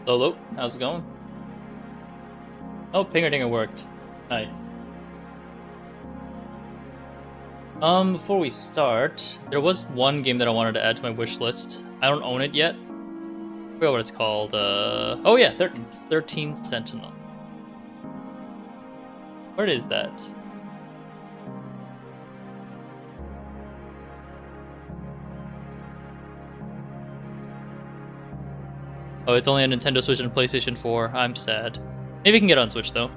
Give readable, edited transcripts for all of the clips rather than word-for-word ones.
Lolo, how's it going? Oh, Pinger Dinger worked. Nice. Before we start, there was one game that I wanted to add to my wish list. I don't own it yet. I forgot what it's called. Oh yeah, 13th Sentinel. Where is that? Oh, it's only on Nintendo Switch and PlayStation 4. I'm sad. Maybe I can get it on Switch though.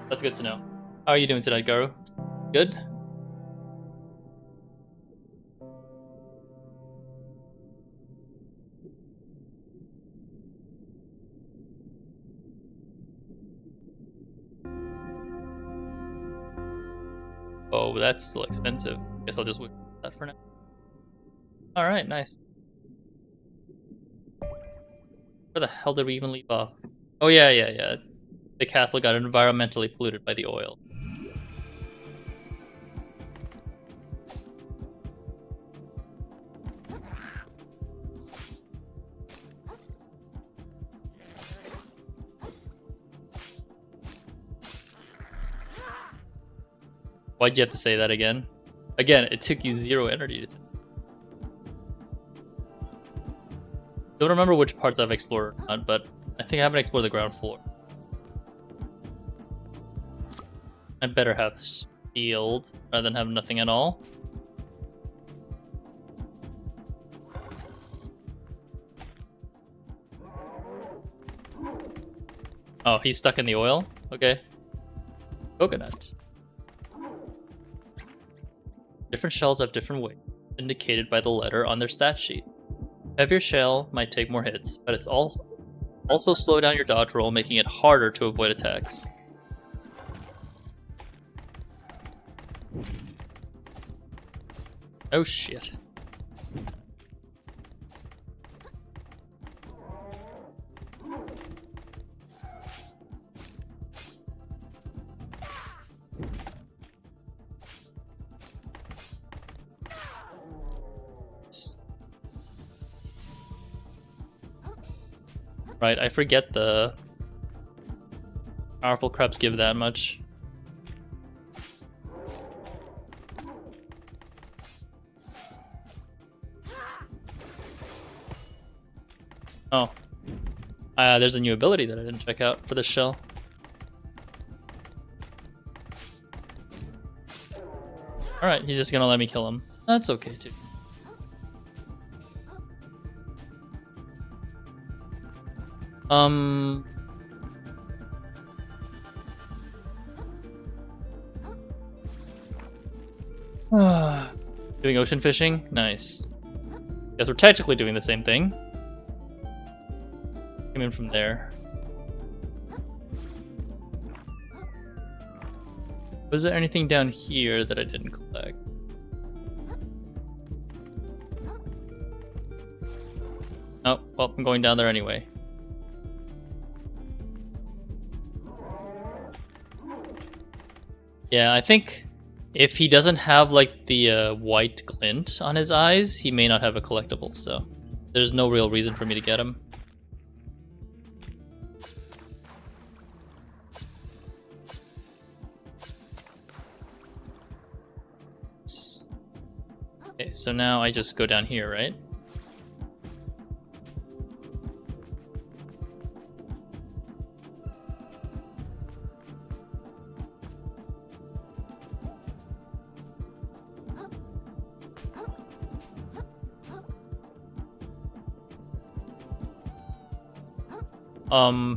That's good to know. How are you doing tonight, Garu? Good? Oh, that's still expensive. Guess I'll just wait for that for now. Alright, nice. Where the hell did we even leave off? Oh yeah. The castle got environmentally polluted by the oil. Why'd you have to say that again? Again, it took you 0 energy to say. Don't remember which parts I've explored or not, but I think I haven't explored the ground floor. I better have shield rather than have nothing at all. Oh, he's stuck in the oil? Okay. Coconut. Different shells have different weight, indicated by the letter on their stat sheet. Heavier shell might take more hits, but it's also slow down your dodge roll, making it harder to avoid attacks. Oh shit. Right, I forget the powerful crabs give that much. Oh. There's a new ability that I didn't check out for this shell. Alright, he's just gonna let me kill him. That's okay too. Doing ocean fishing? Nice. Guess we're technically doing the same thing. Come in from there. Was there anything down here that I didn't collect? Oh, well, I'm going down there anyway. Yeah, I think if he doesn't have like the white glint on his eyes, he may not have a collectible, so there's no real reason for me to get him. Okay, so now I just go down here, right?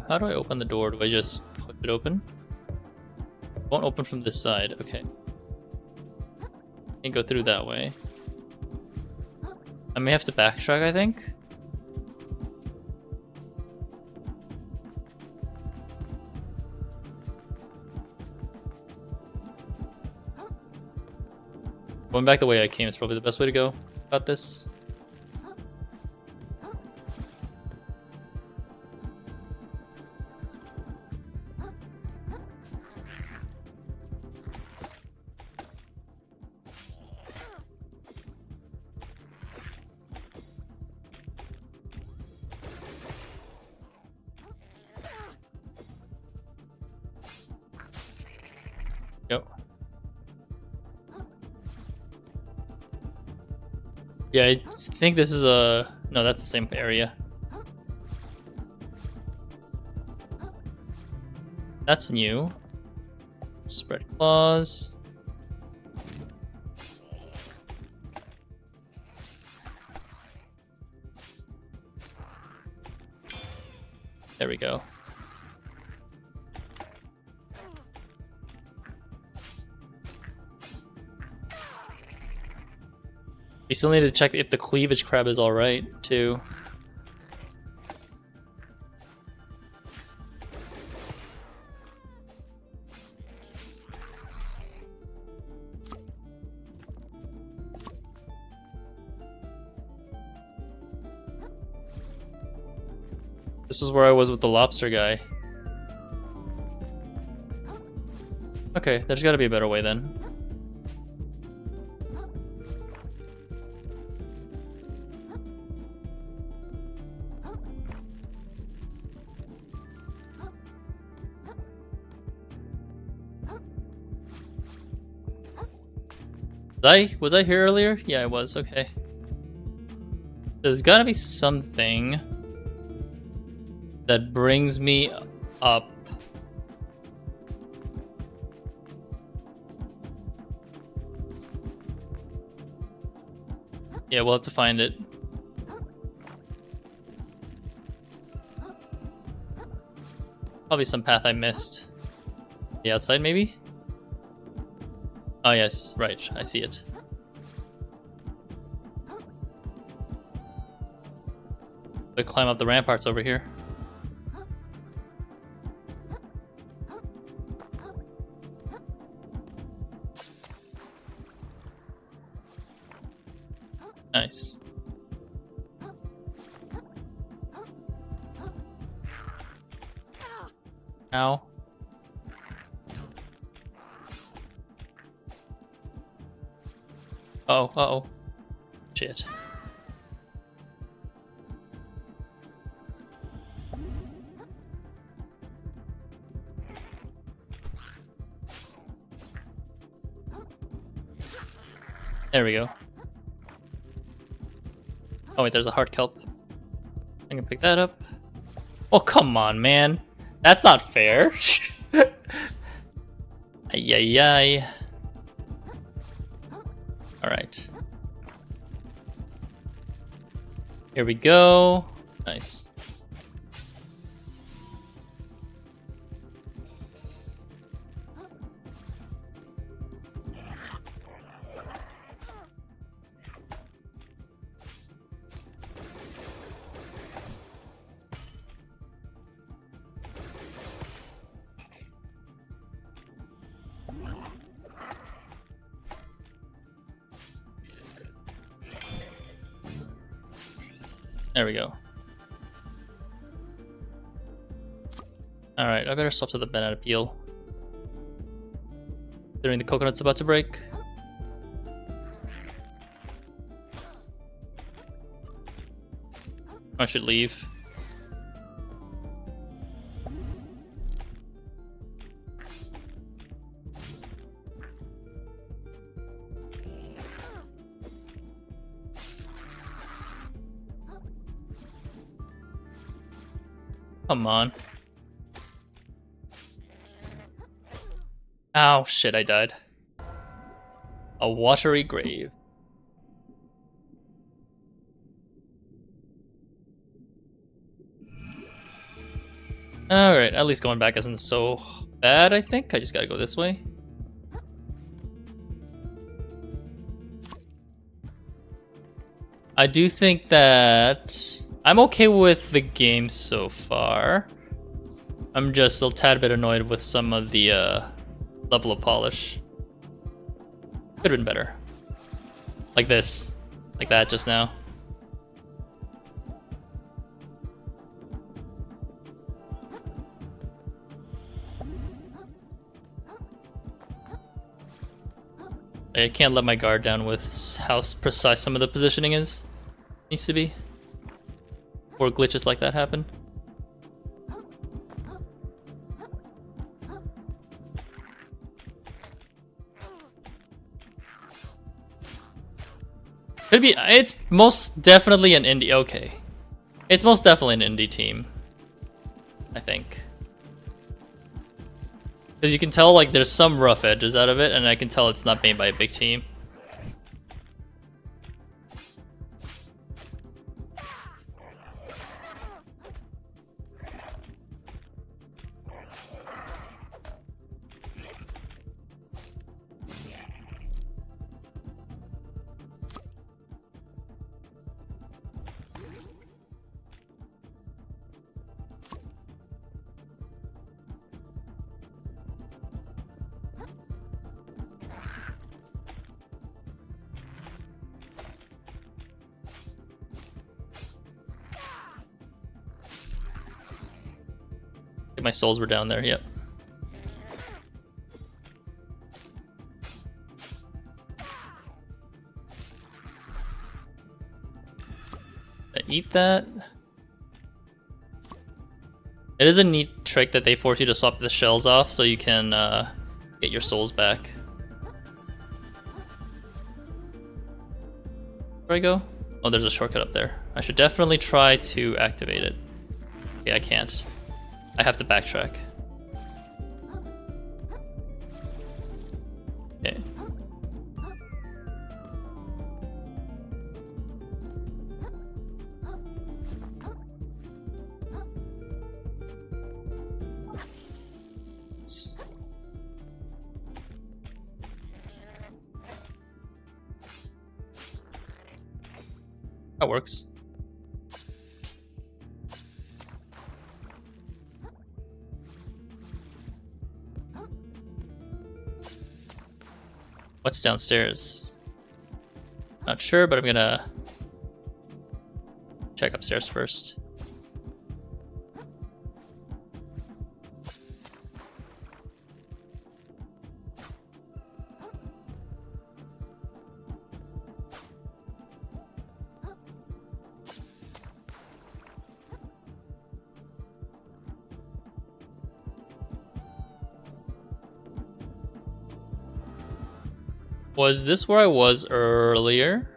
How do I open the door? Do I just push it open? It won't open from this side, okay. Can't go through that way. I may have to backtrack, I think. Going back the way I came is probably the best way to go about this. Yeah, I think this is a... No, that's the same area. That's new. Spread claws. There we go. We still need to check if the cleavage crab is alright, too. This is where I was with the lobster guy. Okay, there's gotta be a better way then. Was I here earlier? Yeah, I was, okay. There's gotta be something that brings me up. Yeah, we'll have to find it. Probably some path I missed. The outside, maybe? Oh yes, right, I see it. We climb up the ramparts over here. Nice. Ow. Uh-oh, uh-oh. Shit. There we go. Oh wait, there's a hard kelp. I can pick that up. Oh, come on, man. That's not fair. Ay. Alright. Here we go. Nice. There we go. Alright, I better stop to the banana peel. Considering the coconut's about to break. I should leave. Come on. Ow, shit, I died. A watery grave. Alright, at least going back isn't so bad, I think. I just gotta go this way. I do think that I'm okay with the game so far. I'm just a tad bit annoyed with some of the level of polish. Could have been better. Like this. Like that just now. I can't let my guard down with how precise some of the positioning is. Needs to be. Or glitches like that happen. Could be. It's most definitely an indie. Okay, it's most definitely an indie team. I think. Because you can tell like there's some rough edges out of it, and I can tell it's not made by a big team. My souls were down there, yep. I eat that. It is a neat trick that they force you to swap the shells off so you can get your souls back. Where do I go? Oh, there's a shortcut up there. I should definitely try to activate it. Okay, I can't. I have to backtrack. Okay. That works. What's downstairs? Not sure, but I'm gonna check upstairs first. Was this where I was earlier?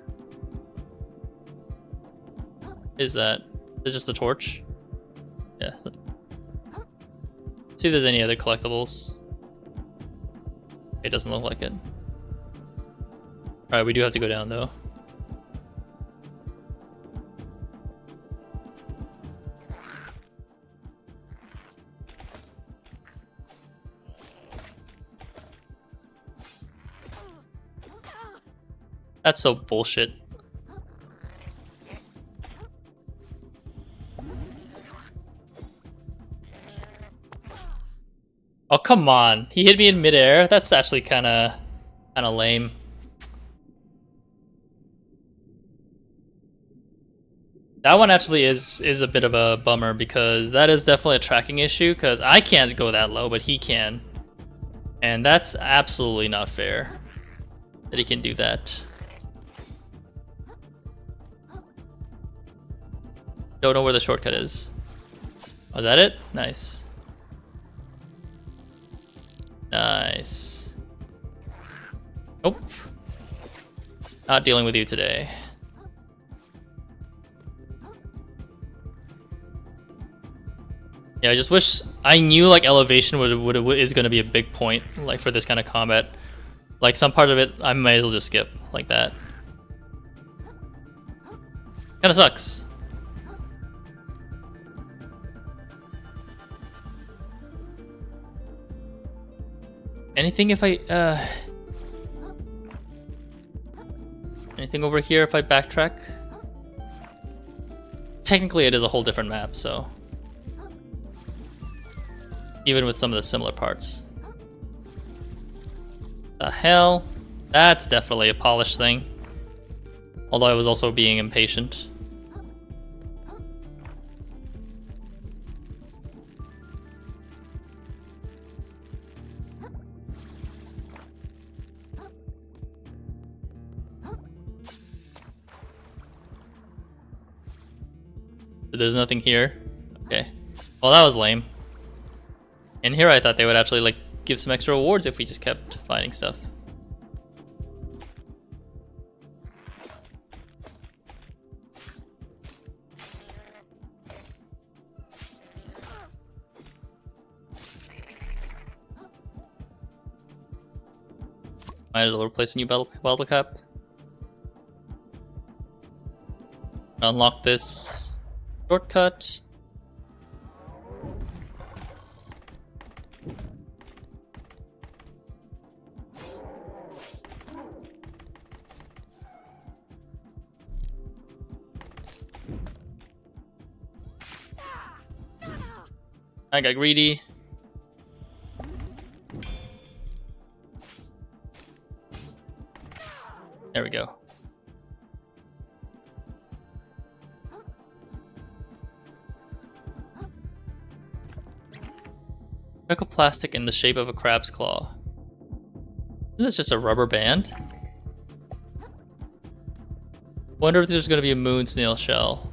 Is that? Is it just a torch? Yeah. So. See if there's any other collectibles. It doesn't look like it. Alright, we do have to go down though. That's so bullshit. Oh, come on. He hit me in midair. That's actually kind of lame. That one actually is a bit of a bummer because that is definitely a tracking issue because I can't go that low, but he can. And that's absolutely not fair that he can do that. Don't know where the shortcut is. Oh, is that it? Nice. Nice. Nope. Not dealing with you today. Yeah, I just wish I knew like elevation is going to be a big point like for this kind of combat. Like some part of it I might as well just skip like that. Kind of sucks. Anything if I anything over here if I backtrack? Technically it is a whole different map, so even with some of the similar parts. The hell? That's definitely a polish thing. Although I was also being impatient. There's nothing here. Okay. Well, that was lame. And here I thought they would actually like give some extra rewards if we just kept finding stuff. Might as well replace a new battle cap. Unlock this shortcut. I got greedy. There we go. Plastic in the shape of a crab's claw. Isn't this just a rubber band? Wonder if there's gonna be a moon snail shell.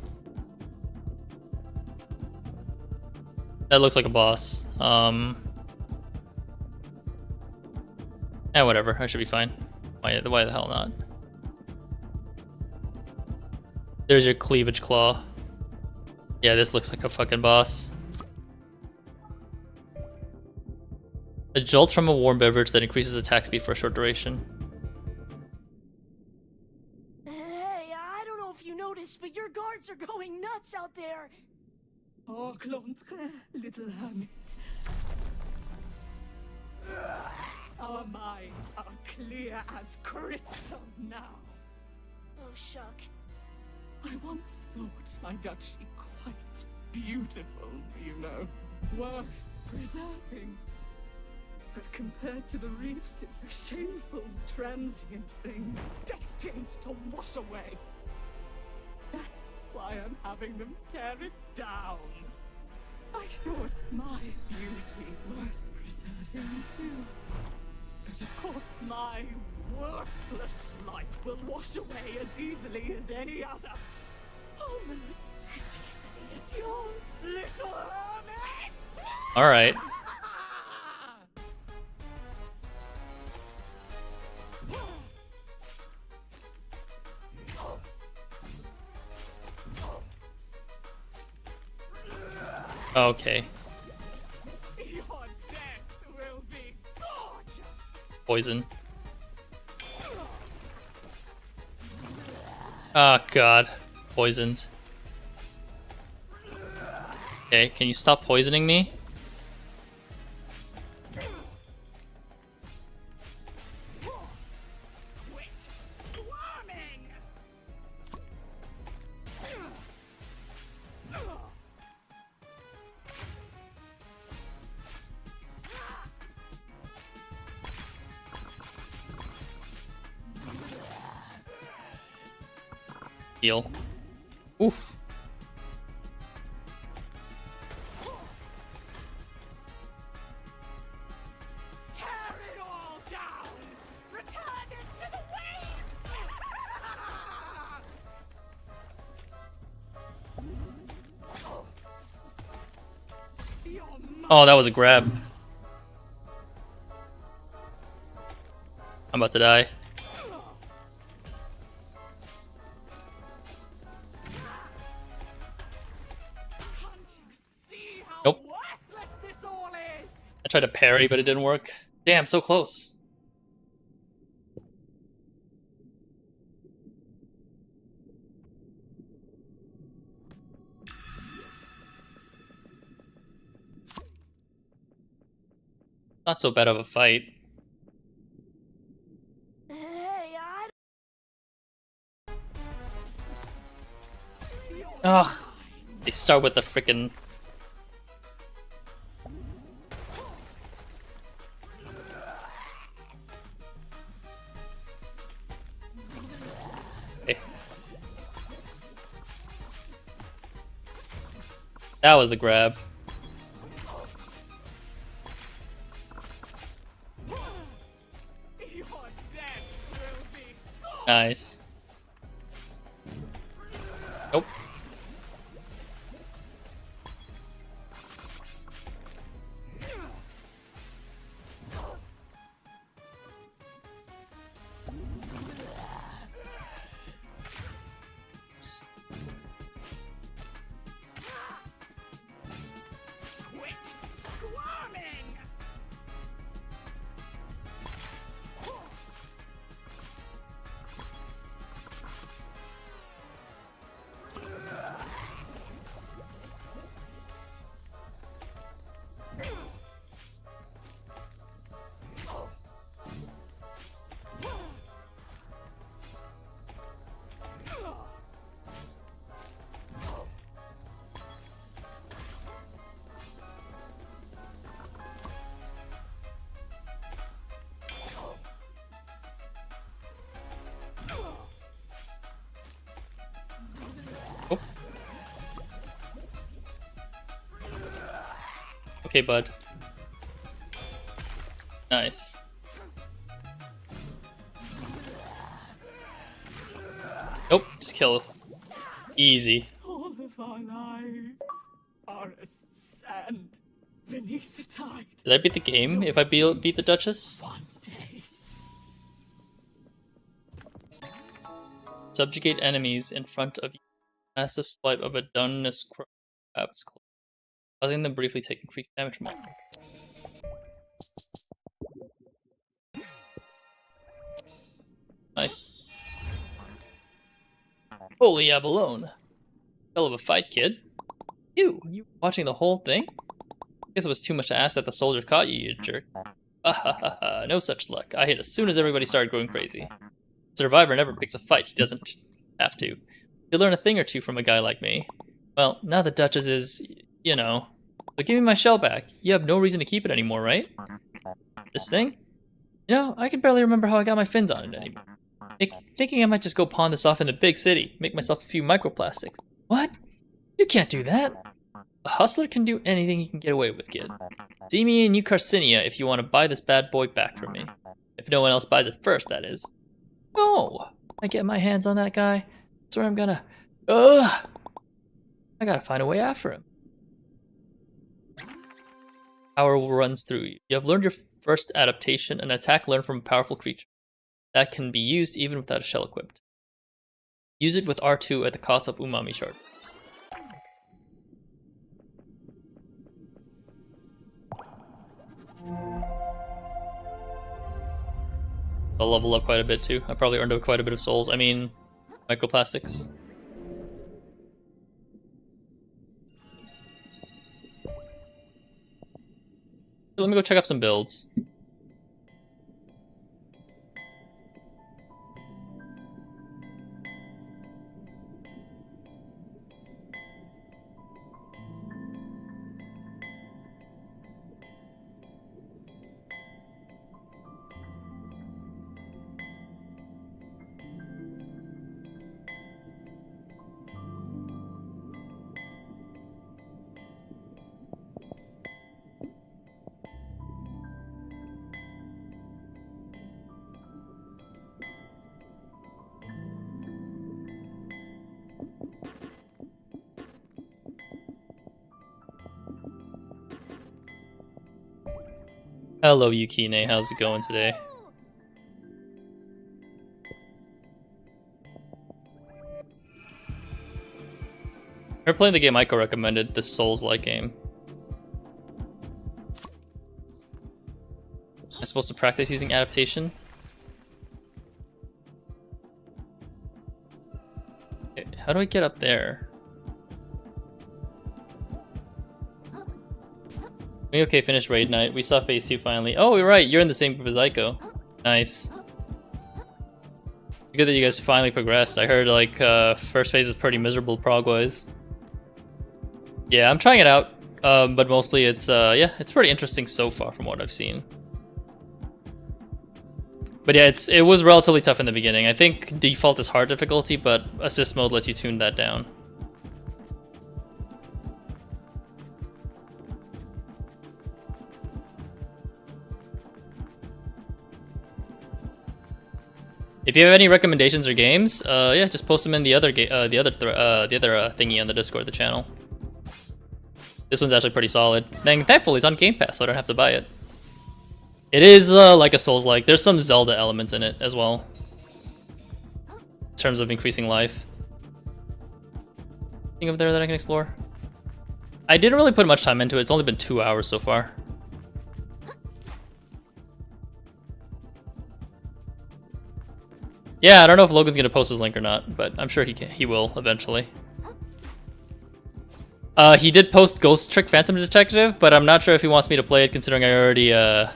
That looks like a boss. Whatever. I should be fine. Why the hell not? There's your cleavage claw. Yeah, this looks like a fucking boss. A jolt from a warm beverage that increases attack speed for a short duration. Hey, I don't know if you noticed, but your guards are going nuts out there. Oh, Clontre, little hermit. Our minds are clear as crystal now. Oh, shuck. I once thought my duchy quite beautiful, you know. Worth preserving. But compared to the reefs, it's a shameful, transient thing, destined to wash away. That's why I'm having them tear it down. I thought my beauty worth preserving too. But of course, my worthless life will wash away as easily as any other. Almost as easily as yours, little hermit! Alright. Okay. Your death will be gorgeous! Poison. Oh god. Poisoned. Okay, can you stop poisoning me? Quit swarming! Heal. Oof. Tear it all down! Return it to the waves! Oh, that was a grab. I'm about to die. Nope. I tried to parry, but it didn't work. Damn, so close. Not so bad of a fight. Hey, Ugh. They start with the frickin' That was the grab. Nice. Nope. Quit squirming! Okay, bud. Nice. Nope, just kill. Easy. All of our lives are as sand beneath the tide. Did I beat the game if I beat the Duchess? One day. Subjugate enemies in front of you. Massive swipe of a Dungeness crab's claw, causing them briefly take increased damage from it. Nice. Holy abalone. Hell of a fight, kid. You watching the whole thing? Guess it was too much to ask that the soldiers caught you, you jerk. Ah, no such luck. I hit as soon as everybody started going crazy. Survivor never picks a fight he doesn't have to. You learn a thing or two from a guy like me. Well, now the Duchess is, you know. But give me my shell back. You have no reason to keep it anymore, right? This thing? You know, I can barely remember how I got my fins on it anymore. Thinking I might just go pawn this off in the big city, make myself a few microplastics. What? You can't do that. A hustler can do anything he can get away with, kid. See me in New Carcinia if you want to buy this bad boy back from me. If no one else buys it first, that is. No! I get my hands on that guy. That's where I'm gonna... Ugh! I gotta find a way after him. Power runs through you. You have learned your first adaptation, an attack learned from a powerful creature. That can be used even without a shell equipped. Use it with R2 at the cost of umami shards. I'll level up quite a bit too. I probably earned up quite a bit of souls. I mean, microplastics. Let me go check up some builds. Hello, Yukine. How's it going today? We're playing the game Aiko recommended, this Souls-like game. I'm supposed to practice using adaptation? Okay, how do I get up there? Okay, finished raid night. We saw phase 2 finally. Oh, you're right. You're in the same group as Aiko. Nice. Good that you guys finally progressed. I heard like first phase is pretty miserable prog-wise. Yeah, I'm trying it out, but mostly it's yeah, it's pretty interesting so far from what I've seen. But yeah, it was relatively tough in the beginning. I think default is hard difficulty, but assist mode lets you tune that down. If you have any recommendations or games, yeah, just post them in the other thingy on the Discord, the channel. This one's actually pretty solid. Then thankfully it's on Game Pass, so I don't have to buy it. It is like a Souls-like. There's some Zelda elements in it as well, in terms of increasing life. Anything up there that I can explore? I didn't really put much time into it. It's only been 2 hours so far. Yeah, I don't know if Logan's gonna post his link or not, but I'm sure he will eventually. He did post Ghost Trick Phantom Detective, but I'm not sure if he wants me to play it, considering I already I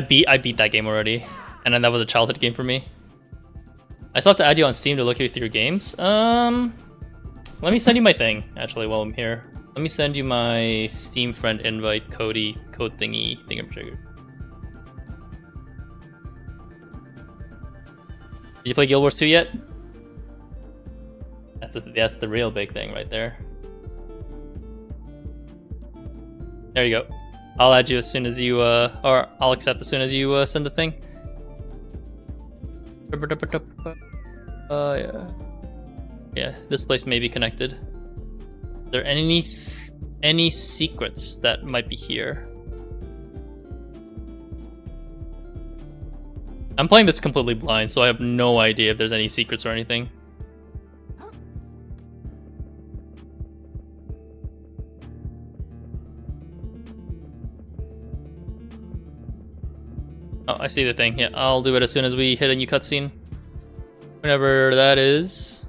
beat that game already, and then that was a childhood game for me. I still have to add you on Steam to look through your games. Let me send you my thing actually while I'm here. Let me send you my Steam friend invite code thingy thingamajigger. Did you play Guild Wars 2 yet? That's the real big thing right there. There you go. I'll add you as soon as you, or I'll accept as soon as you send the thing. Yeah. Yeah, this place may be connected. Are there any secrets that might be here? I'm playing this completely blind, so I have no idea if there's any secrets or anything. Oh, I see the thing. Yeah, I'll do it as soon as we hit a new cutscene. Whenever that is.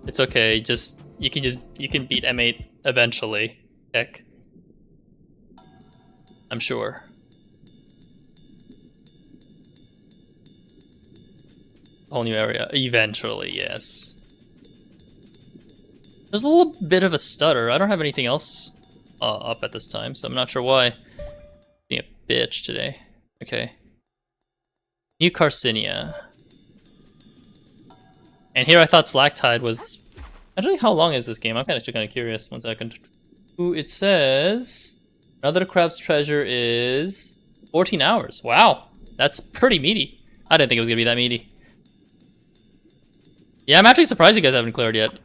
It's okay, you can beat M8 eventually. Heck. I'm sure. Whole new area. Eventually, yes. There's a little bit of a stutter. I don't have anything else up at this time, so I'm not sure why. Being a bitch today. Okay. New Carcinia. And here I thought Slacktide was... Actually, how long is this game? I'm actually kind of curious. 1 second. Ooh, it says... Another Crab's Treasure is... 14 hours. Wow. That's pretty meaty. I didn't think it was going to be that meaty. Yeah, I'm actually surprised you guys haven't cleared yet.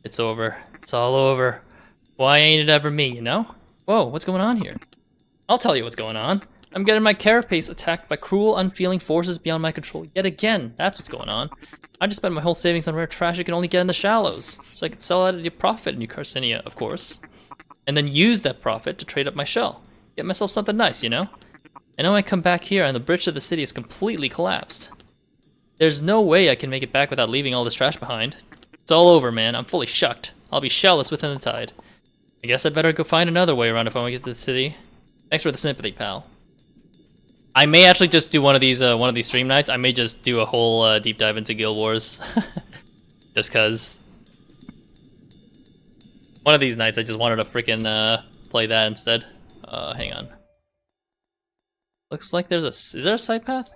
It's over. It's all over. Why ain't it ever me, you know? Whoa, what's going on here? I'll tell you what's going on. I'm getting my carapace attacked by cruel, unfeeling forces beyond my control yet again. That's what's going on. I just spent my whole savings on rare trash I can only get in the shallows, so I could sell it at a profit in New Carcinia, of course. And then use that profit to trade up my shell. Get myself something nice, you know? And now I come back here and the bridge to the city is completely collapsed. There's no way I can make it back without leaving all this trash behind. It's all over, man. I'm fully shucked. I'll be shellless within the tide. I guess I better go find another way around if I want to get to the city. Thanks for the sympathy, pal. I may actually just do one of these stream nights. I may just do a whole deep dive into Guild Wars. Just cause one of these nights I just wanted to freaking play that instead. Hang on. Looks like there's a... Is there a side path?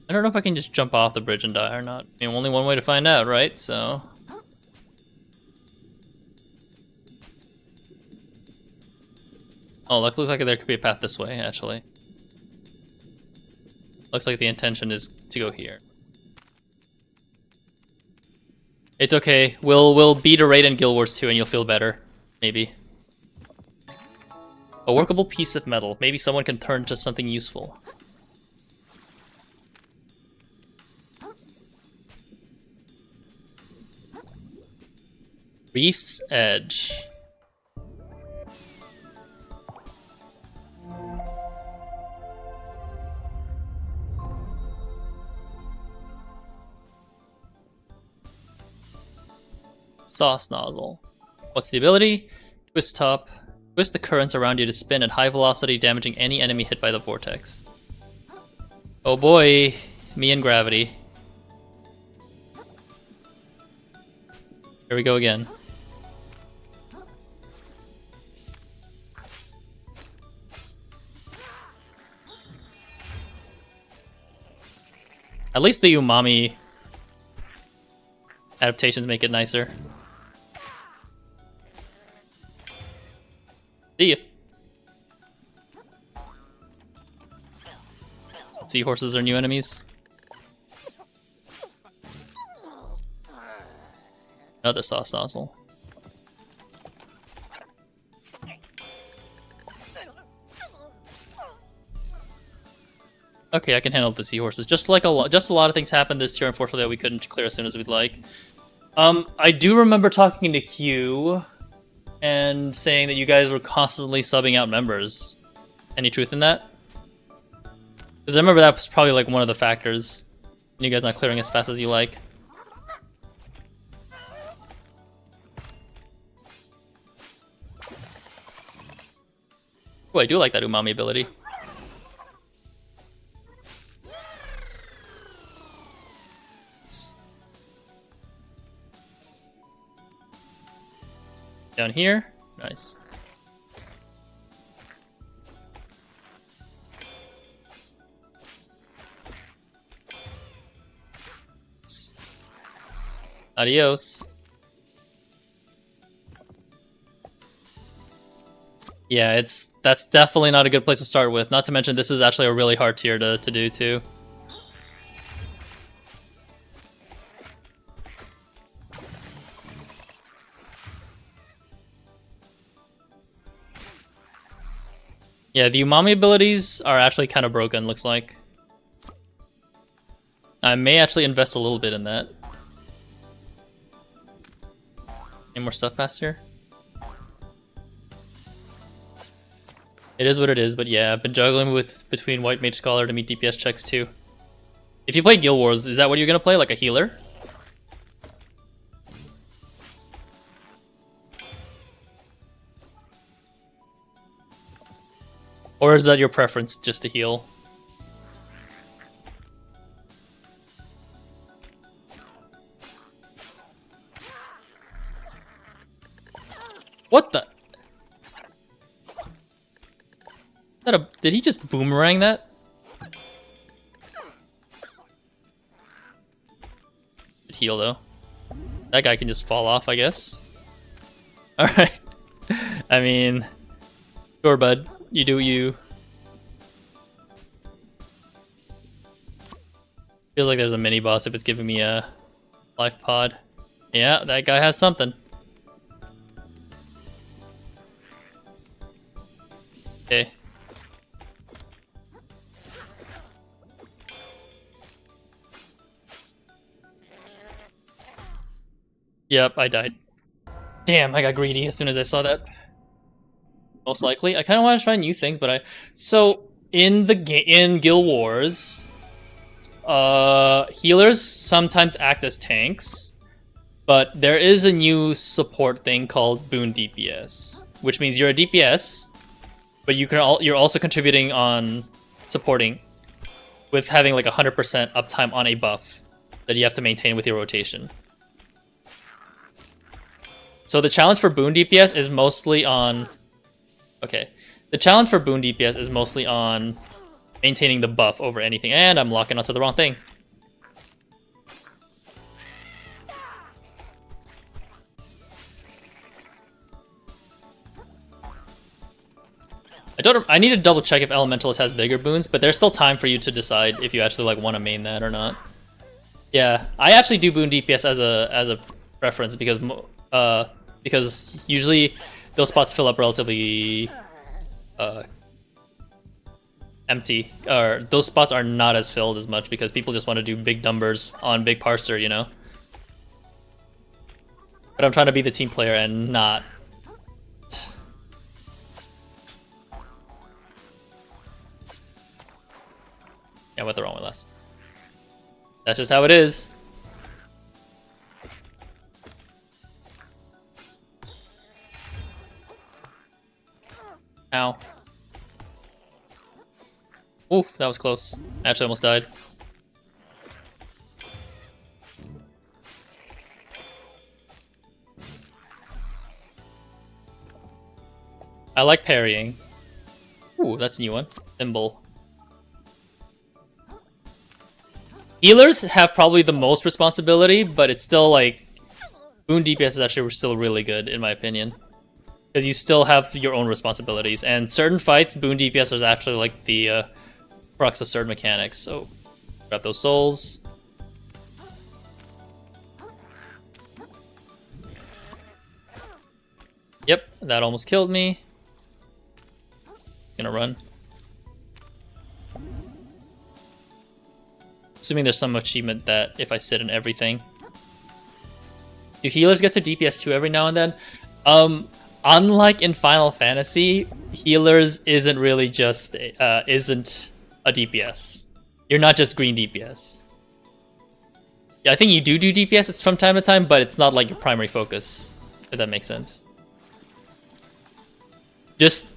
I don't know if I can just jump off the bridge and die or not. I mean, only one way to find out, right? So... Oh, look, looks like there could be a path this way, actually. Looks like the intention is to go here. It's okay. We'll beat a raid in Guild Wars 2 and you'll feel better. Maybe. A workable piece of metal. Maybe someone can turn to something useful. Reef's Edge. Sauce nozzle. What's the ability? Twist top. Twist the currents around you to spin at high velocity, damaging any enemy hit by the vortex. Oh boy, me and gravity. Here we go again. At least the umami adaptations make it nicer. See ya. Seahorses are new enemies. Another sauce nozzle. Okay, I can handle the seahorses. Just a lot of things happened this year, unfortunately, that we couldn't clear as soon as we'd like. I do remember talking to Q and saying that you guys were constantly subbing out members. Any truth in that? Because I remember that was probably like one of the factors in you guys not clearing as fast as you like. Oh, I do like that umami ability. Down here, nice. Adios. Yeah, that's definitely not a good place to start with. Not to mention, this is actually a really hard tier to do too. Yeah, the umami abilities are actually kind of broken, looks like. I may actually invest a little bit in that. Any more stuff past here? It is what it is, but yeah, I've been juggling between White Mage Scholar to meet DPS checks too. If you play Guild Wars, is that what you're gonna play, like a healer? Or is that your preference, just to heal? What the? Did he just boomerang that? Good heal though. That guy can just fall off, I guess. Alright. I mean, sure, bud. You do you. Feels like there's a mini boss if it's giving me a life pod. Yeah, that guy has something. Okay. Yep, I died. Damn, I got greedy as soon as I saw that. Most likely. I kind of want to try new things, but so in Guild Wars, healers sometimes act as tanks, but there is a new support thing called Boon DPS, which means you're a DPS, but you're also contributing on supporting with having like 100% uptime on a buff that you have to maintain with your rotation. So the challenge for Boon DPS is mostly on... Okay. The challenge for Boon DPS is mostly on maintaining the buff over anything. And I'm locking onto the wrong thing. I need to double check if Elementalist has bigger boons, but there's still time for you to decide if you actually like want to main that or not. Yeah, I actually do Boon DPS as a preference because usually those spots fill up relatively empty, or those spots are not as filled as much because people just want to do big numbers on big parser, you know? But I'm trying to be the team player and not... Yeah, I went the wrong way last. That's just how it is. Ow. Oof, that was close. I actually almost died. I like parrying. Ooh, that's a new one. Thimble. Healers have probably the most responsibility, but it's still like... Boon DPS is actually still really good, in my opinion. Because you still have your own responsibilities, and certain fights, Boon DPS is actually like the crux of certain mechanics. So, grab those souls. Yep, that almost killed me. Gonna run. Assuming there's some achievement that if I sit in everything. Do healers get to DPS 2 every now and then? Unlike in Final Fantasy, healers isn't really just isn't a DPS. You're not just green DPS. Yeah, I think you do DPS it's from time to time, but it's not like your primary focus. If that makes sense. Just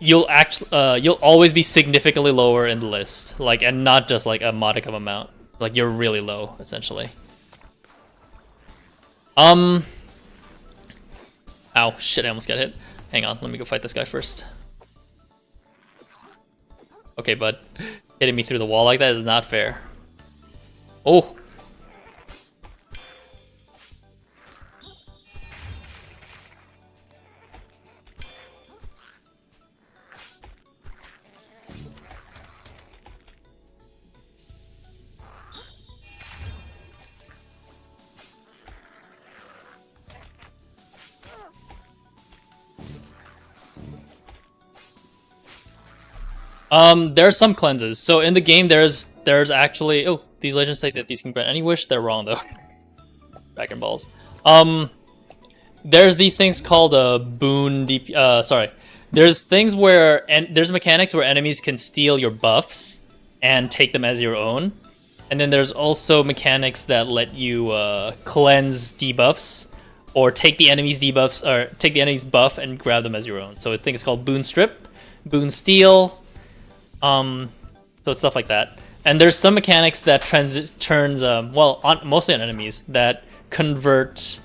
you'll always be significantly lower in the list, like, and not just like a modicum amount. Like you're really low essentially. Ow, shit, I almost got hit. Hang on, let me go fight this guy first. Okay, bud. Hitting me through the wall like that is not fair. Oh! There are some cleanses. So in the game, there's actually these legends say that these can grant any wish. They're wrong though. Dragon balls. There's these things called boon DP. Sorry. There's things where there's mechanics where enemies can steal your buffs and take them as your own. And then there's also mechanics that let you cleanse debuffs or take the enemy's debuffs or take the enemy's buff and grab them as your own. So I think it's called boon strip, boon steal. So it's stuff like that. And there's some mechanics that turns mostly on enemies that convert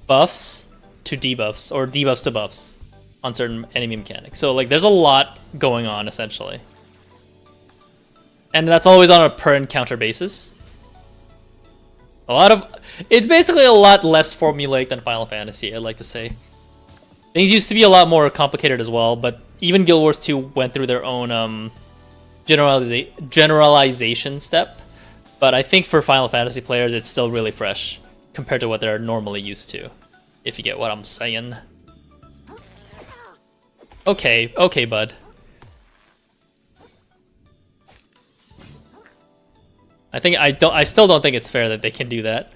buffs to debuffs or debuffs to buffs on certain enemy mechanics. So like there's a lot going on essentially. And that's always on a per encounter basis. It's basically a lot less formulaic than Final Fantasy, I'd like to say. Things used to be a lot more complicated as well, but even Guild Wars 2 went through their own generalization step. But I think for Final Fantasy players, it's still really fresh compared to what they're normally used to, if you get what I'm saying. Okay, bud. I still don't think it's fair that they can do that.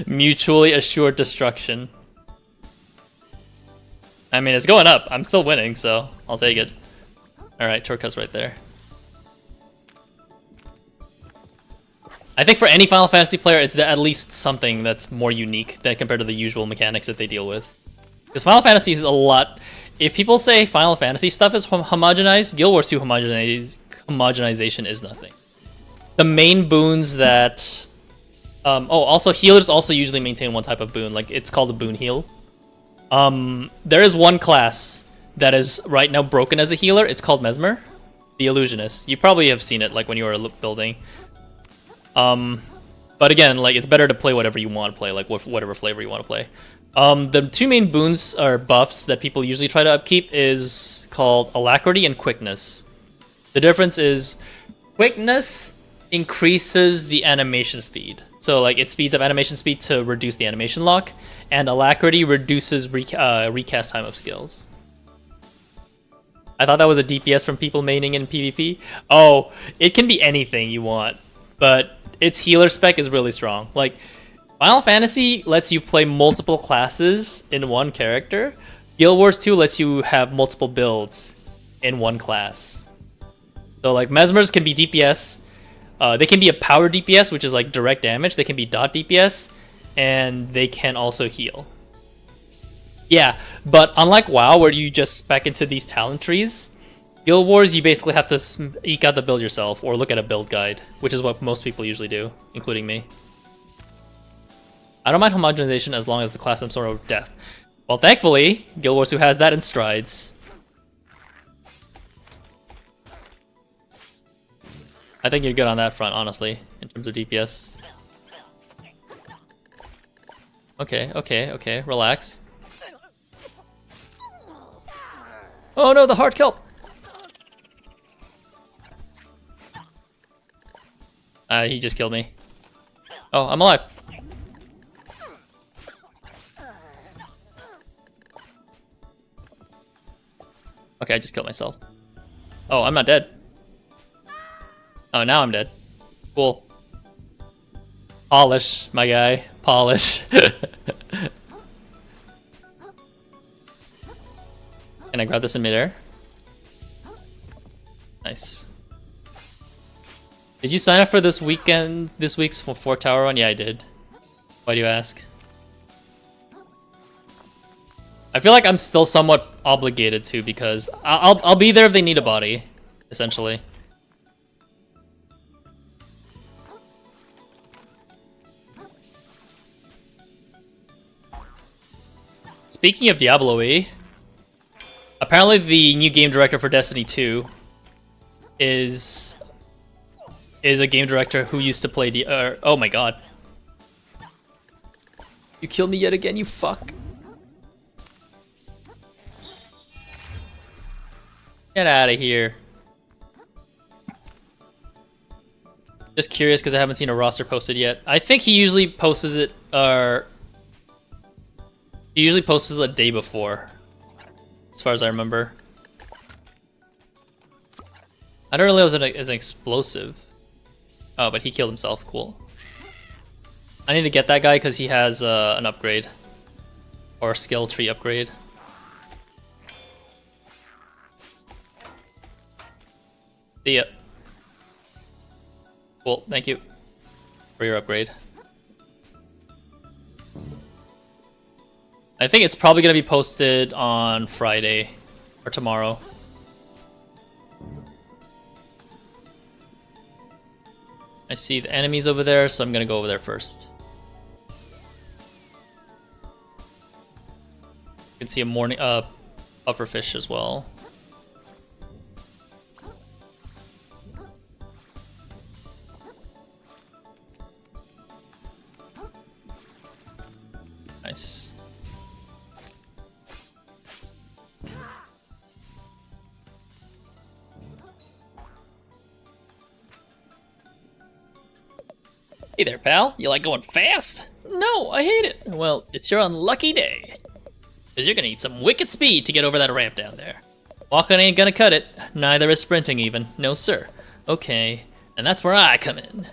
Mutually assured destruction. I mean, it's going up. I'm still winning, so I'll take it. Alright, Torka's right there. I think for any Final Fantasy player, it's at least something that's more unique than compared to the usual mechanics that they deal with. Because Final Fantasy is a lot... If people say Final Fantasy stuff is homogenized, Guild Wars 2 homogenization is nothing. The main boons that... also healers also usually maintain one type of boon, like it's called a boon heal. There is one class that is right now broken as a healer, it's called Mesmer, the Illusionist. You probably have seen it like when you were building. But again, like it's better to play whatever you want to play, like whatever flavor you want to play. The two main boons or buffs that people usually try to upkeep is called Alacrity and Quickness. The difference is Quickness increases the animation speed. So like it speeds up animation speed to reduce the animation lock, and Alacrity reduces recast time of skills. I thought that was a DPS from people maining in PvP. Oh, it can be anything you want, but its healer spec is really strong. Like, Final Fantasy lets you play multiple classes in one character. Guild Wars 2 lets you have multiple builds in one class. So like Mesmers can be DPS. They can be a power DPS, which is like direct damage. They can be dot DPS, and they can also heal. Yeah, but unlike WoW, where you just spec into these talent trees, Guild Wars, you basically have to eke out the build yourself or look at a build guide, which is what most people usually do, including me. I don't mind homogenization as long as the class sort of death. Well, thankfully, Guild Wars 2 has that in strides. I think you're good on that front, honestly, in terms of DPS. Okay, relax. Oh no, the hard kelp! He just killed me. Oh, I'm alive. Okay, I just killed myself. Oh, I'm not dead. Oh, now I'm dead. Cool. Polish, my guy. Polish. Can I grab this in midair? Nice. Did you sign up for this week's 4 tower run? Yeah, I did. Why do you ask? I feel like I'm still somewhat obligated to because I'll be there if they need a body, essentially. Speaking of Diablo E, apparently the new game director for Destiny 2 is a game director who used to play oh my god. You killed me yet again, you fuck. Get out of here. Just curious because I haven't seen a roster posted yet. I think he usually posts it, He usually posts a day before, as far as I remember. I don't realize it was as an explosive. Oh, but he killed himself. Cool. I need to get that guy because he has an upgrade. Or a skill tree upgrade. See ya. Cool, thank you for your upgrade. I think it's probably going to be posted on Friday or tomorrow. I see the enemies over there, so I'm going to go over there first. You can see a morning pufferfish as well. Nice. Hey there, pal. You like going fast? No, I hate it. Well, it's your unlucky day. Because you're going to need some wicked speed to get over that ramp down there. Walking ain't gonna cut it. Neither is sprinting even. No, sir. Okay, and that's where I come in.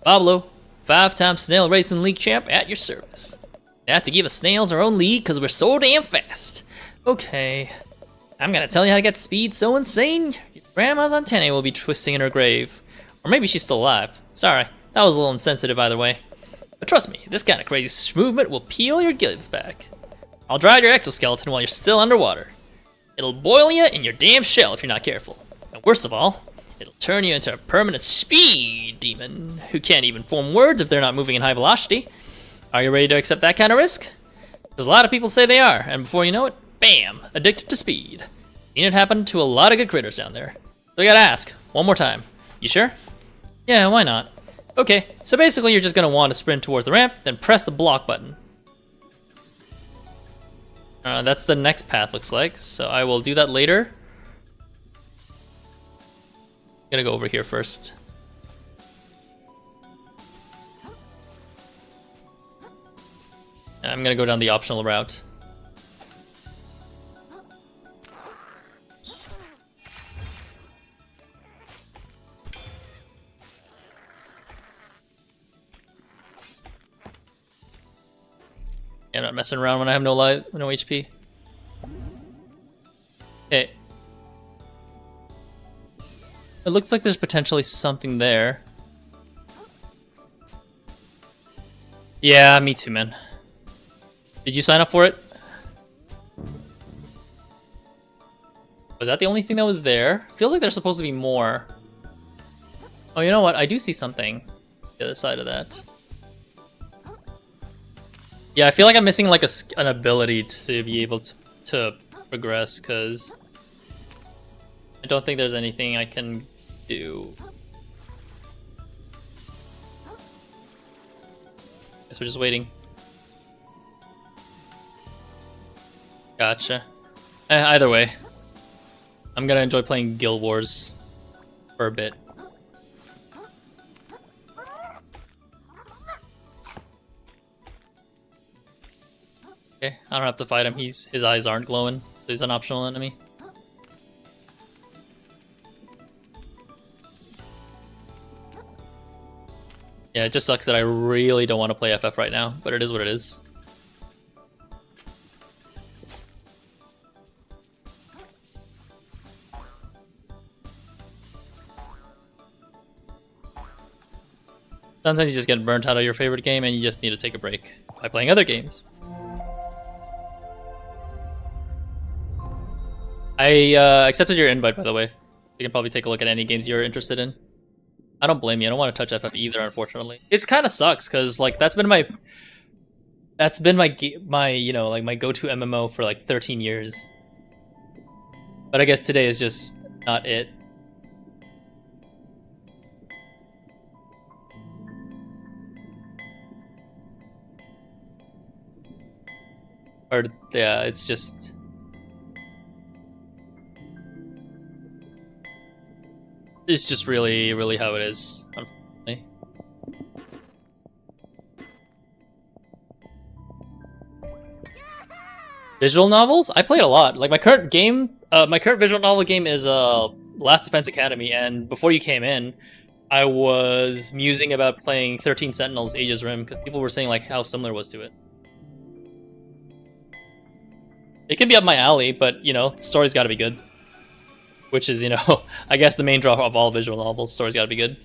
Pablo, 5-time snail racing league champ at your service. They have to give us snails our own league because we're so damn fast. Okay, I'm gonna tell you how to get speed so insane your grandma's antennae will be twisting in her grave. Or maybe she's still alive. Sorry, that was a little insensitive either way. But trust me, this kind of crazy movement will peel your gills back. I'll dry your exoskeleton while you're still underwater. It'll boil you in your damn shell if you're not careful. And worst of all, it'll turn you into a permanent speed demon who can't even form words if they're not moving in high velocity. Are you ready to accept that kind of risk? Because a lot of people say they are, and before you know it, bam, addicted to speed. Seen it happen to a lot of good critters down there. So I gotta ask, one more time. You sure? Yeah, why not? Okay, so basically you're just gonna want to sprint towards the ramp, then press the block button. That's the next path, looks like, so I will do that later. I'm gonna go over here first. I'm gonna go down the optional route. I'm not messing around when I have no HP. Okay. It looks like there's potentially something there. Yeah, me too, man. Did you sign up for it? Was that the only thing that was there? Feels like there's supposed to be more. Oh, you know what? I do see something. The other side of that. Yeah, I feel like I'm missing like an ability to be able to progress, because I don't think there's anything I can do. Guess we're just waiting. Gotcha. Either way, I'm gonna enjoy playing Guild Wars for a bit. Okay, I don't have to fight him. His eyes aren't glowing, so he's an optional enemy. Yeah, it just sucks that I really don't want to play FF right now, but it is what it is. Sometimes you just get burnt out of your favorite game and you just need to take a break by playing other games. I accepted your invite, by the way. You can probably take a look at any games you're interested in. I don't blame you. I don't want to touch FF either, unfortunately. It's kind of sucks because like that's been my you know, like my go-to MMO for like 13 years. But I guess today is just not it. Or yeah, it's just really, really how it is, unfortunately. Visual novels? I played a lot. Like my current game, my current visual novel game is Last Defense Academy, and before you came in, I was musing about playing 13 Sentinels Aegis Rim because people were saying like how similar it was to it. It can be up my alley, but you know, the story's got to be good. Which is, you know, I guess the main draw of all visual novels. Story's got to be good.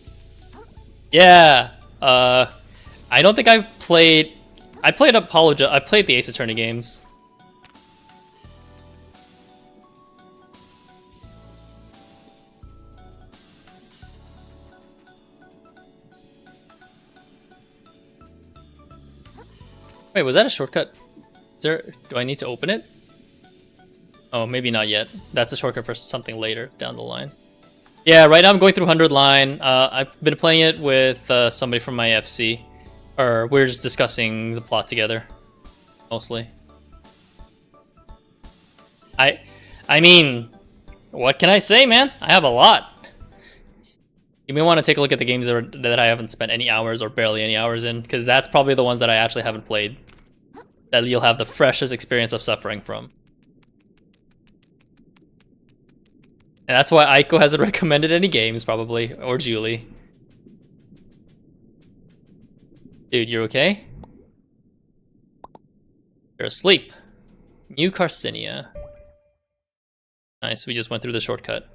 Yeah. I don't think I've played. I played Apollo. I played the Ace Attorney games. Wait, was that a shortcut? Do I need to open it? Oh, maybe not yet. That's a shortcut for something later down the line. Yeah, right now I'm going through 100 Line. I've been playing it with somebody from my FC. Or we're just discussing the plot together, mostly. I mean, what can I say, man? I have a lot. You may want to take a look at the games that I haven't spent any hours or barely any hours in, because that's probably the ones that I actually haven't played. That you'll have the freshest experience of suffering from. And that's why Aiko hasn't recommended any games, probably. Or Julie. Dude, you okay? You're asleep. New Carcinia. Nice, we just went through the shortcut.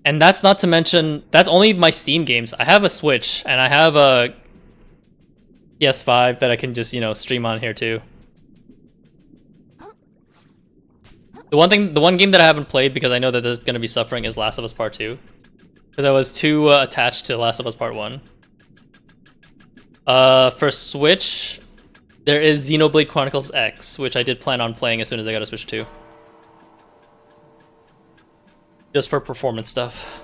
And that's not to mention, that's only my Steam games. I have a Switch, and I have a PS5 that I can just, you know, stream on here too. The one game that I haven't played because I know that there's going to be suffering is Last of Us Part 2. Because I was too attached to Last of Us Part 1. For Switch, there is Xenoblade Chronicles X, which I did plan on playing as soon as I got a Switch 2. Just for performance stuff.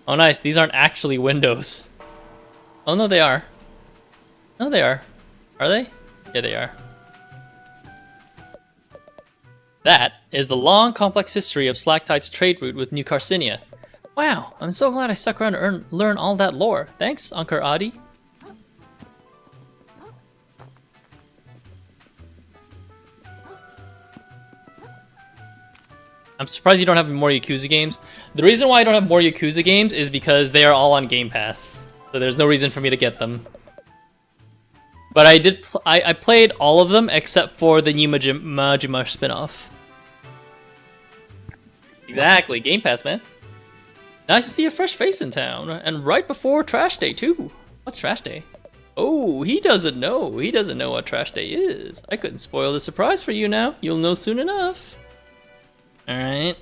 Oh nice, these aren't actually windows. Oh no, they are. No, they are. Are they? Yeah, they are. That is the long, complex history of Slacktite's trade route with New Carcinia. Wow, I'm so glad I stuck around to learn all that lore. Thanks, Uncle Adi. I'm surprised you don't have more Yakuza games. The reason why I don't have more Yakuza games is because they are all on Game Pass. So there's no reason for me to get them. But I did. I played all of them except for the new Majima spin-off. Exactly, Game Pass, man. Nice to see a fresh face in town, and right before Trash Day too. What's Trash Day? Oh, he doesn't know. He doesn't know what Trash Day is. I couldn't spoil the surprise for you now. You'll know soon enough. All right.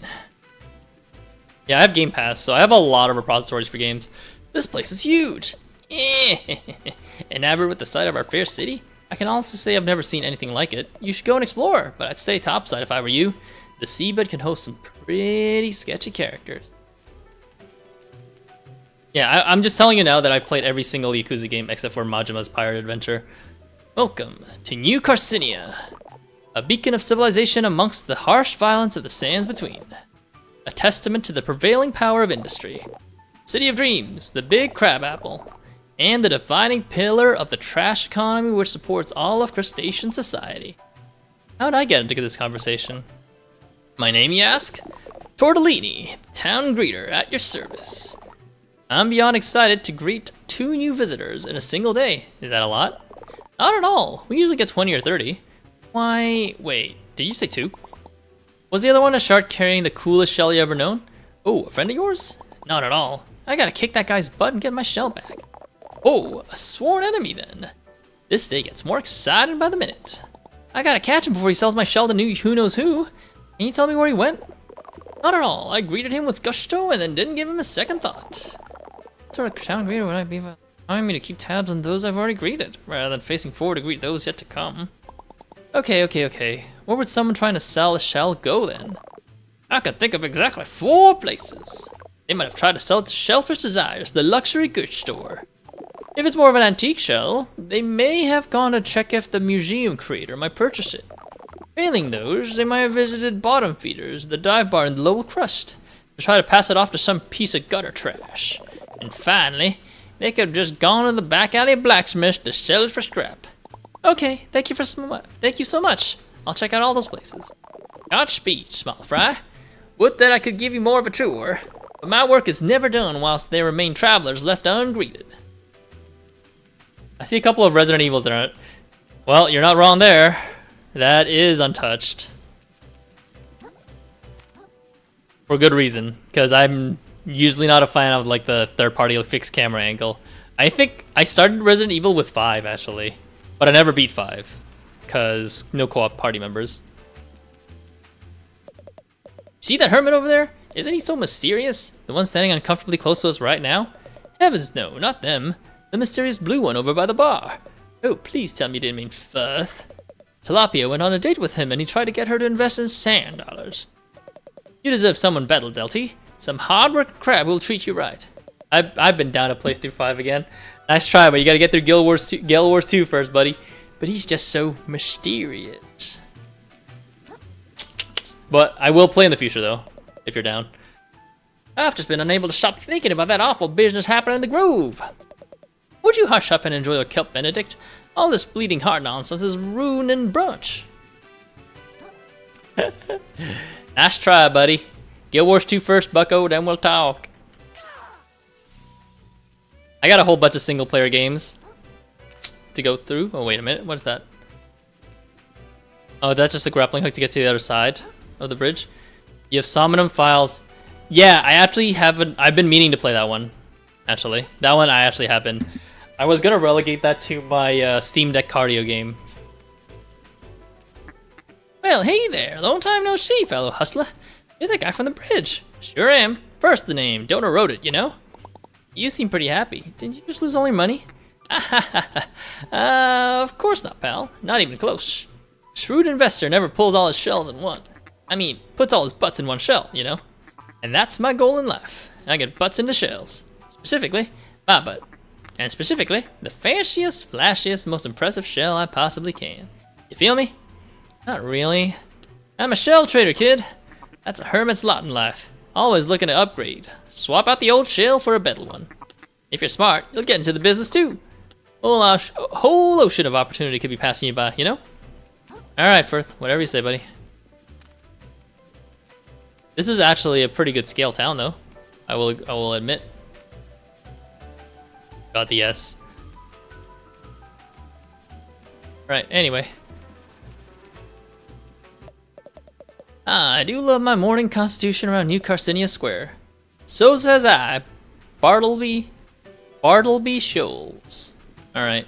Yeah, I have Game Pass, so I have a lot of repositories for games. This place is huge. Enamored with the sight of our fair city? I can honestly say I've never seen anything like it. You should go and explore, but I'd stay topside if I were you. The seabed can host some pretty sketchy characters. Yeah, I'm just telling you now that I've played every single Yakuza game except for Majima's Pirate Adventure. Welcome to New Carcinia, a beacon of civilization amongst the harsh violence of the sands between. A testament to the prevailing power of industry. City of Dreams, the big crab apple, and the defining pillar of the trash economy which supports all of crustacean society. How'd I get into this conversation? My name, you ask? Tortellini, town greeter at your service. I'm beyond excited to greet 2 new visitors in a single day. Is that a lot? Not at all. We usually get 20 or 30. Why, wait, did you say 2? Was the other one a shark carrying the coolest shell you ever known? Oh, a friend of yours? Not at all. I gotta kick that guy's butt and get my shell back. Oh, a sworn enemy then. This day gets more exciting by the minute. I gotta catch him before he sells my shell to new who knows who. Can you tell me where he went? Not at all. I greeted him with gusto and then didn't give him a second thought. What sort of town greeter would I be allowing me to keep tabs on those I've already greeted, rather than facing forward to greet those yet to come? Okay. Where would someone trying to sell a shell go then? I could think of exactly 4 places. They might have tried to sell it to Shellfish Desires, the luxury goods store. If it's more of an antique shell, they may have gone to check if the museum creator might purchase it. Failing those, they might have visited Bottom Feeders, the dive bar in the Lowell Crust, to try to pass it off to some piece of gutter trash. And finally, They could have just gone to the back alley blacksmith to sell it for scrap. Okay, thank you so much. I'll check out all those places. Godspeed, small fry. Would that I could give you more of a tour, but my work is never done whilst there remain travelers left ungreeted. I see a couple of Resident Evils in it. Well, you're not wrong there. That is untouched. For good reason, because I'm usually not a fan of like the third-party fixed camera angle. I think I started Resident Evil with 5 actually, but I never beat 5, because no co-op party members. See that hermit over there? Isn't he so mysterious? The one standing uncomfortably close to us right now? Heavens no, not them. The mysterious blue one over by the bar. Oh, please tell me you didn't mean Firth. Tilapia went on a date with him and he tried to get her to invest in sand dollars. You deserve someone better, Delty. Some hard-working crab will treat you right. I've been down to play through 5 again. Nice try, but you gotta get through Guild Wars 2 first, buddy. But he's just so mysterious. But I will play in the future, though, if you're down. I've just been unable to stop thinking about that awful business happening in the Grove. Would you hush up and enjoy your kelp, Benedict? All this bleeding heart nonsense is ruining brunch. Nice try, buddy. Guild Wars 2 first, bucko, then we'll talk. I got a whole bunch of single-player games to go through. Oh, wait a minute. What is that? Oh, that's just a grappling hook to get to the other side of the bridge. You have Somnium Files. Yeah, I actually haven't. I've been meaning to play that one. Actually, that one I actually have been. I was gonna relegate that to my Steam Deck cardio game. Well, hey there, long time no see, fellow hustler. You're that guy from the bridge. Sure am. First the name, Donor wrote it, you know. You seem pretty happy. Didn't you just lose all your money? Of course not, pal. Not even close. Shrewd investor never pulls all his shells in one. I mean, puts all his butts in one shell, you know? And that's my goal in life. I get butts into shells. Specifically, my butt. And specifically, the fanciest, flashiest, most impressive shell I possibly can. You feel me? Not really. I'm a shell trader, kid. That's a hermit's lot in life. Always looking to upgrade. Swap out the old shell for a better one. If you're smart, you'll get into the business too. A whole ocean of opportunity could be passing you by, you know? Alright, Firth, whatever you say, buddy. This is actually a pretty good scale town, though. I will admit. Got the yes. Right, anyway. I do love my morning constitution around New Carcinia Square. So says I, Bartleby Shoals. Alright.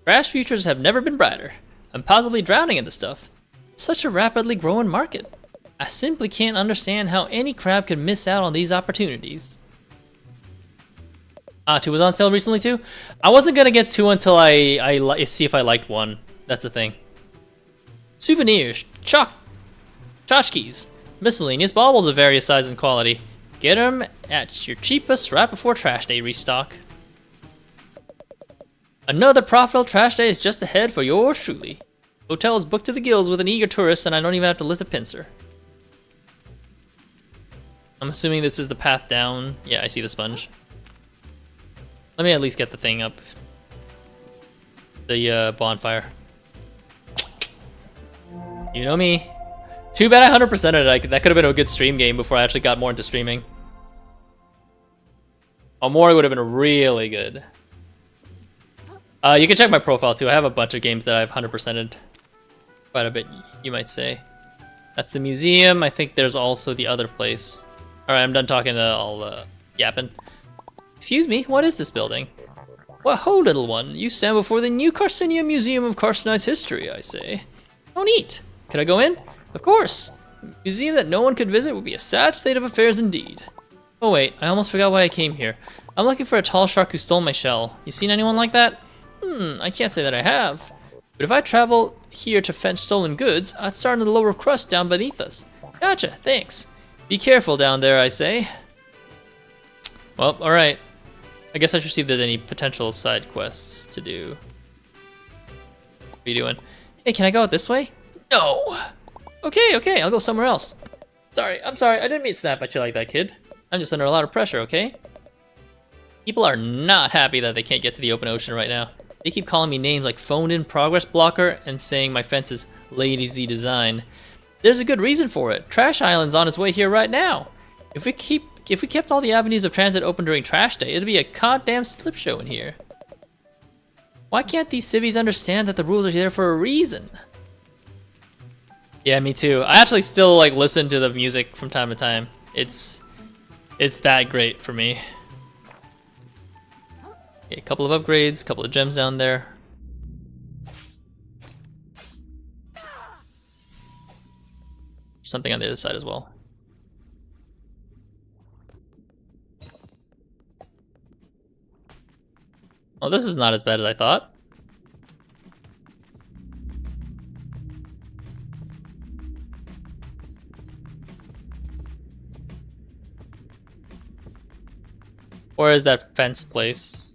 Crash futures have never been brighter. I'm possibly drowning in the stuff. It's such a rapidly growing market. I simply can't understand how any crab could miss out on these opportunities. 2 was on sale recently too? I wasn't gonna get 2 until I see if I liked 1. That's the thing. Souvenirs, tchotchkes, miscellaneous baubles of various sizes and quality. Get them at your cheapest right before trash day restock. Another profitable trash day is just ahead for yours truly. Hotel is booked to the gills with an eager tourist and I don't even have to lift a pincer. I'm assuming this is the path down. Yeah, I see the sponge. Let me at least get the thing up. The bonfire. You know me. Too bad I 100%ed it. That could have been a good stream game before I actually got more into streaming. Omori would have been really good. You can check my profile too. I have a bunch of games that I've 100%ed. Quite a bit, you might say. That's the museum. I think there's also the other place. Alright, I'm done talking all yapping. Excuse me, what is this building? Well, ho, little one. You stand before the New Carcinia Museum of Carcinized History, I say. Oh, neat. Could I go in? Of course. A museum that no one could visit would be a sad state of affairs indeed. Oh wait, I almost forgot why I came here. I'm looking for a tall shark who stole my shell. You seen anyone like that? I can't say that I have. But if I travel here to fetch stolen goods, I'd start in the lower crust down beneath us. Gotcha, thanks. Be careful down there, I say. Well, alright. I guess I should see if there's any potential side quests to do. What are you doing? Hey, can I go out this way? No! Okay, I'll go somewhere else. I'm sorry, I didn't mean to snap at you like that, kid. I'm just under a lot of pressure, okay? People are not happy that they can't get to the open ocean right now. They keep calling me names like phoned in progress blocker and saying my fence is lazy design. There's a good reason for it. Trash Island's on its way here right now. If we kept all the avenues of transit open during trash day, it'd be a goddamn slip show in here. Why can't these civvies understand that the rules are there for a reason? Yeah, me too. I actually still like listen to the music from time to time. It's that great for me. Okay, a couple of upgrades, a couple of gems down there. Something on the other side as well. Oh, this is not as bad as I thought. Where is that fence place?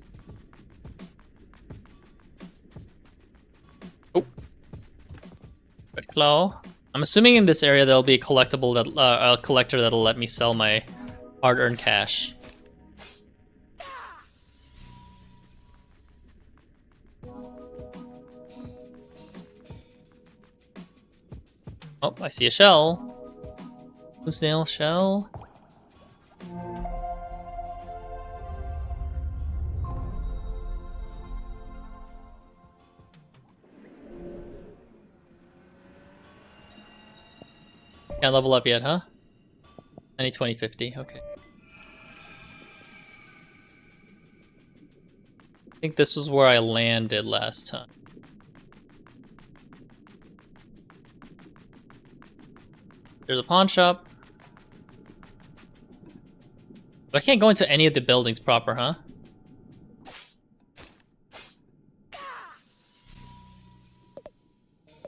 Oh, Red Claw. I'm assuming in this area there'll be a collectible that a collector that'll let me sell my hard-earned cash. Oh, I see a shell. Blue snail shell. Can't level up yet, huh? I need 2050, okay. I think this was where I landed last time. There's a pawn shop. But I can't go into any of the buildings proper, huh?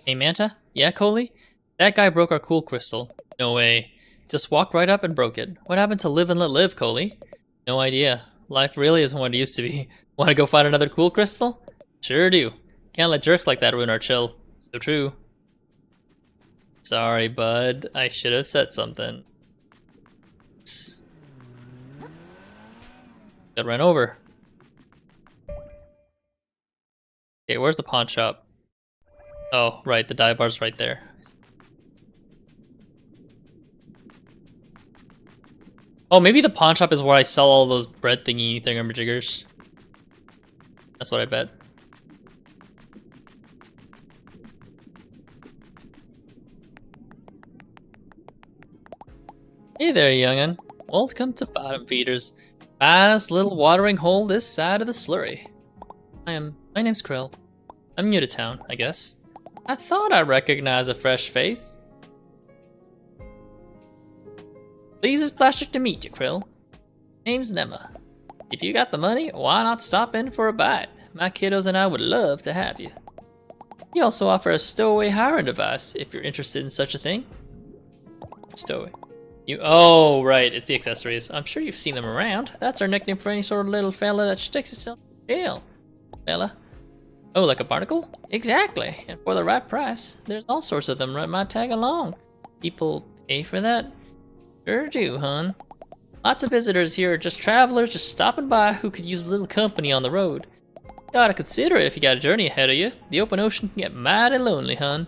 Hey Manta? Yeah, Coley? That guy broke our cool crystal. No way. Just walked right up and broke it. What happened to live and let live, Coley? No idea. Life really isn't what it used to be. Want to go find another cool crystal? Sure do. Can't let jerks like that ruin our chill. So true. Sorry, bud. I should have said something. Got run over. Okay, where's the pawn shop? Oh, right, the dive bar's right there. Oh, maybe the pawn shop is where I sell all those bread thingy thingamajiggers. That's what I bet. Hey there, young'un. Welcome to Bottom Feeders. Finest little watering hole this side of the slurry. My name's Krill. I'm new to town, I guess. I thought I recognized a fresh face. Pleased as plastic to meet you, Krill. Name's Nema. If you got the money, why not stop in for a bite? My kiddos and I would love to have you. We also offer a stowaway hiring device if you're interested in such a thing. Stowaway. Oh, right, it's the accessories. I'm sure you've seen them around. That's our nickname for any sort of little fella that sticks itself in jail. Fella. Oh, like a barnacle? Exactly. And for the right price, there's all sorts of them right my tag along. People pay for that? Sure do, hun. Lots of visitors here are just travelers just stopping by who could use a little company on the road. Gotta consider it if you got a journey ahead of you. The open ocean can get mighty lonely, hun.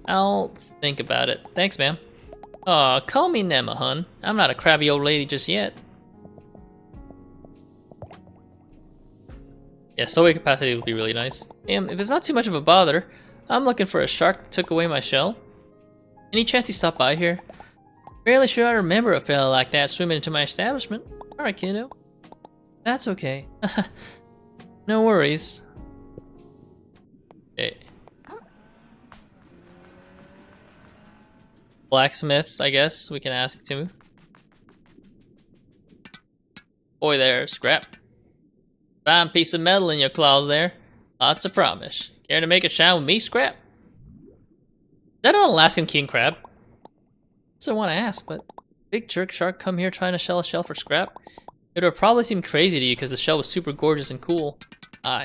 I'll think about it. Thanks, ma'am. Aw, call me Nema, hun. I'm not a crabby old lady just yet. Yeah, stowaway capacity would be really nice. If it's not too much of a bother, I'm looking for a shark that took away my shell. Any chance he stopped by here? Fairly sure I remember a fella like that swimming into my establishment. Alright, kiddo. That's okay. No worries. Okay. Blacksmith, I guess we can ask too. Boy there, scrap. Fine piece of metal in your claws there. Lots of promise. Care to make a shine with me, Scrap? Is that an Alaskan king crab? So I want to ask, but big jerk shark come here trying to sell a shell for scrap? It would probably seem crazy to you because the shell was super gorgeous and cool.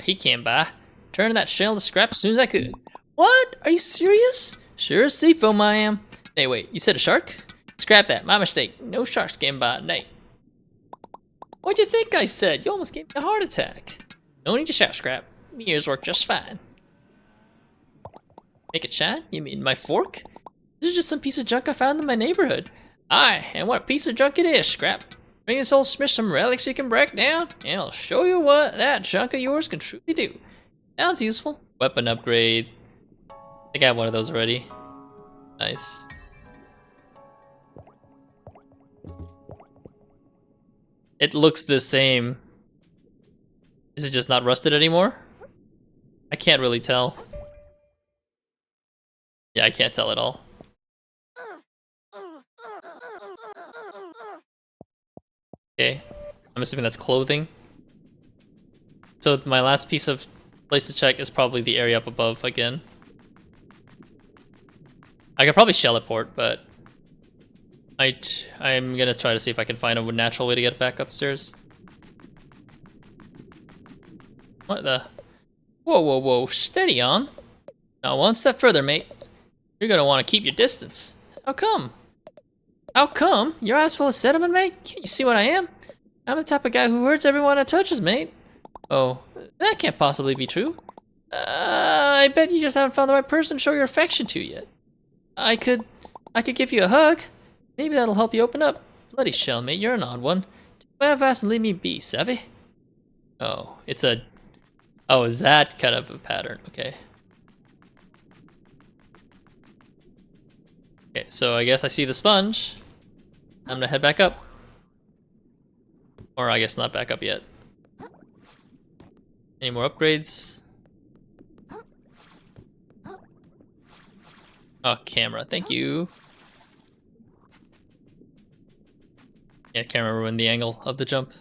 He came by. Turned that shell to scrap as soon as I could. What? Are you serious? Sure as seafoam I am. Hey, wait, you said a shark? Scrap that, my mistake. No sharks came by at night. What'd you think I said? You almost gave me a heart attack. No need to shout, Scrap. My ears work just fine. Make it shine? You mean my fork? This is just some piece of junk I found in my neighborhood. Aye, and what piece of junk it is, Scrap. Bring this old Smith some relics you can break down, and I'll show you what that junk of yours can truly do. Sounds useful. Weapon upgrade. I think I have one of those already. Nice. It looks the same. Is it just not rusted anymore? I can't really tell. Yeah, I can't tell at all. Okay, I'm assuming that's clothing. So my last piece of place to check is probably the area up above again. I could probably shell it port, but I'm gonna try to see if I can find a natural way to get back upstairs. What the? Whoa, whoa, whoa, steady on. Now one step further, mate. You're gonna want to keep your distance. How come? How come? Your eyes full of sediment, mate? Can't you see what I am? I'm the type of guy who hurts everyone that touches, mate. Oh, that can't possibly be true. I bet you just haven't found the right person to show your affection to yet. I could give you a hug. Maybe that'll help you open up. Bloody shell, mate, you're an odd one. Take fast and leave me be, savvy? Oh, it's a... Oh, is that kind of a pattern? Okay. Okay, so I guess I see the sponge. I'm gonna head back up. Or I guess not back up yet. Any more upgrades? Oh, camera, thank you. Yeah, can't remember when the angle of the jump.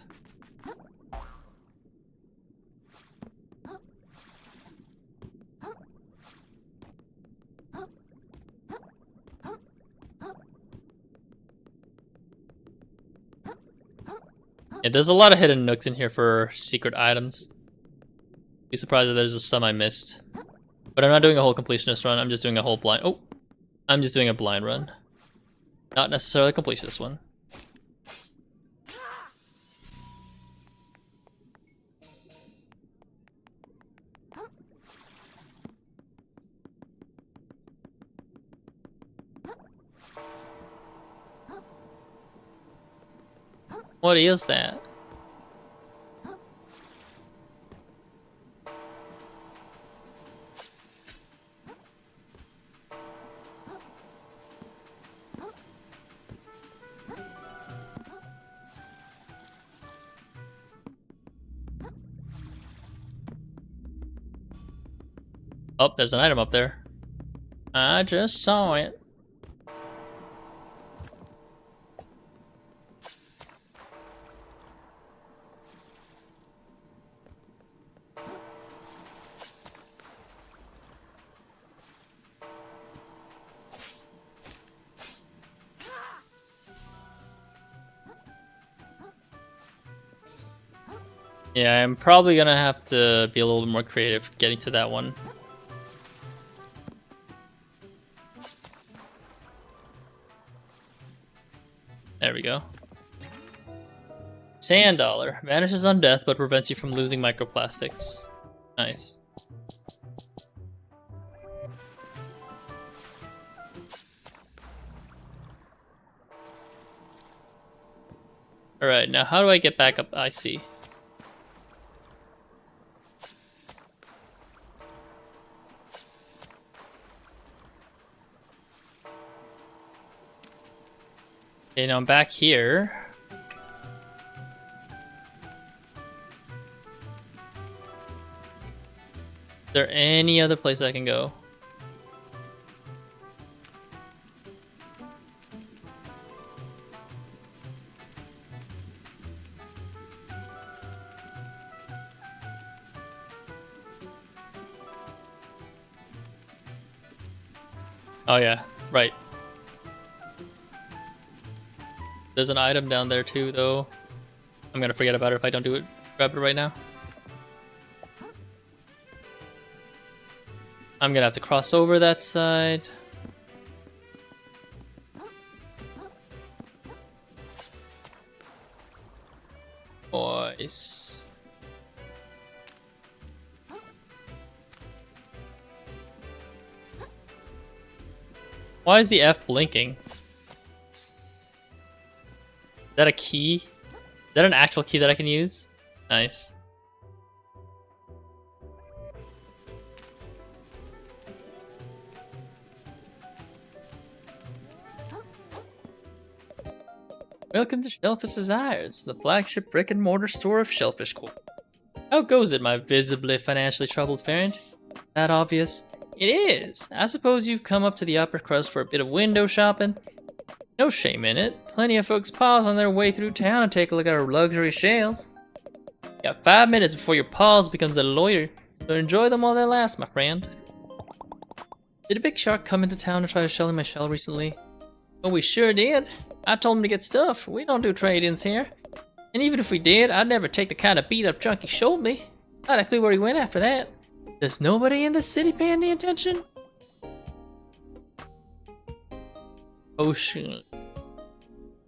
Yeah, there's a lot of hidden nooks in here for secret items. Be surprised if there's some I missed. But I'm not doing a whole completionist run, I'm just doing a whole blind... Oh! I'm just doing a blind run. Not necessarily a completionist one. What is that? Oh, there's an item up there. I just saw it. Yeah, I'm probably gonna have to be a little bit more creative getting to that one. There we go. Sand dollar. Vanishes on death but prevents you from losing microplastics. Nice. Alright, now how do I get back up? I see. Okay, now I'm back here. Is there any other place I can go? Oh yeah, right. There's an item down there too, though. I'm gonna forget about it if I don't do it. Grab it right now. I'm gonna have to cross over that side. Nice. Why is the F blinking? Is that a key? Is that an actual key that I can use? Nice. Welcome to Shellfish Desires, the flagship brick-and-mortar store of Shellfish Corp. How goes it, my visibly financially troubled friend? That obvious? It is! I suppose you've come up to the upper crust for a bit of window shopping? No shame in it. Plenty of folks pause on their way through town and take a look at our luxury shells. You got 5 minutes before your pause becomes a lawyer, so enjoy them while they last, my friend. Did a big shark come into town to try to shell my shell recently? Oh, we sure did. I told him to get stuff. We don't do trade-ins here. And even if we did, I'd never take the kind of beat-up junk he showed me. Not a clue where he went after that. Does nobody in the city pay any attention? Ocean.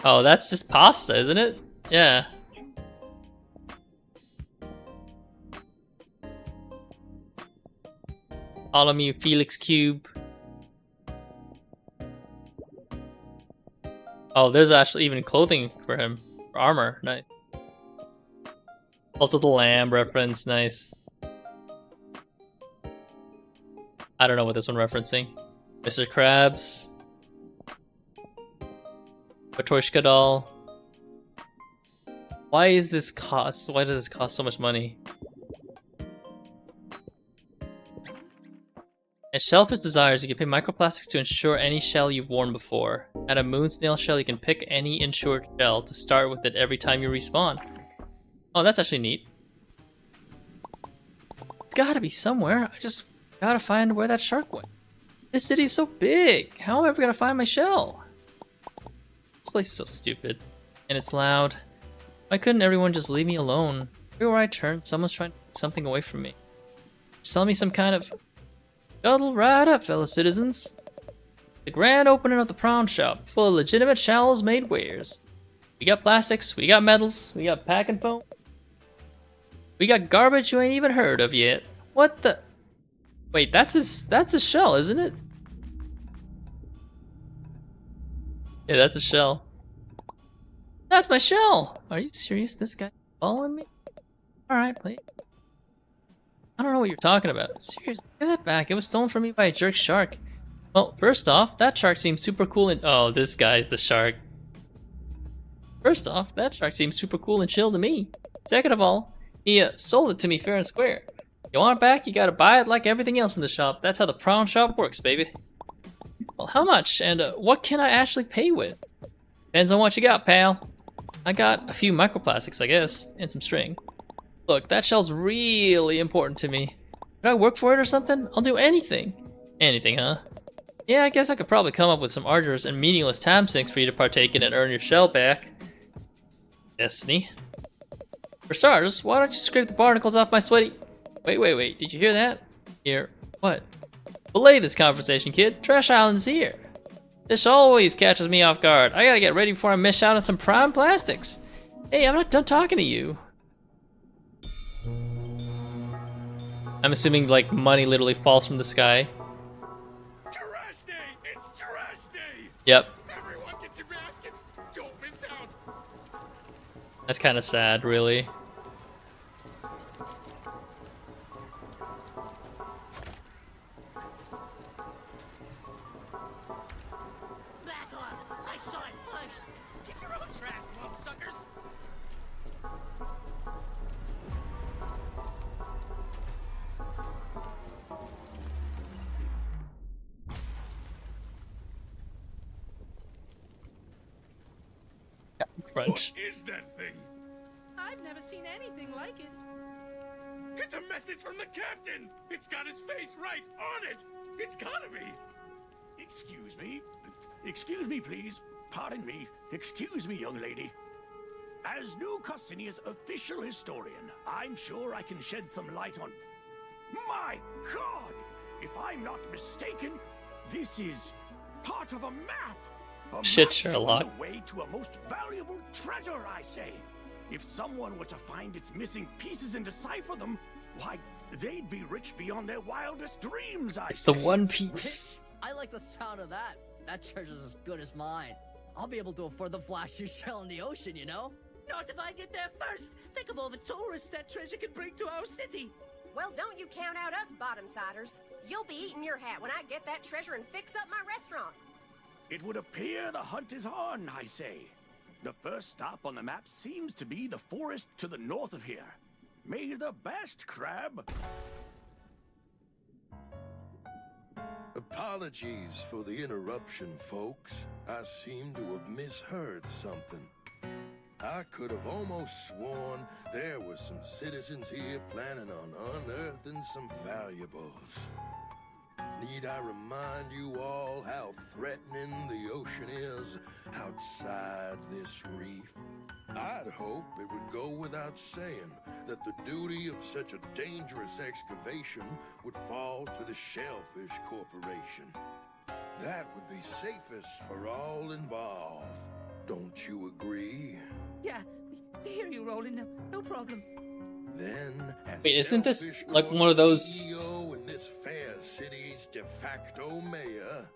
Oh, that's just pasta, isn't it? Yeah. Ptolemy Felix Cube. Oh, there's actually even clothing for him. For armor, nice. Also the lamb reference, nice. I don't know what this one referencing. Mr. Krabs. Patoshka doll. Why does this cost so much money? At Shellfish Desires, you can pay microplastics to insure any shell you've worn before. At a moon snail shell, you can pick any insured shell to start with it every time you respawn. Oh, that's actually neat. It's gotta be somewhere. I just gotta find where that shark went. This city's so big. How am I ever gonna find my shell? This place is so stupid. And it's loud. Why couldn't everyone just leave me alone? Everywhere I turn, someone's trying to take something away from me. Sell me some kind of... Cuddle right up, fellow citizens. The grand opening of the prawn shop, full of legitimate shallows made wares. We got plastics, we got metals, we got packing foam. We got garbage you ain't even heard of yet. What the? Wait, that's a shell, isn't it? Yeah, that's a shell. That's my shell! Are you serious? This guy following me? Alright, please. I don't know what you're talking about. Seriously, give that back. It was stolen from me by a jerk shark. Well, first off, that shark seems super cool and— oh, this guy's the shark. First off, that shark seems super cool and chill to me. Second of all, he sold it to me fair and square. You want it back, you gotta buy it like everything else in the shop. That's how the prawn shop works, baby. Well, how much? And what can I actually pay with? Depends on what you got, pal. I got a few microplastics, I guess, and some string. Look, that shell's really important to me. Could I work for it or something? I'll do anything. Anything, huh? Yeah, I guess I could probably come up with some arduous and meaningless time sinks for you to partake in and earn your shell back. Destiny. For starters, why don't you scrape the barnacles off my sweaty... Wait, did you hear that? Here, what? Belay this conversation, kid. Trash Island's here. This always catches me off guard. I gotta get ready before I miss out on some prime plastics. Hey, I'm not done talking to you. I'm assuming, like, money literally falls from the sky. Trash day! It's trash day! Yep. Everyone get your baskets! Don't miss out! That's kind of sad, really. Back off! I saw it first! Get your own trash, suckers! Crunch. What is that thing? I've never seen anything like it. It's a message from the captain! It's got his face right on it! It's gotta be! Excuse me? Excuse me, please. Pardon me. Excuse me, young lady. As New Cassinia's official historian, I'm sure I can shed some light on... My God! If I'm not mistaken, this is part of a map! A Shit, map showing Sherlock. the way to a most valuable treasure, I say. If someone were to find its missing pieces and decipher them, why, they'd be rich beyond their wildest dreams, I It's the say. One Piece. Rich? I like the sound of that. That treasure's as good as mine. I'll be able to afford the flashiest shell in the ocean, you know? Not if I get there first. Think of all the tourists that treasure can bring to our city. Well, don't you count out us bottom-siders. You'll be eating your hat when I get that treasure and fix up my restaurant. It would appear the hunt is on, I say. The first stop on the map seems to be the forest to the north of here. May the best, Crab. Apologies for the interruption, folks. I seem to have misheard something. I could have almost sworn there were some citizens here planning on unearthing some valuables. Need I remind you all how threatening the ocean is outside this reef? I'd hope it would go without saying that the duty of such a dangerous excavation would fall to the Shellfish Corporation. That would be safest for all involved. Don't you agree? Yeah, we hear you, Roland. No problem. Then, as Wait, isn't this Shellfish like Corp's one of those- CEO and this fair city's de facto mayor,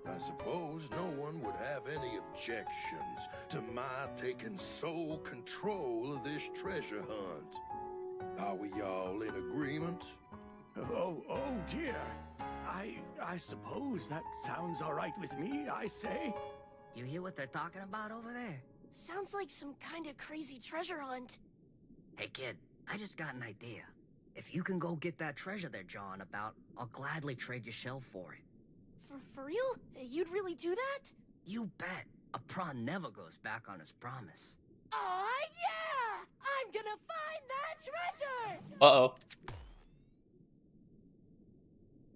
I suppose no one would have any objections to my taking sole control of this treasure hunt. Are we all in agreement? Oh dear. I suppose that sounds all right with me, I say. You hear what they're talking about over there? Sounds like some kind of crazy treasure hunt. Hey kid, I just got an idea. If you can go get that treasure they're jawing about, I'll gladly trade your shell for it. For real? You'd really do that? You bet. A prawn never goes back on his promise. Aw, yeah! I'm gonna find that treasure! Uh-oh.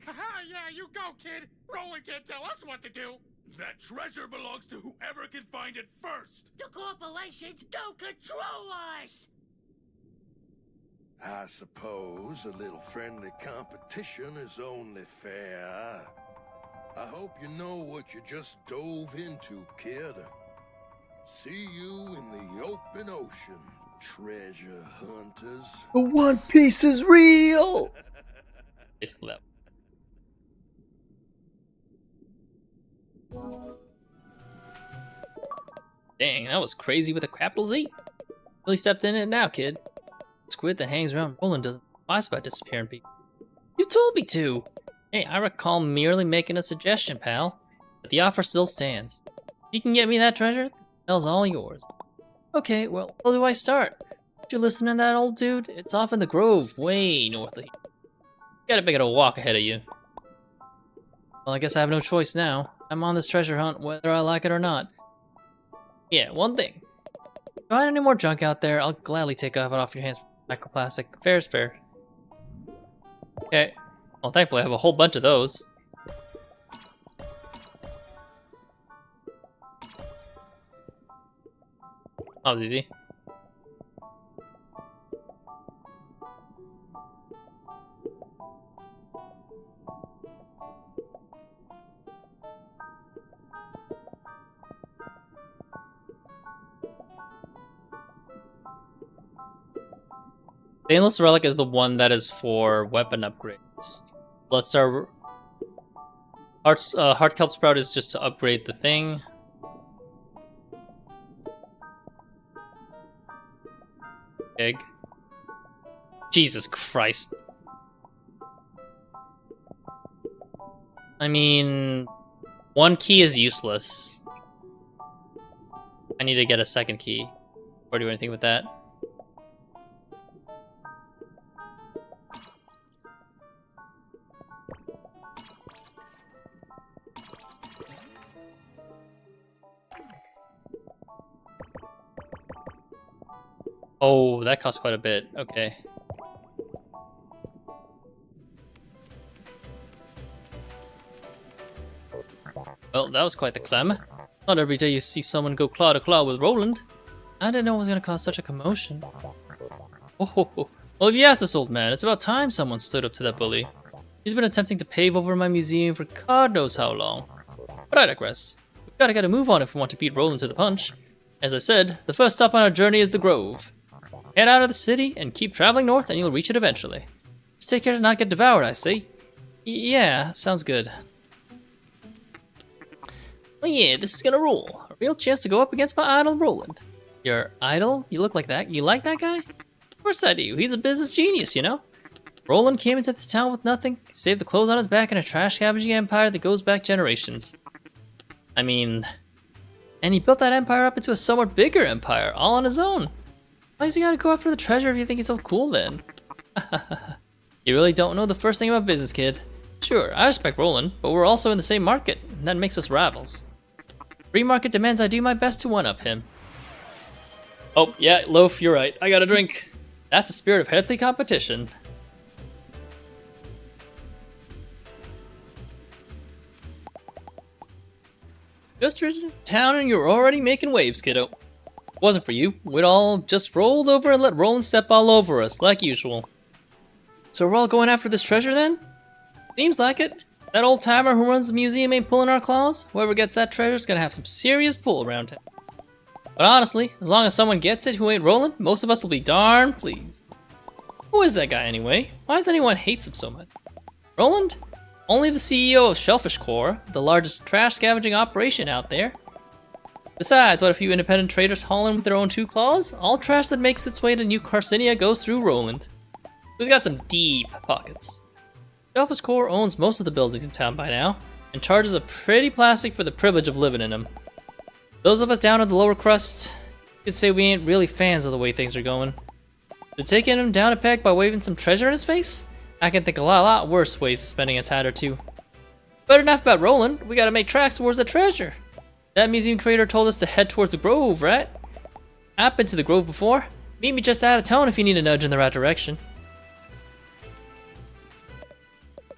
Haha, yeah, you go, kid. Roland can't tell us what to do. That treasure belongs to whoever can find it first. The corporations don't control us! I suppose a little friendly competition is only fair. I hope you know what you just dove into, kid. See you in the open ocean, treasure hunters. The One Piece is real! Basically that. Dang, that was crazy with a capital Z. Really stepped in it now, kid. Squid that hangs around Roland doesn't advise about disappearing people. You told me to! Hey, I recall merely making a suggestion, pal. But the offer still stands. If you can get me that treasure, the hell's all yours. Okay, well, where do I start? Did you listen to that old dude? It's off in the grove, way north of here. You got a big old walk ahead of you. Well, I guess I have no choice now. I'm on this treasure hunt whether I like it or not. Yeah, one thing. If you find any more junk out there, I'll gladly take it off your hands. Microplastic. Fair is fair. Okay. Well, thankfully I have a whole bunch of those. That was easy. Stainless Relic is the one that is for weapon upgrades. Bloodstar Heart Kelp Sprout is just to upgrade the thing. Egg. Jesus Christ. I mean, one key is useless. I need to get a second key. Or do anything with that. Oh, that costs quite a bit. Okay. Well, that was quite the climb. Not every day you see someone go claw to claw with Roland. I didn't know it was going to cause such a commotion. Oh, well, if you ask this old man, it's about time someone stood up to that bully. He's been attempting to pave over my museum for God knows how long. But I digress. We've got to get a move on if we want to beat Roland to the punch. As I said, the first stop on our journey is the Grove. Head out of the city and keep traveling north and you'll reach it eventually. Just take care to not get devoured, I say. Yeah, sounds good. Oh yeah, this is gonna rule. A real chance to go up against my idol, Roland. Your idol? You look like that? You like that guy? Of course I do. He's a business genius, you know? Roland came into this town with nothing, saved the clothes on his back in a trash scavenging empire that goes back generations. I mean... And he built that empire up into a somewhat bigger empire, all on his own. Why does he gotta go after the treasure if you think he's so cool then? You really don't know the first thing about business, kid. Sure, I respect Roland, but we're also in the same market, and that makes us rivals. Free market demands I do my best to one-up him. Oh, yeah, Loaf, you're right. I got a drink. That's the spirit of healthy competition. Just reached town and you're already making waves, kiddo. If it wasn't for you, we'd all just rolled over and let Roland step all over us, like usual. So we're all going after this treasure then? Seems like it. That old timer who runs the museum ain't pulling our claws. Whoever gets that treasure's gonna have some serious pull around town. But honestly, as long as someone gets it who ain't Roland, most of us will be darn pleased. Who is that guy anyway? Why does anyone hate him so much? Roland? Only the CEO of Shellfish Corps, the largest trash scavenging operation out there. Besides, what a few independent traders haul in with their own two claws? All trash that makes its way to New Carcinia goes through Roland. He's got some deep pockets. Shellfish Corps owns most of the buildings in town by now, and charges a pretty plastic for the privilege of living in them. Those of us down in the lower crust, you could say we ain't really fans of the way things are going. So taking him down a peg by waving some treasure in his face? I can think of a lot worse ways of spending a tad or two. But enough about Roland, we gotta make tracks towards the treasure. That museum creator told us to head towards the Grove, right? I've been to the Grove before. Meet me just out of town if you need a nudge in the right direction.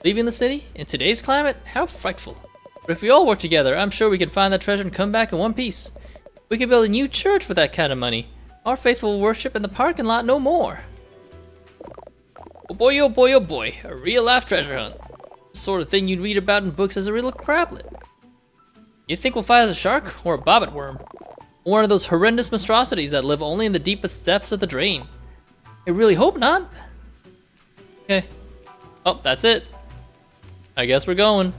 Leaving the city? In today's climate? How frightful. But if we all work together, I'm sure we can find that treasure and come back in one piece. We could build a new church with that kind of money. Our faithful will worship in the parking lot no more. Oh boy, oh boy, oh boy. A real-life treasure hunt. The sort of thing you'd read about in books as a real crablet. You think we'll fight a shark or a bobbit worm? Or one of those horrendous monstrosities that live only in the deepest depths of the drain? I really hope not. Okay. Oh, that's it. I guess we're going.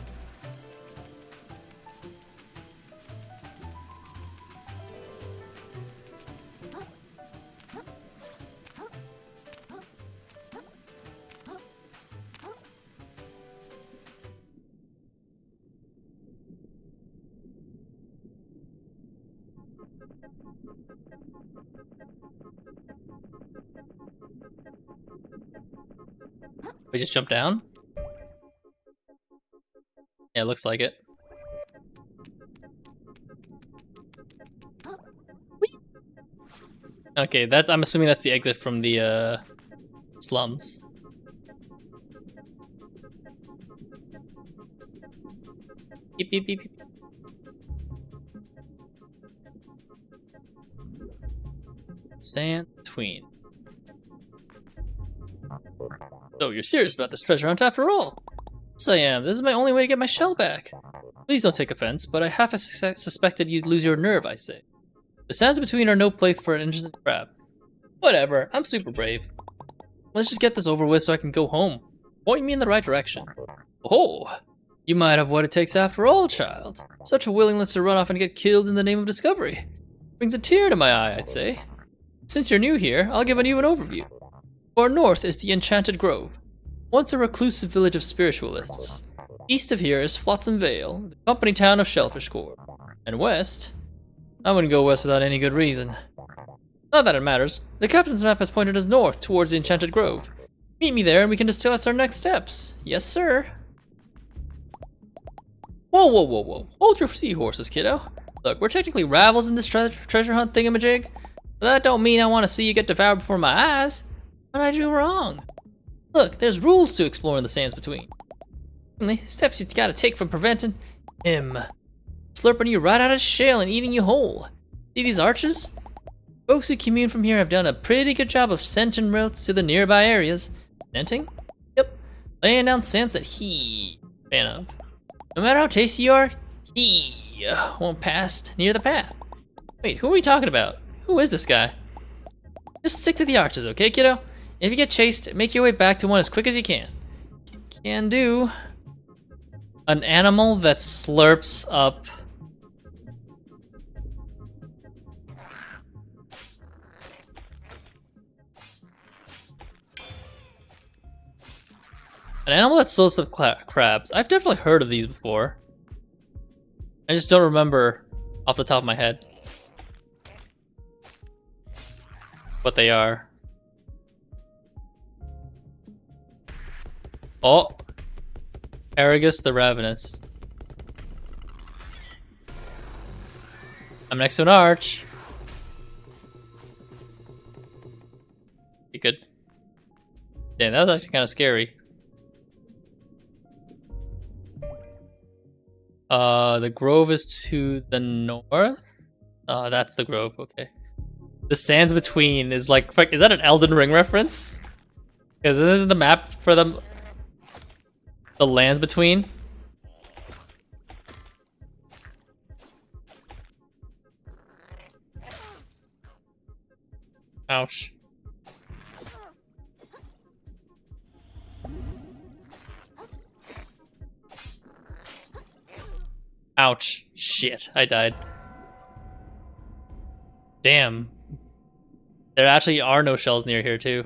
We just jump down? Yeah, it looks like it. Okay, that's, I'm assuming that's the exit from the slums. Beep, beep, beep, beep. Sand Tween. So you're serious about this treasure hunt after all? Yes, I am. This is my only way to get my shell back. Please don't take offense, but I half suspected you'd lose your nerve, I say. The sands between are no place for an interesting crab. Whatever, I'm super brave. Let's just get this over with so I can go home. Point me in the right direction. Oh, you might have what it takes after all, child. Such a willingness to run off and get killed in the name of discovery. Brings a tear to my eye, I'd say. Since you're new here, I'll give you an overview. Far north is the Enchanted Grove, once a reclusive village of spiritualists. East of here is Flotsam Vale, the company town of Shellfish Corps. And west? I wouldn't go west without any good reason. Not that it matters. The captain's map has pointed us north towards the Enchanted Grove. Meet me there and we can discuss our next steps. Yes, sir. Whoa, whoa, whoa, whoa. Hold your seahorses, kiddo. Look, we're technically rivals in this treasure hunt thingamajig, but that don't mean I want to see you get devoured before my eyes. What did I do wrong? Look, there's rules to exploring the sands between. Steps you gotta take from preventing him slurping you right out of shell and eating you whole. See these arches? Folks who commune from here have done a pretty good job of scenting routes to the nearby areas. Scenting? Yep. Laying down scents that he fan of. No matter how tasty you are, he won't pass near the path. Wait, who are we talking about? Who is this guy? Just stick to the arches, okay, kiddo? If you get chased, make your way back to one as quick as you can. Can do. An animal that slurps up. An animal that slurps up crabs. I've definitely heard of these before. I just don't remember off the top of my head what they are. Oh, Argus the Ravenous. I'm next to an arch. You good? Damn, that was actually kind of scary. The grove is to the north. That's the grove. Okay. The sands between is like, is that an Elden Ring reference? Because isn't the map for them the lands between? Ouch. Ouch. Shit, I died. Damn. There actually are no shells near here, too.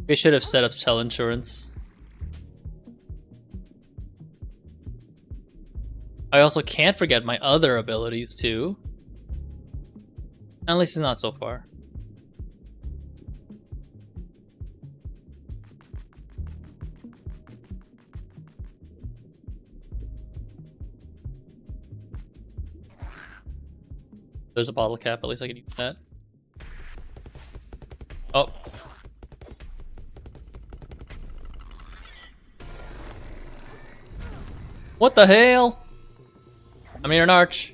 We should have set up shell insurance. I also can't forget my other abilities, too. At least it's not so far. There's a bottle cap, at least I can use that. Oh. What the hell? I'm near an arch.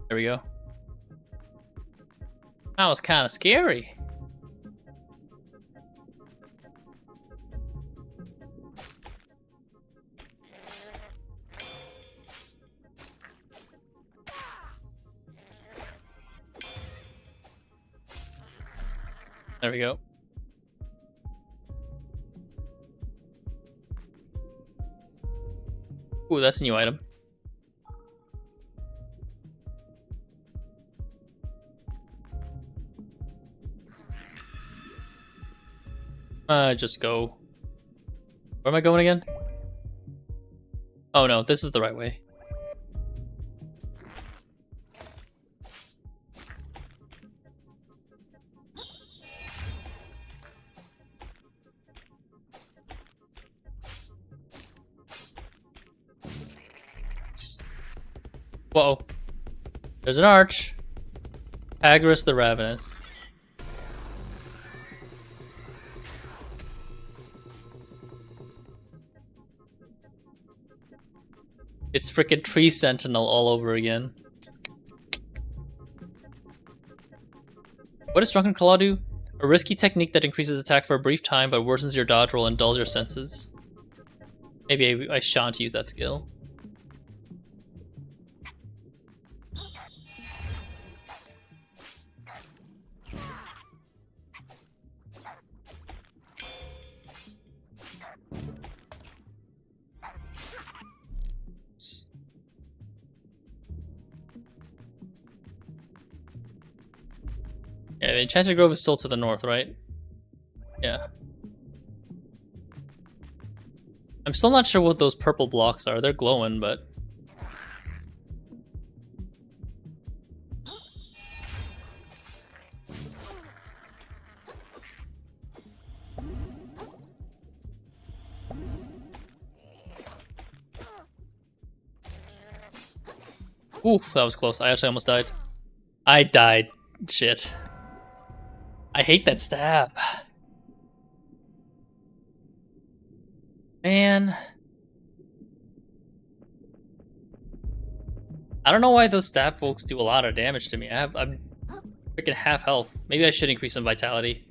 There we go. That was kind of scary. There we go. Ooh, that's a new item. Just go. Where am I going again? Oh no, this is the right way. Whoa. There's an arch. Agris the Ravenous. It's frickin' Tree Sentinel all over again. What does Drunken Claw do? A risky technique that increases attack for a brief time but worsens your dodge roll and dulls your senses. Maybe I shan't use that skill. Yeah, the Enchanted Grove is still to the north, right? Yeah. I'm still not sure what those purple blocks are. They're glowing, but... Oof, that was close. I actually almost died. I died. Shit. I hate that stab. Man. I don't know why those stab folks do a lot of damage to me. I'm freaking half health. Maybe I should increase some vitality.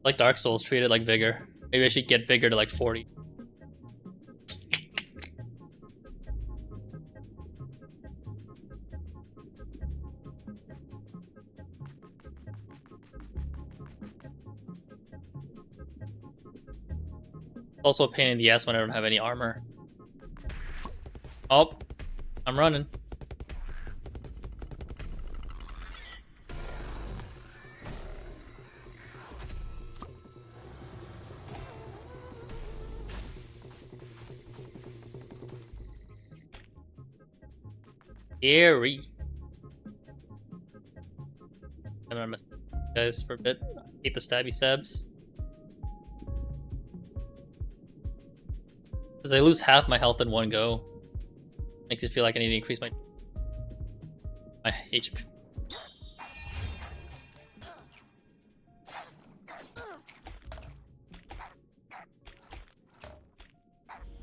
Like Dark Souls, treat it like vigor. Maybe I should get vigor to like 40. Also a pain in the ass when I don't have any armor. Oh, I'm running. Scary. I'm gonna miss guys for a bit. I hate the stabby stabs. Because I lose half my health in one go. Makes it feel like I need to increase my HP.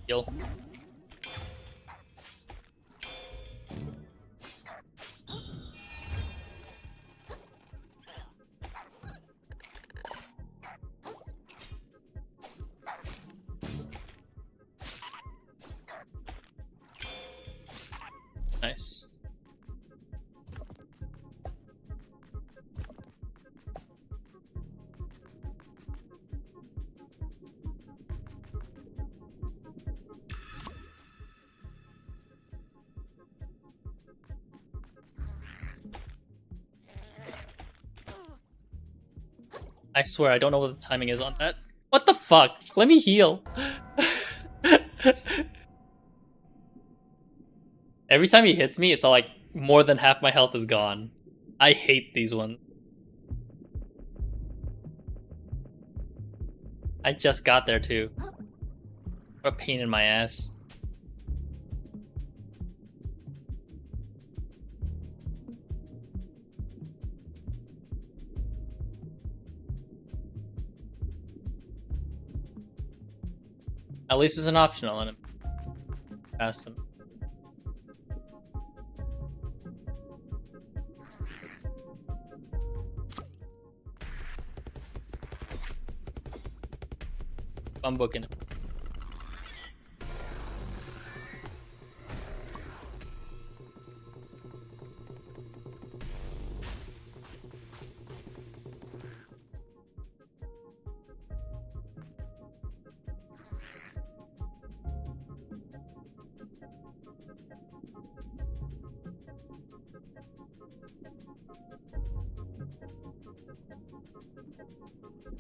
Heal. Nice. I swear I don't know what the timing is on that. What the fuck? Let me heal. Every time he hits me, it's all like more than half my health is gone. I hate these ones. I just got there too. What a pain in my ass. At least it's an optional and pass him. I'm booking it.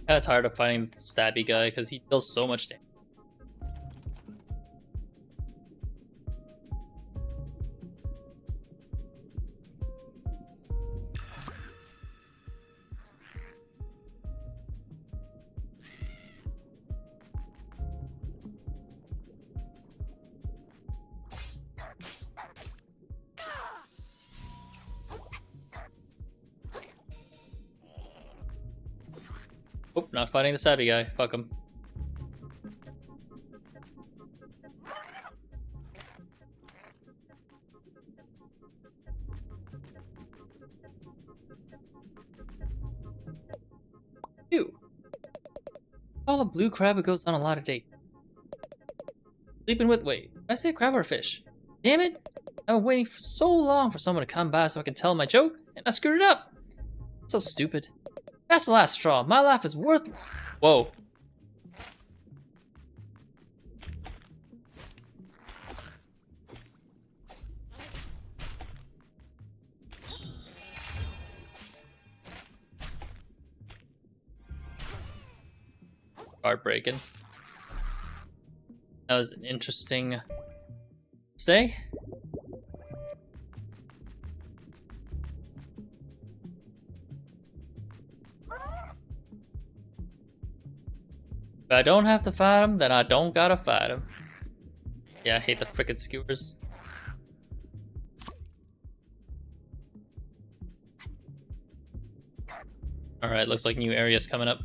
Kinda tired of fighting the stabby guy because he deals so much damage. Oh, not fighting the stabby guy. Fuck him. Ew. All the blue crab goes on a lot of dates. Sleeping with, wait, did I say a crab or a fish? Damn it! I've been waiting for so long for someone to come by so I can tell my joke, and I screwed it up! So stupid. That's the last straw. My life is worthless. Whoa. Heartbreaking. That was an interesting say. If I don't have to fight him, then I don't gotta fight him. Yeah, I hate the frickin' skewers. Alright, looks like new areas coming up.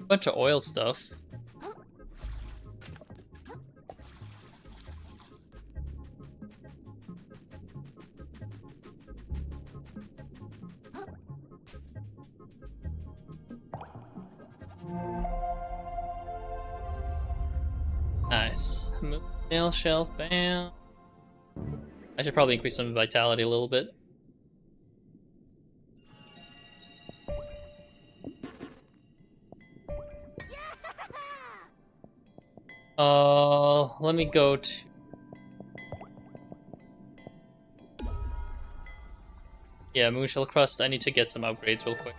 Bunch of oil stuff. Nice. Nail shell, bam. I should probably increase some vitality a little bit. Let me go to... Yeah, Moonshell Crust, I need to get some upgrades real quick.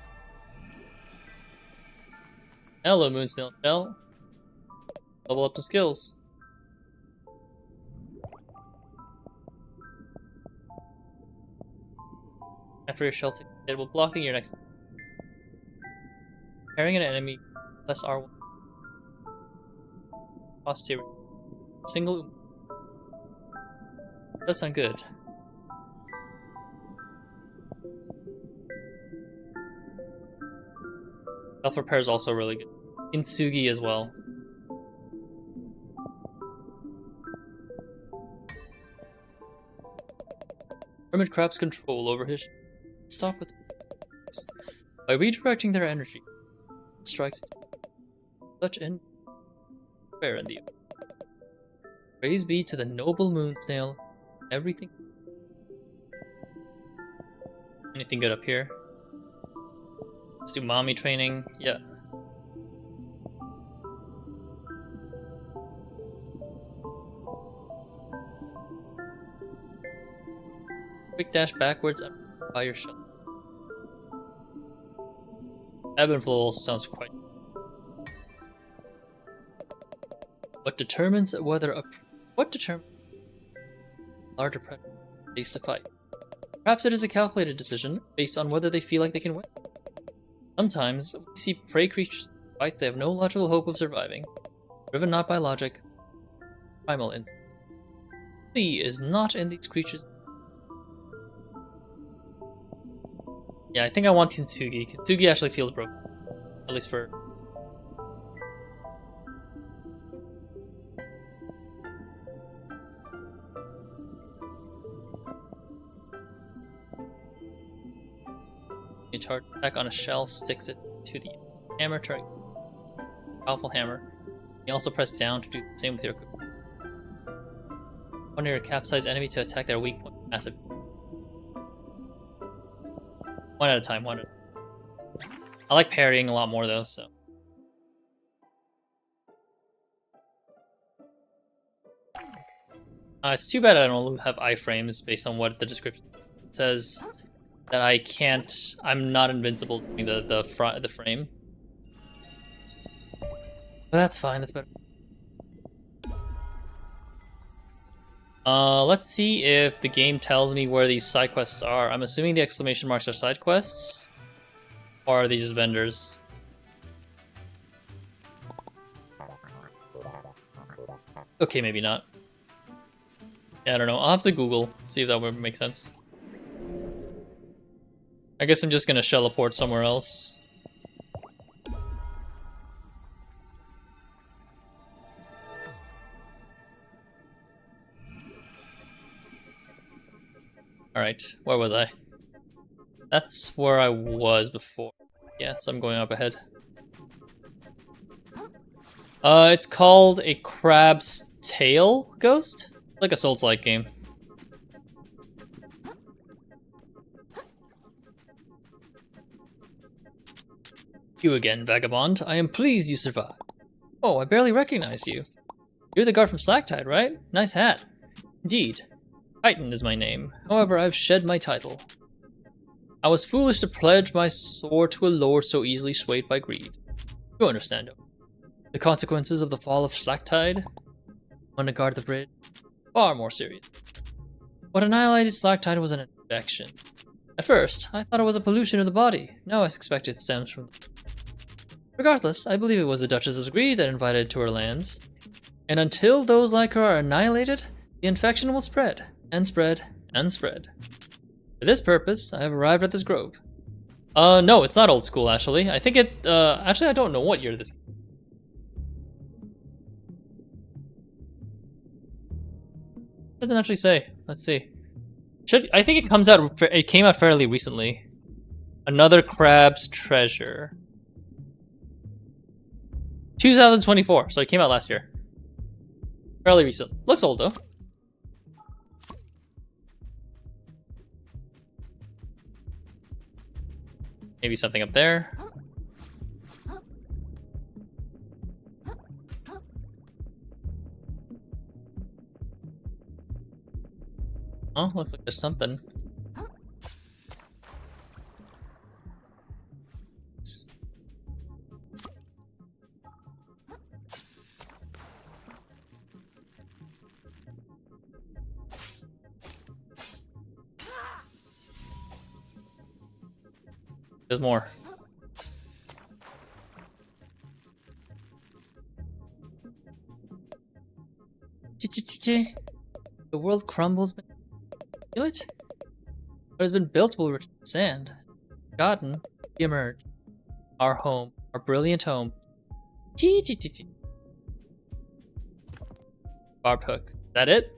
Hello, Moonsnail Shell. Level up some skills. After your shell takes stable blocking, your next... Carrying an enemy, less R1. Posterior. Single... That sounds good. Self repair is also really good. Kintsugi as well. Hermit crab's control over his stop with by redirecting their energy. Strikes such in fair in the praise be to the noble moon snail. Everything. Anything good up here? Let's do mommy training. Yeah. Quick dash backwards by your shell. Ebb and flow also sounds quite. What determines whether a larger predator face to fight? Perhaps it is a calculated decision based on whether they feel like they can win. Sometimes we see prey creatures in fights they have no logical hope of surviving, driven not by logic, primal instinct. Lee is not in these creatures. Yeah, I think I want Kintsugi. Kintsugi actually feels broken. At least for... You charge attack on a shell, sticks it to the hammer target. Powerful hammer. You also press down to do the same with your equipment. One of your capsized enemy to attack their weak point. Massive. One at a time, one at a time. I like parrying a lot more though, so. It's too bad I don't have iframes based on what the description says. That I can't, I'm not invincible during the frame. But that's fine, that's better. Let's see if the game tells me where these side quests are. I'm assuming the exclamation marks are side quests? Or are they just vendors? Okay, maybe not. Yeah, I don't know. I'll have to Google, see if that would make sense. I guess I'm just gonna shelleport somewhere else. Alright, where was I? That's where I was before. Yeah, so I'm going up ahead. It's called a Crab's Tail Ghost? Like a Souls-like game. You again, vagabond. I am pleased you survived. Oh, I barely recognize you. You're the guard from Slacktide, right? Nice hat. Indeed. Titan is my name. However, I've shed my title. I was foolish to pledge my sword to a lord so easily swayed by greed. You understand, the consequences of the fall of Slacktide? Want to guard the bridge? Far more serious. What annihilated Slacktide was an infection. At first, I thought it was a pollution of the body. Now I suspect it stems from... Regardless, I believe it was the Duchess's greed that invited it to her lands. And until those like her are annihilated, the infection will spread, and spread, and spread. For this purpose, I have arrived at this grove. No, it's not old school, actually. I think it, actually, I don't know what year this... Doesn't actually say. Let's see. I think it comes out, it came out fairly recently. Another Crab's Treasure. 2024, so it came out last year. Fairly recent. Looks old, though. Maybe something up there. Oh, looks like there's something. There's more. The world crumbles. Feel it? What has been built will return to sand. Forgotten, we emerge. Our home, our brilliant home. Barb hook. Is that it?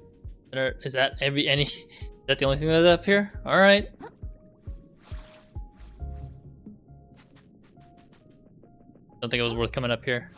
Or is that any? Is that the only thing that's up here? All right. Don't think it was worth coming up here.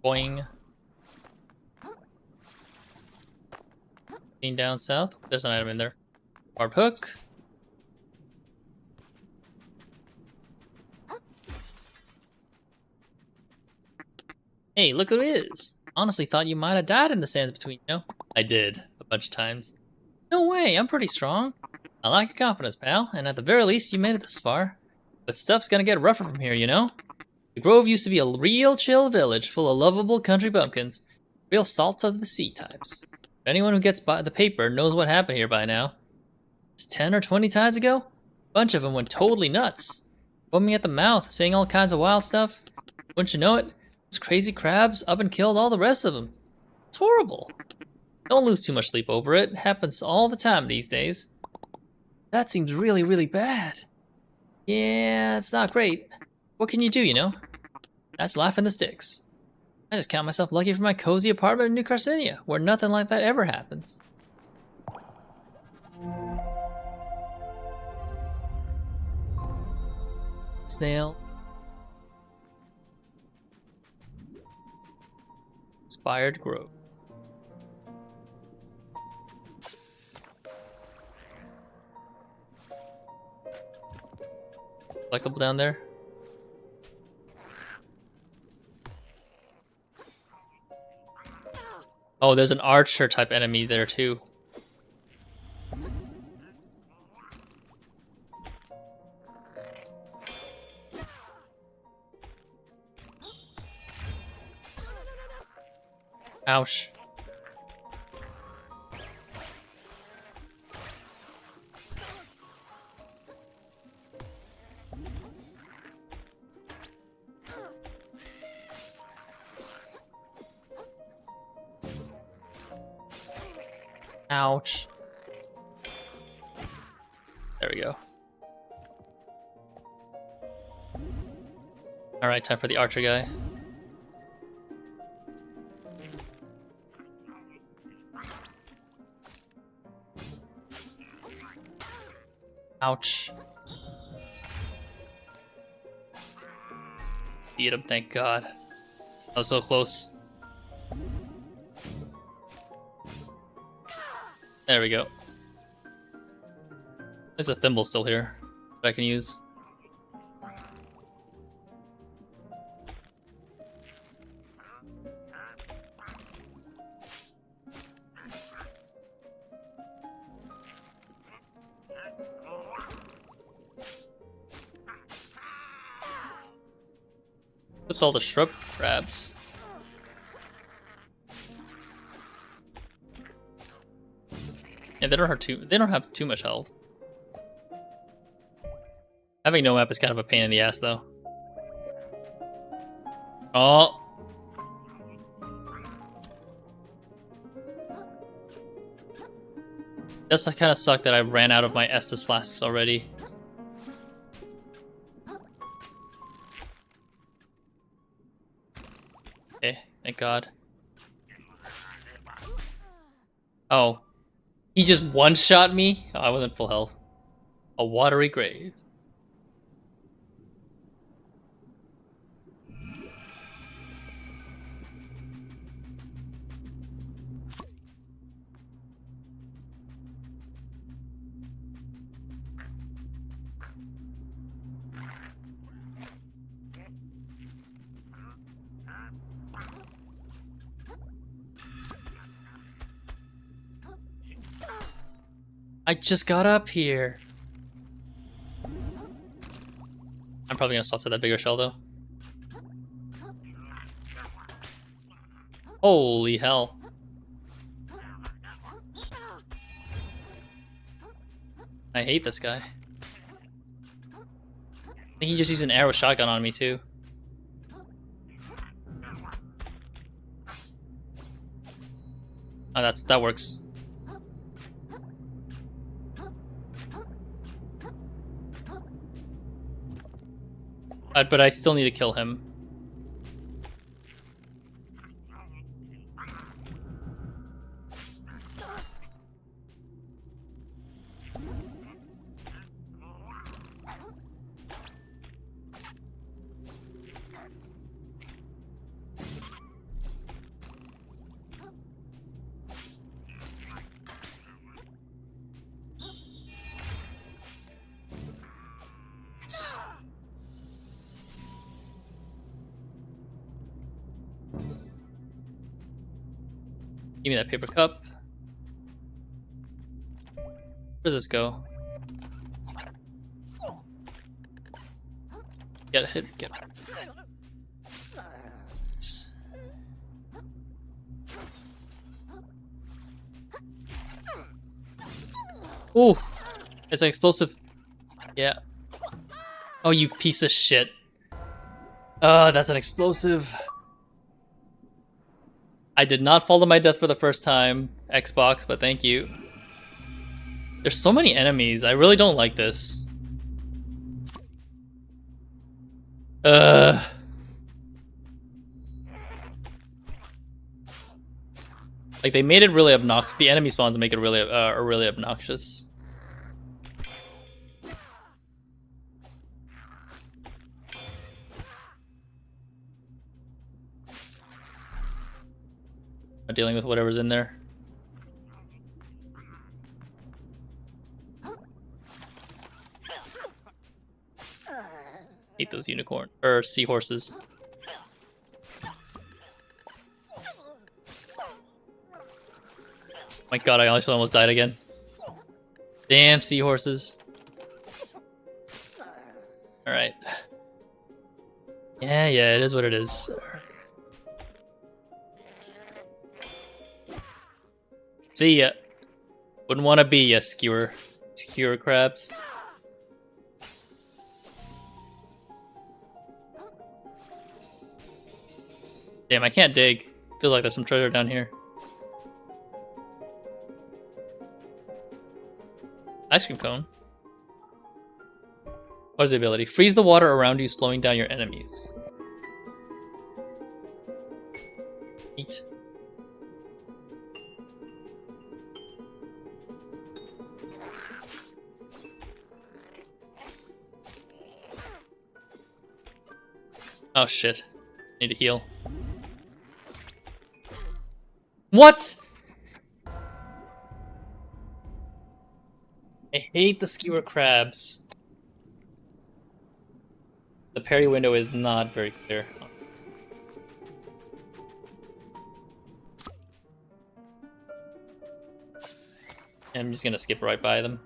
Boing. Down south. There's an item in there. Barb hook. Hey, look who it is. Honestly thought you might have died in the sands between, you know? I did, a bunch of times. No way, I'm pretty strong. I like your confidence, pal, and at the very least you made it this far. But stuff's gonna get rougher from here, you know? The Grove used to be a real chill village full of lovable country bumpkins. Real salts of the sea types. Anyone who gets by the paper knows what happened here by now. Just 10 or 20 times ago, a bunch of them went totally nuts. Foaming at the mouth, saying all kinds of wild stuff. Wouldn't you know it, those crazy crabs up and killed all the rest of them. It's horrible. Don't lose too much sleep over it. It happens all the time these days. That seems really, really bad. Yeah, it's not great. What can you do, you know? That's life in the sticks. I just count myself lucky for my cozy apartment in New Carcinia, where nothing like that ever happens. Snail. Inspired Grove. Collectible down there. Oh, there's an archer type enemy there too. Ouch. Ouch. There we go. Alright, time for the archer guy. Ouch. Beat him, thank God. I was so close. There we go. There's a thimble still here that I can use. With all the shrub crabs. Yeah, they don't have too much health. Having no map is kind of a pain in the ass though. Oh. Does kind of suck that I ran out of my Estus flasks already. Okay, thank God. Oh. He just one-shot me? Oh, I wasn't full health. A watery grave. I just got up here. I'm probably gonna swap to that bigger shell though. Holy hell. I hate this guy. I think he just used an arrow shotgun on me too. Oh, that works. But I still need to kill him. Give me that paper cup. Where does this go? Get a hit. Get it. Ooh, it's an explosive. Yeah. Oh, you piece of shit. That's an explosive. I did not fall to my death for the first time, Xbox, but thank you. There's so many enemies. I really don't like this. Like they made it really obnoxious. The enemy spawns make it really are really obnoxious. I'm dealing with whatever's in there. Hate those unicorn or seahorses. My God, I actually almost died again. Damn seahorses. All right. Yeah, it is what it is. See ya. Wouldn't want to be ya, skewer crabs. Damn, I can't dig. Feels like there's some treasure down here. Ice cream cone. What is the ability? Freeze the water around you, slowing down your enemies. Neat. Oh shit. Need to heal. What? I hate the skewer crabs. The parry window is not very clear. I'm just gonna skip right by them.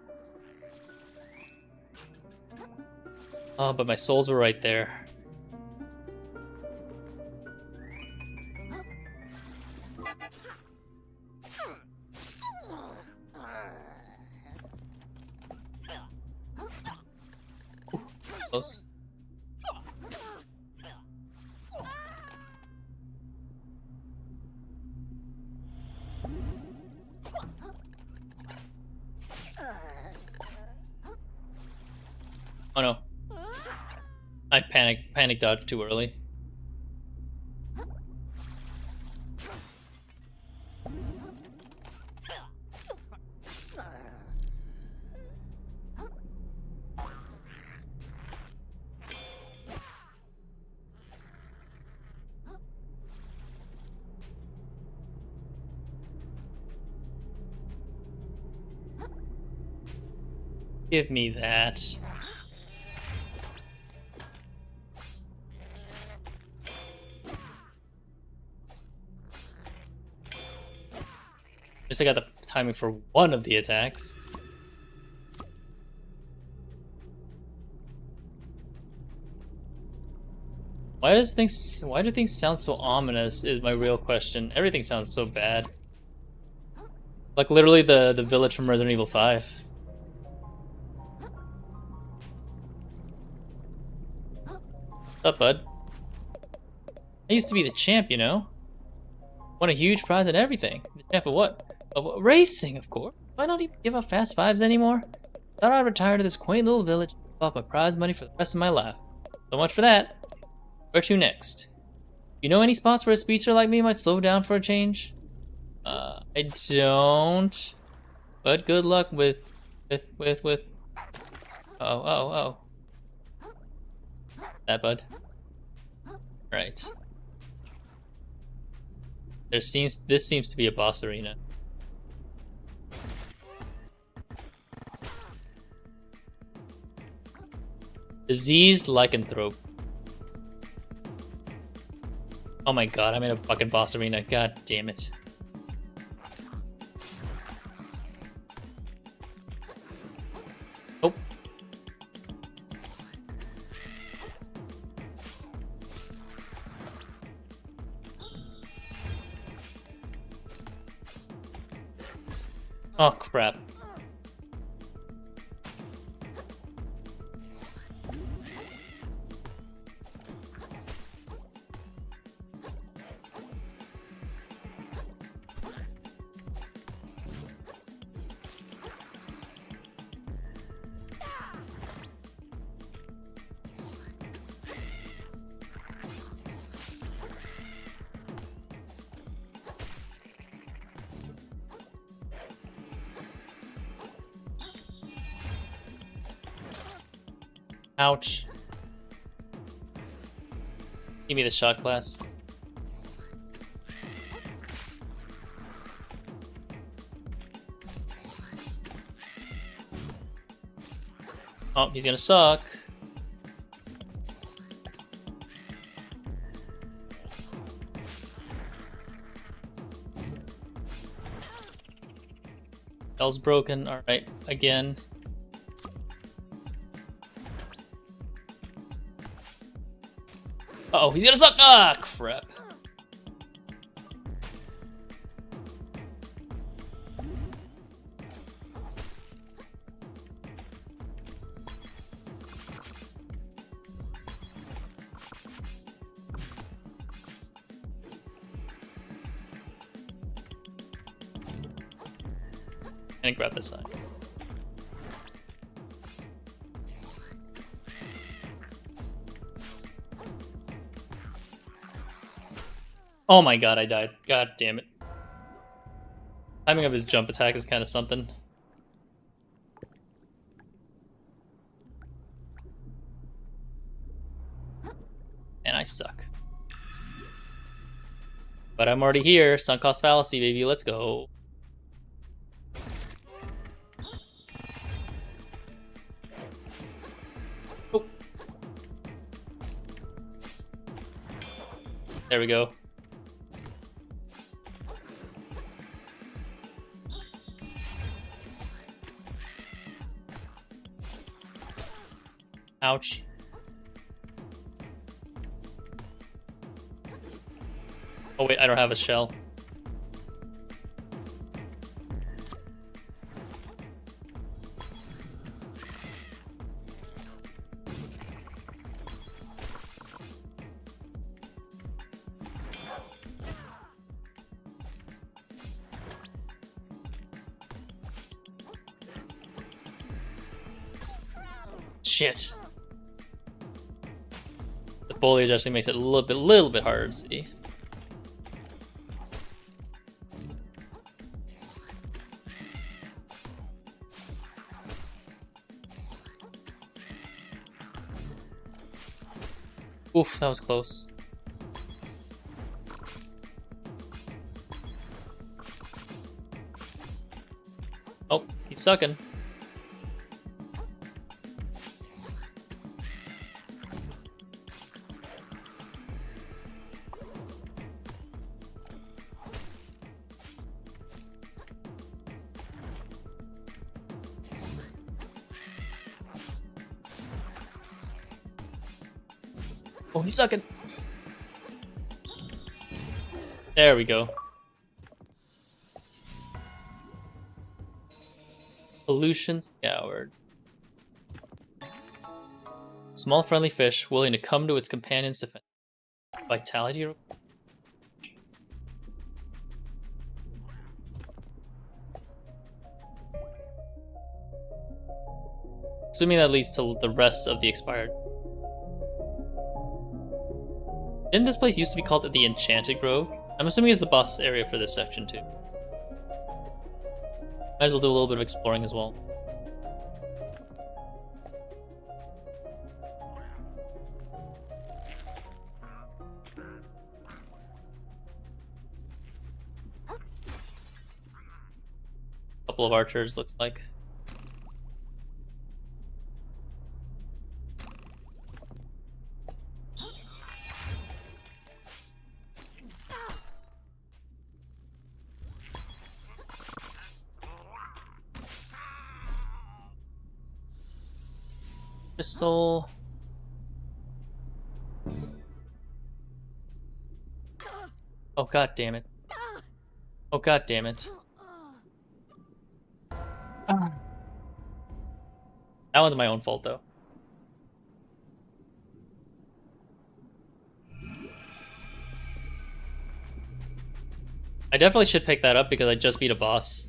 Oh, but my souls were right there. Close. Oh no. I panic dodged too early. Give me that. At least I got the timing for one of the attacks. Why do things sound so ominous is my real question. Everything sounds so bad. Like literally the village from Resident Evil 5. What's up, bud? I used to be the champ, you know? Won a huge prize at everything. The champ of what? Of racing, of course. Why not even give out fast fives anymore? Thought I'd retire to this quaint little village and off my prize money for the rest of my life. So much for that. Where to next? You know any spots where a speedster like me might slow down for a change? I don't. But good luck with. Oh. That, bud. Right. This seems to be a boss arena. Diseased lycanthrope. Oh my god, I'm in a fucking boss arena. God damn it. Oh. Oh crap. Ouch. Give me the shot glass. Oh, he's gonna suck. Bell's broken. Alright, again. Uh oh, he's gonna suck! Ah, crap. And grab this side. Oh my god, I died. God damn it. Timing of his jump attack is kind of something. And I suck. But I'm already here. Sunk cost fallacy, baby. Let's go. Oh. There we go. Ouch. Oh wait, I don't have a shell. shit. The foliage actually makes it a little bit harder to see. Oof, that was close. Oh, he's sucking. Oh, he's sucking. There we go. Pollution scoured. Small friendly fish willing to come to its companion's defense. Vitality. Assuming that leads to the rest of the expired. Didn't this place used to be called the Enchanted Grove? I'm assuming it's the boss area for this section too. Might as well do a little bit of exploring as well. Couple of archers, looks like. Crystal. Oh god damn it. Oh god damn it. That one's my own fault though. I definitely should pick that up because I just beat a boss.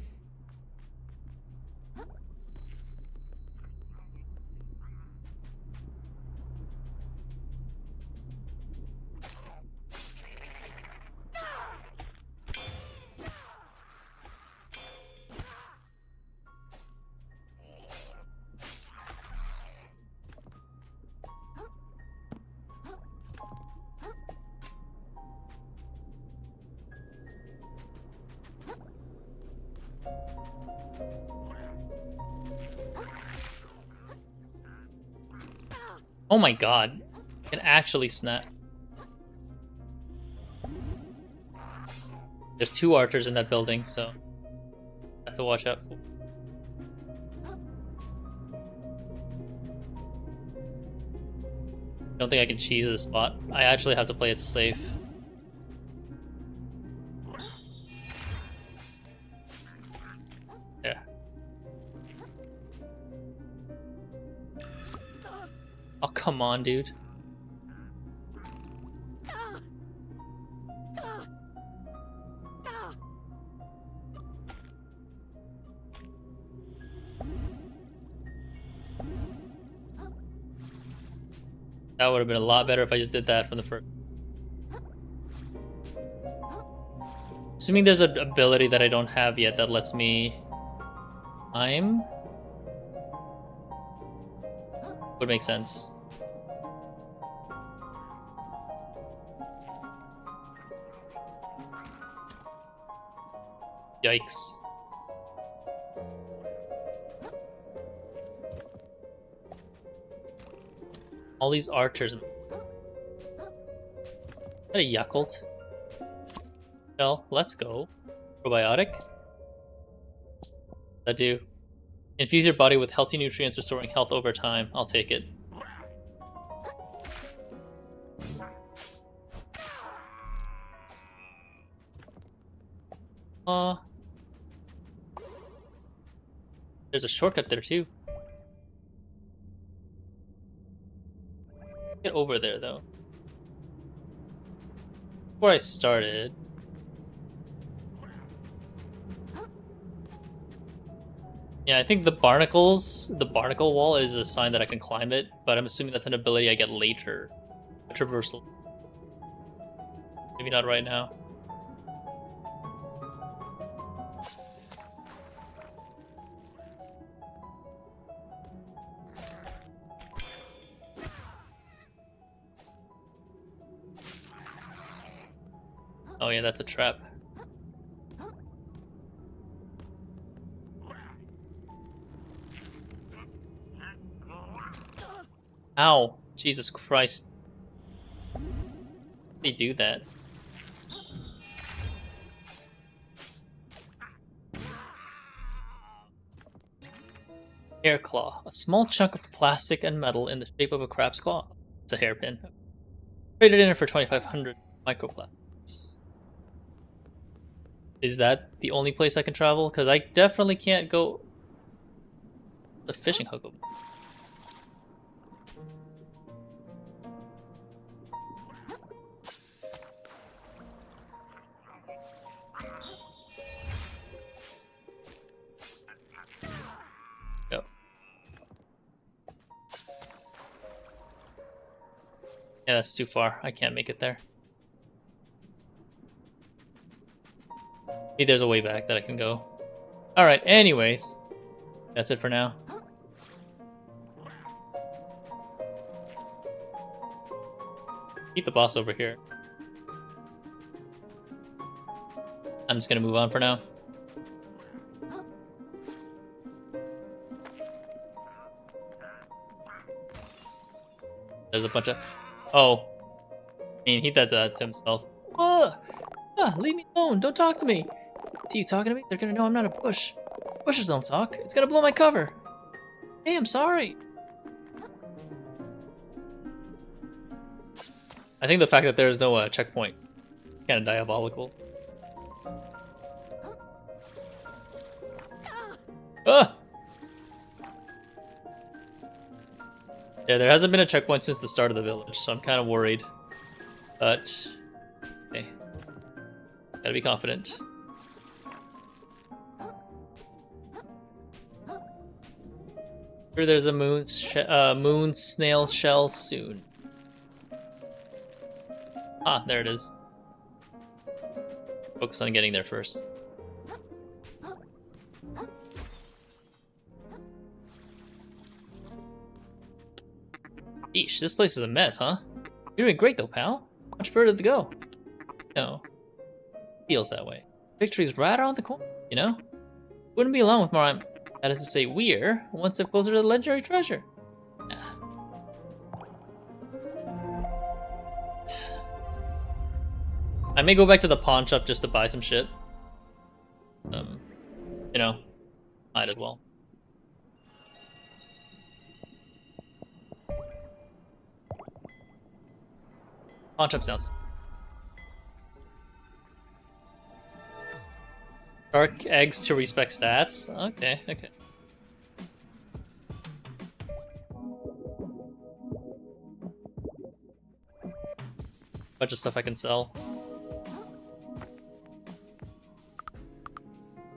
Oh my god. I can actually snap. There's two archers in that building, so I have to watch out for. I don't think I can cheese this spot. I actually have to play it safe. Yeah. Oh, come on, dude. That would have been a lot better if I just did that from the first. Assuming there's an ability that I don't have yet that lets me climb. Would make sense. Yikes. All these archers. Is that a Yakult? Well, let's go. Probiotic? That do. Infuse your body with healthy nutrients, restoring health over time. I'll take it. There's a shortcut there too. Get over there though. Before I started. Yeah, I think the barnacle wall is a sign that I can climb it, but I'm assuming that's an ability I get later. A traversal. Maybe not right now. Oh yeah, that's a trap. Ow! Jesus Christ. How do they do that? Hair claw. A small chunk of plastic and metal in the shape of a crab's claw. It's a hairpin. Traded in it for 2,500 microplastics. Is that the only place I can travel? Because I definitely can't go the fishing hook. Go. Yeah, that's too far. I can't make it there. Maybe there's a way back that I can go. Alright, anyways. That's it for now. Keep the boss over here. I'm just gonna move on for now. There's a bunch of... Oh. I mean, he did that to himself. Ugh! Leave me alone! Don't talk to me! See you talking to me? They're gonna know I'm not a bush. Bushes don't talk. It's gonna blow my cover. Hey, I'm sorry. I think the fact that there's no checkpoint is kind of diabolical. Ah! Yeah, there hasn't been a checkpoint since the start of the village, so I'm kind of worried. But, okay. Gotta be confident. Sure, there's a moon snail shell soon. Ah, there it is. Focus on getting there first. Eesh, this place is a mess, huh? You're doing great though, pal. Much further to go. No. Feels that way. Victory's right around the corner, you know? Wouldn't be alone with more. That is to say, we're one step closer to the legendary treasure. I may go back to the pawn shop just to buy some shit. You know, might as well. Pawn shop sounds. Dark eggs to respec stats. Okay, okay. Bunch of stuff I can sell.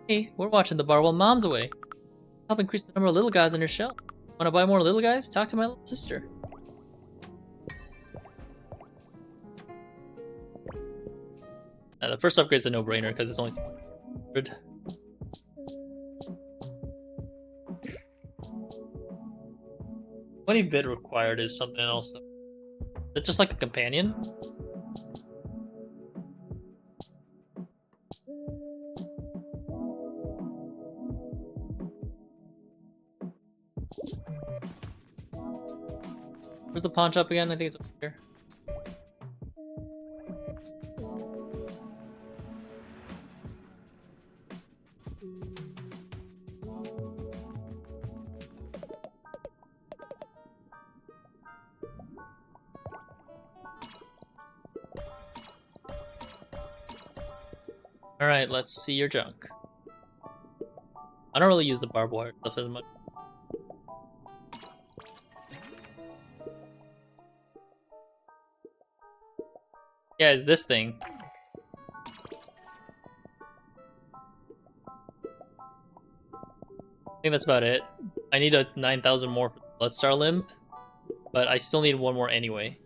Hey, we're watching the bar while Mom's away. Help increase the number of little guys in her shell. Wanna buy more little guys? Talk to my little sister. The first upgrade's a no-brainer because it's only 200. 20 bit required is something else. Is it just like a companion? Where's the pawn shop again? I think it's over here. Alright, let's see your junk. I don't really use the barbed wire stuff as much. Yeah, it's this thing. I think think that's about it. I need a 9,000 more for Bloodstar Limb, but I still need one more anyway.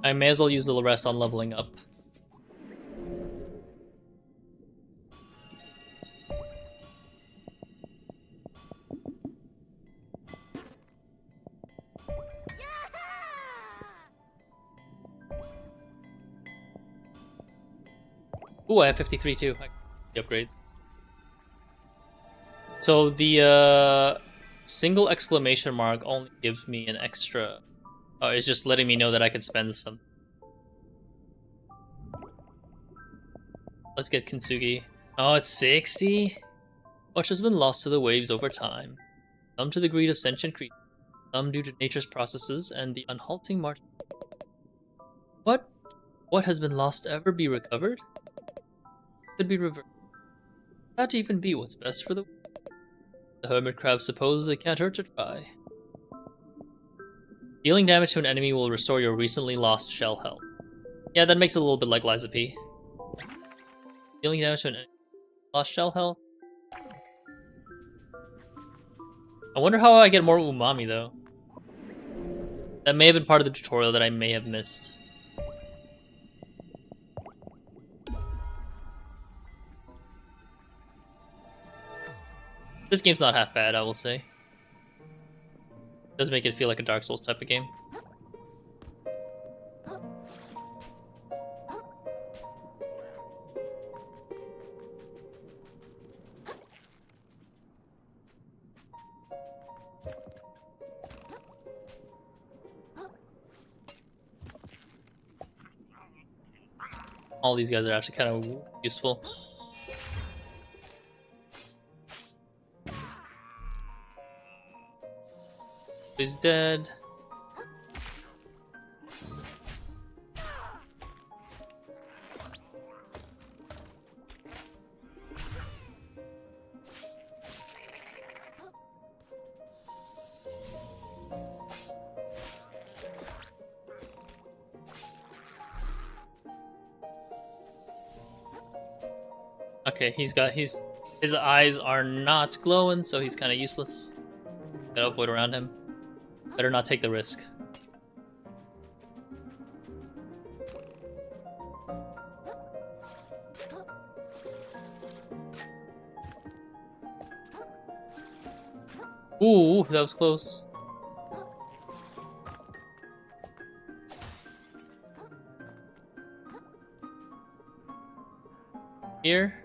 I may as well use the rest on leveling up. Ooh, I have 53 too. The upgrades. So the single exclamation mark only gives me an extra. Oh, it's just letting me know that I can spend some. Let's get Kintsugi. Oh, it's 60? Much has been lost to the waves over time. Some to the greed of sentient creatures, some due to nature's processes and the unhalting march. What? What has been lost to ever be recovered? Could be reversed. That even be what's best for the hermit crab supposes it can't hurt to try. Dealing damage to an enemy will restore your recently lost shell health. Yeah, that makes it a little bit like Liza P. Dealing damage to an enemy lost shell health. I wonder how I get more umami though. That may have been part of the tutorial that I may have missed. This game's not half bad, I will say. It does make it feel like a Dark Souls type of game. All these guys are actually kind of useful. He's dead. Okay, his eyes are not glowing, so he's kind of useless. Gotta avoid around him. Better not take the risk. Ooh, that was close. Here.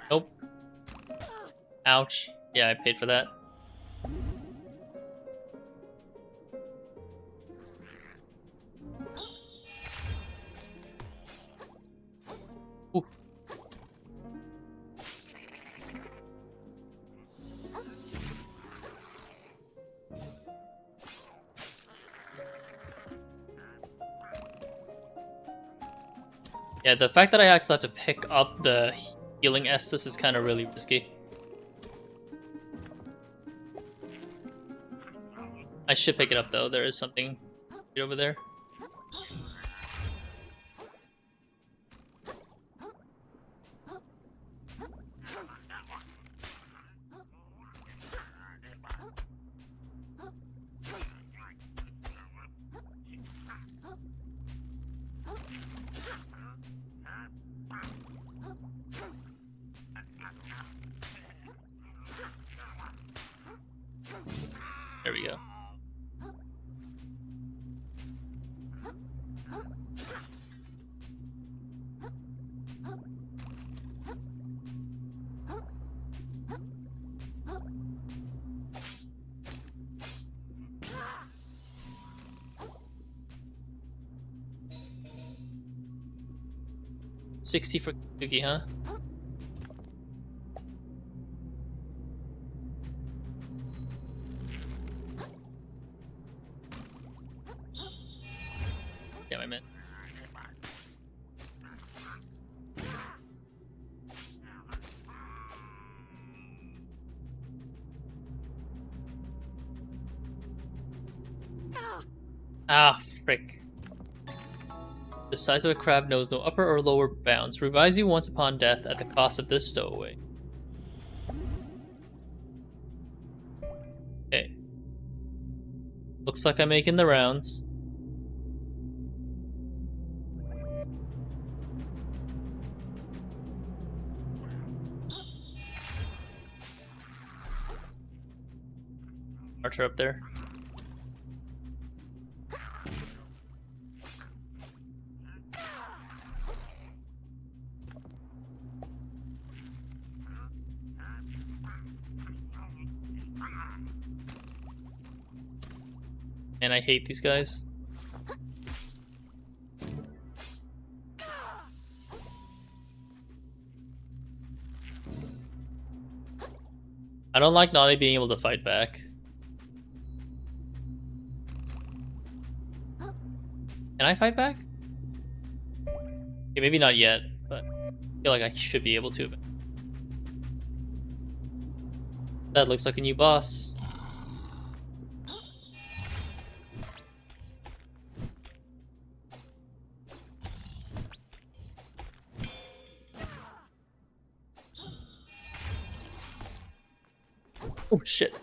Nope. Ouch. Yeah, I paid for that. Ooh. Yeah, the fact that I actually have to pick up the healing Estus is kind of really risky. I should pick it up though, there is something right over there. There we go. $60 for Yuki, huh? Yeah, I meant. Ah, frick. The size of a crab knows no upper or lower bounds. Revives you once upon death at the cost of this stowaway. Okay. Looks like I'm making the rounds. Archer up there. And I hate these guys. I don't like not being able to fight back. Can I fight back? Okay, maybe not yet, but I feel like I should be able to. That looks like a new boss. Oh shit.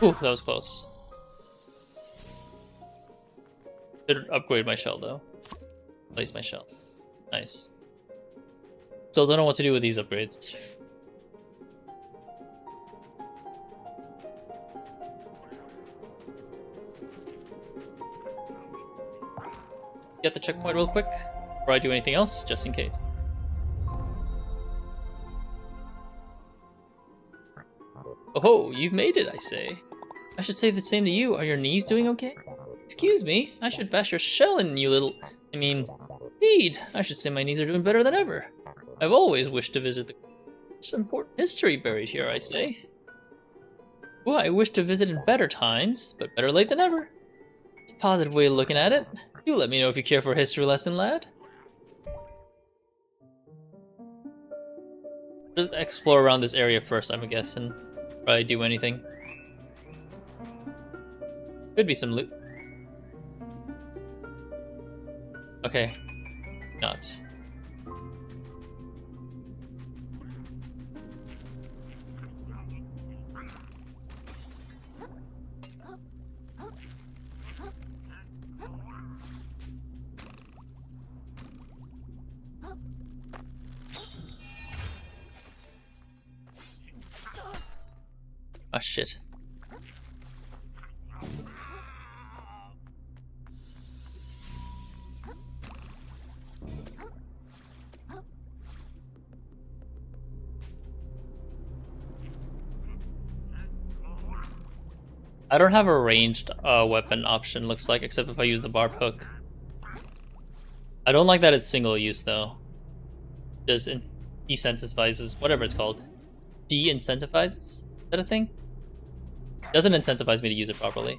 Ooh, that was close. Should upgrade my shell though. Place my shell. Nice. Still don't know what to do with these upgrades. Get the checkpoint real quick before I do anything else, just in case. Oh, you've made it, I say. I should say the same to you. Are your knees doing okay? Excuse me, I should bash your shell in, you little... I mean, indeed, I should say my knees are doing better than ever. I've always wished to visit the... Some important history buried here, I say. Well, I wish to visit in better times, but better late than ever. It's a positive way of looking at it. Do let me know if you care for a history lesson, lad. Just explore around this area first, I'm guessing. Probably do anything. Could be some loot. Okay. Not. Ah, shit. I don't have a ranged weapon option, looks like, except if I use the barb hook. I don't like that it's single use, though. Just desensitivizes, whatever it's called. De-incentivizes? Is that a thing? Doesn't incentivize me to use it properly.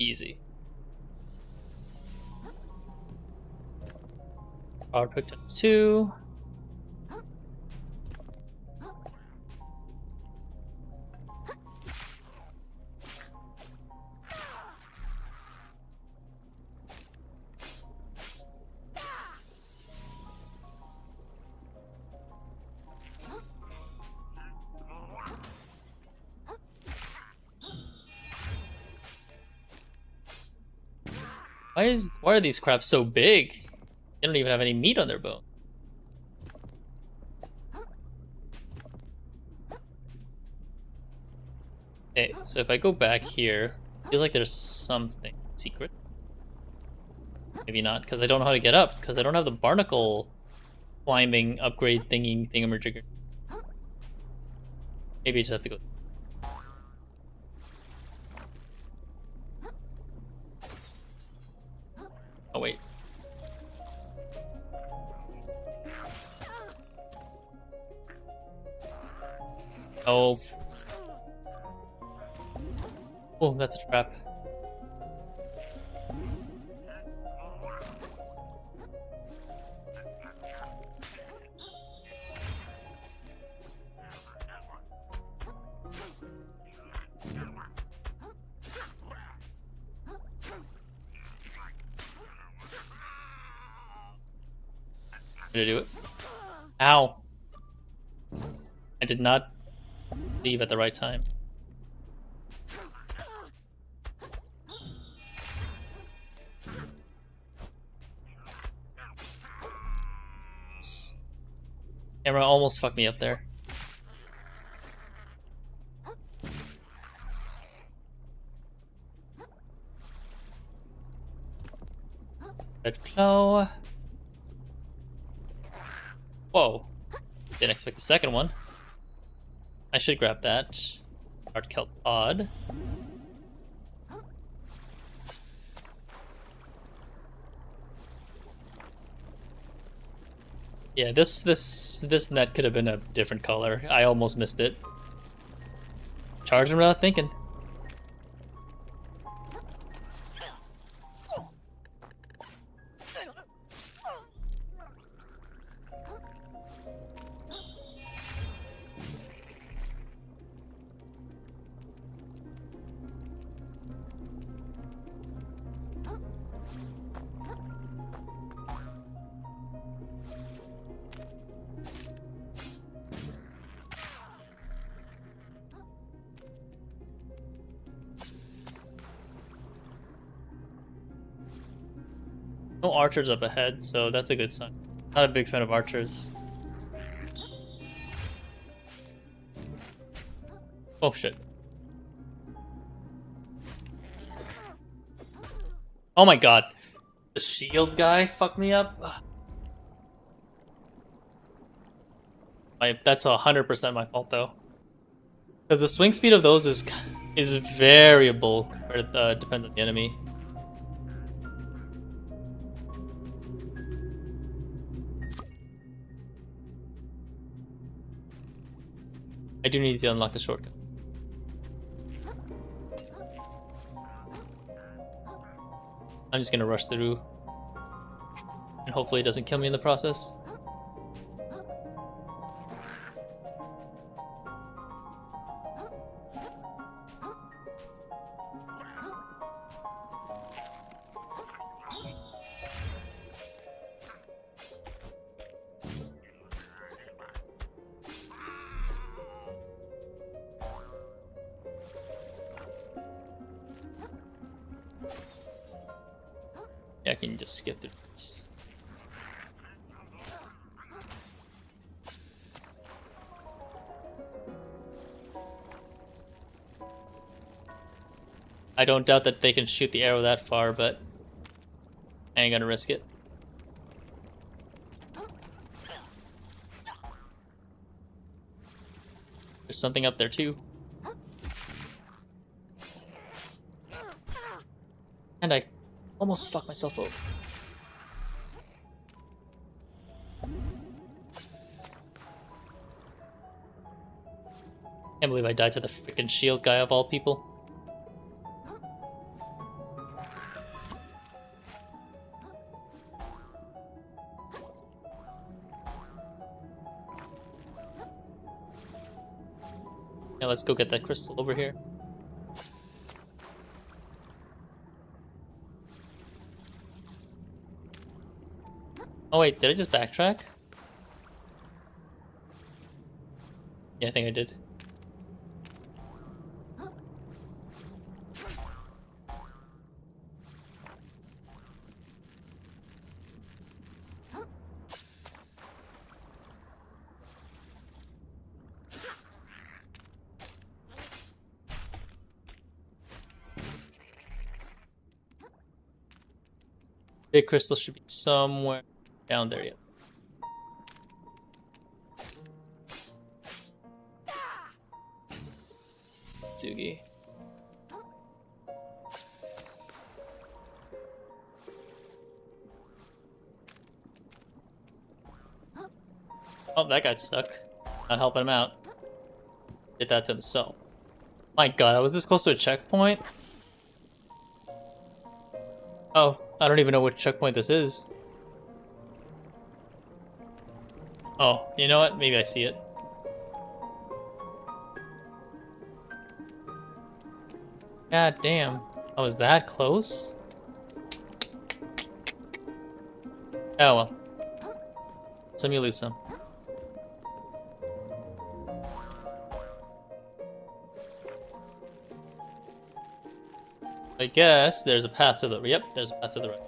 Easy. Power hook times 2. Why are these crabs so big? They don't even have any meat on their bone. Okay, so if I go back here, feels like there's something secret. Maybe not, because I don't know how to get up, because I don't have the barnacle climbing upgrade thingy thingamajigger. Maybe I just have to go. Oh wait. Oh. Oh, that's a trap. Did I do it? Ow! I did not leave at the right time. Camera almost fucked me up there. Red claw. Whoa. Didn't expect the second one. I should grab that. Hard kelp pod. Yeah, this net could have been a different color. I almost missed it. Charging without thinking. No archers up ahead, so that's a good sign. Not a big fan of archers. Oh shit. Oh my god. The shield guy fucked me up. That's 100% my fault though. Because the swing speed of those is variable compared depends on the enemy. I do need to unlock the shortcut. I'm just gonna rush through. And hopefully it doesn't kill me in the process. Yeah, I can just skip through this. I don't doubt that they can shoot the arrow that far, but I ain't gonna risk it. There's something up there too. And I almost fucked myself up. Can't believe I died to the freaking shield guy of all people. Yeah, let's go get that crystal over here. Oh wait, did I just backtrack? Yeah, I think I did. Big crystal should be somewhere down there, yeah. Tsugi. Oh, that guy's stuck. Not helping him out. Did that to himself. My god, I was this close to a checkpoint? Oh, I don't even know what checkpoint this is. Oh, you know what? Maybe I see it. God damn. I was that close? Oh well. Some you lose some. I guess there's a path to the yep, there's a path to the right.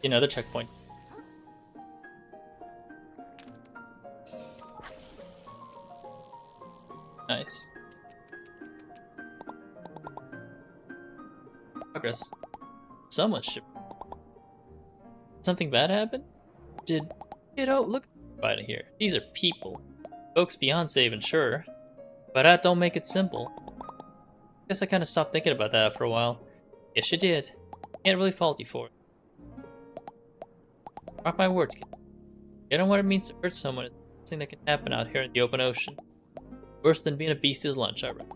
Another checkpoint. Nice. Progress. Someone should. Something bad happened? Did kiddo look right here? These are people. Folks beyond safe and sure. But that don't make it simple. Guess I kinda stopped thinking about that for a while. Yes you did. Can't really fault you for it. Mark my words, kid. You know what it means to hurt someone is the worst thing that can happen out here in the open ocean. Worse than being a beast's lunch, I reckon.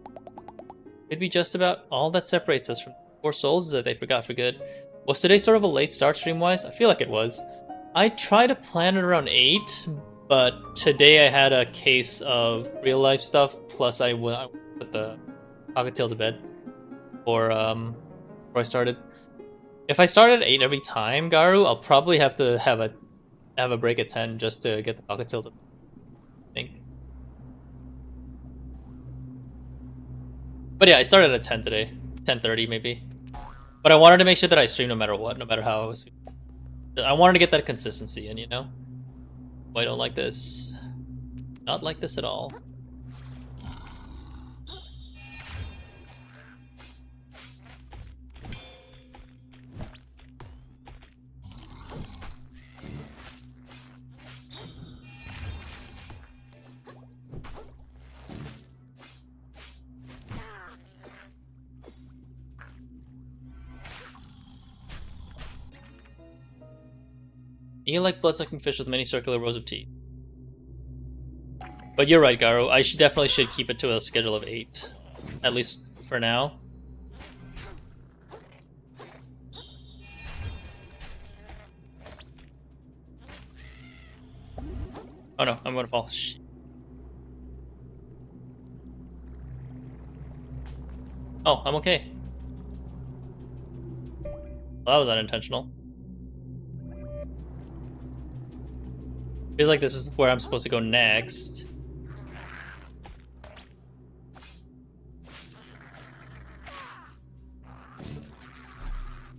Could be just about all that separates us from the poor souls is that they forgot for good. Was today sort of a late start stream-wise? I feel like it was. I tried to plan it around 8, but today I had a case of real-life stuff, plus I put the cockatiel to bed before I started. If I start at 8 every time, Garu, I'll probably have to have a break at 10 just to get the cockatiel to I think. But yeah, I started at 10 today. 10:30 maybe. But I wanted to make sure that I stream no matter what, no matter how I was. I wanted to get that consistency in, you know? Oh, I don't like this. Not like this at all. You like blood-sucking fish with many circular rows of teeth. But you're right, Garu. I definitely should keep it to a schedule of 8. At least for now. Oh no, I'm gonna fall. Shit. Oh, I'm okay. Well, that was unintentional. Feels like this is where I'm supposed to go next.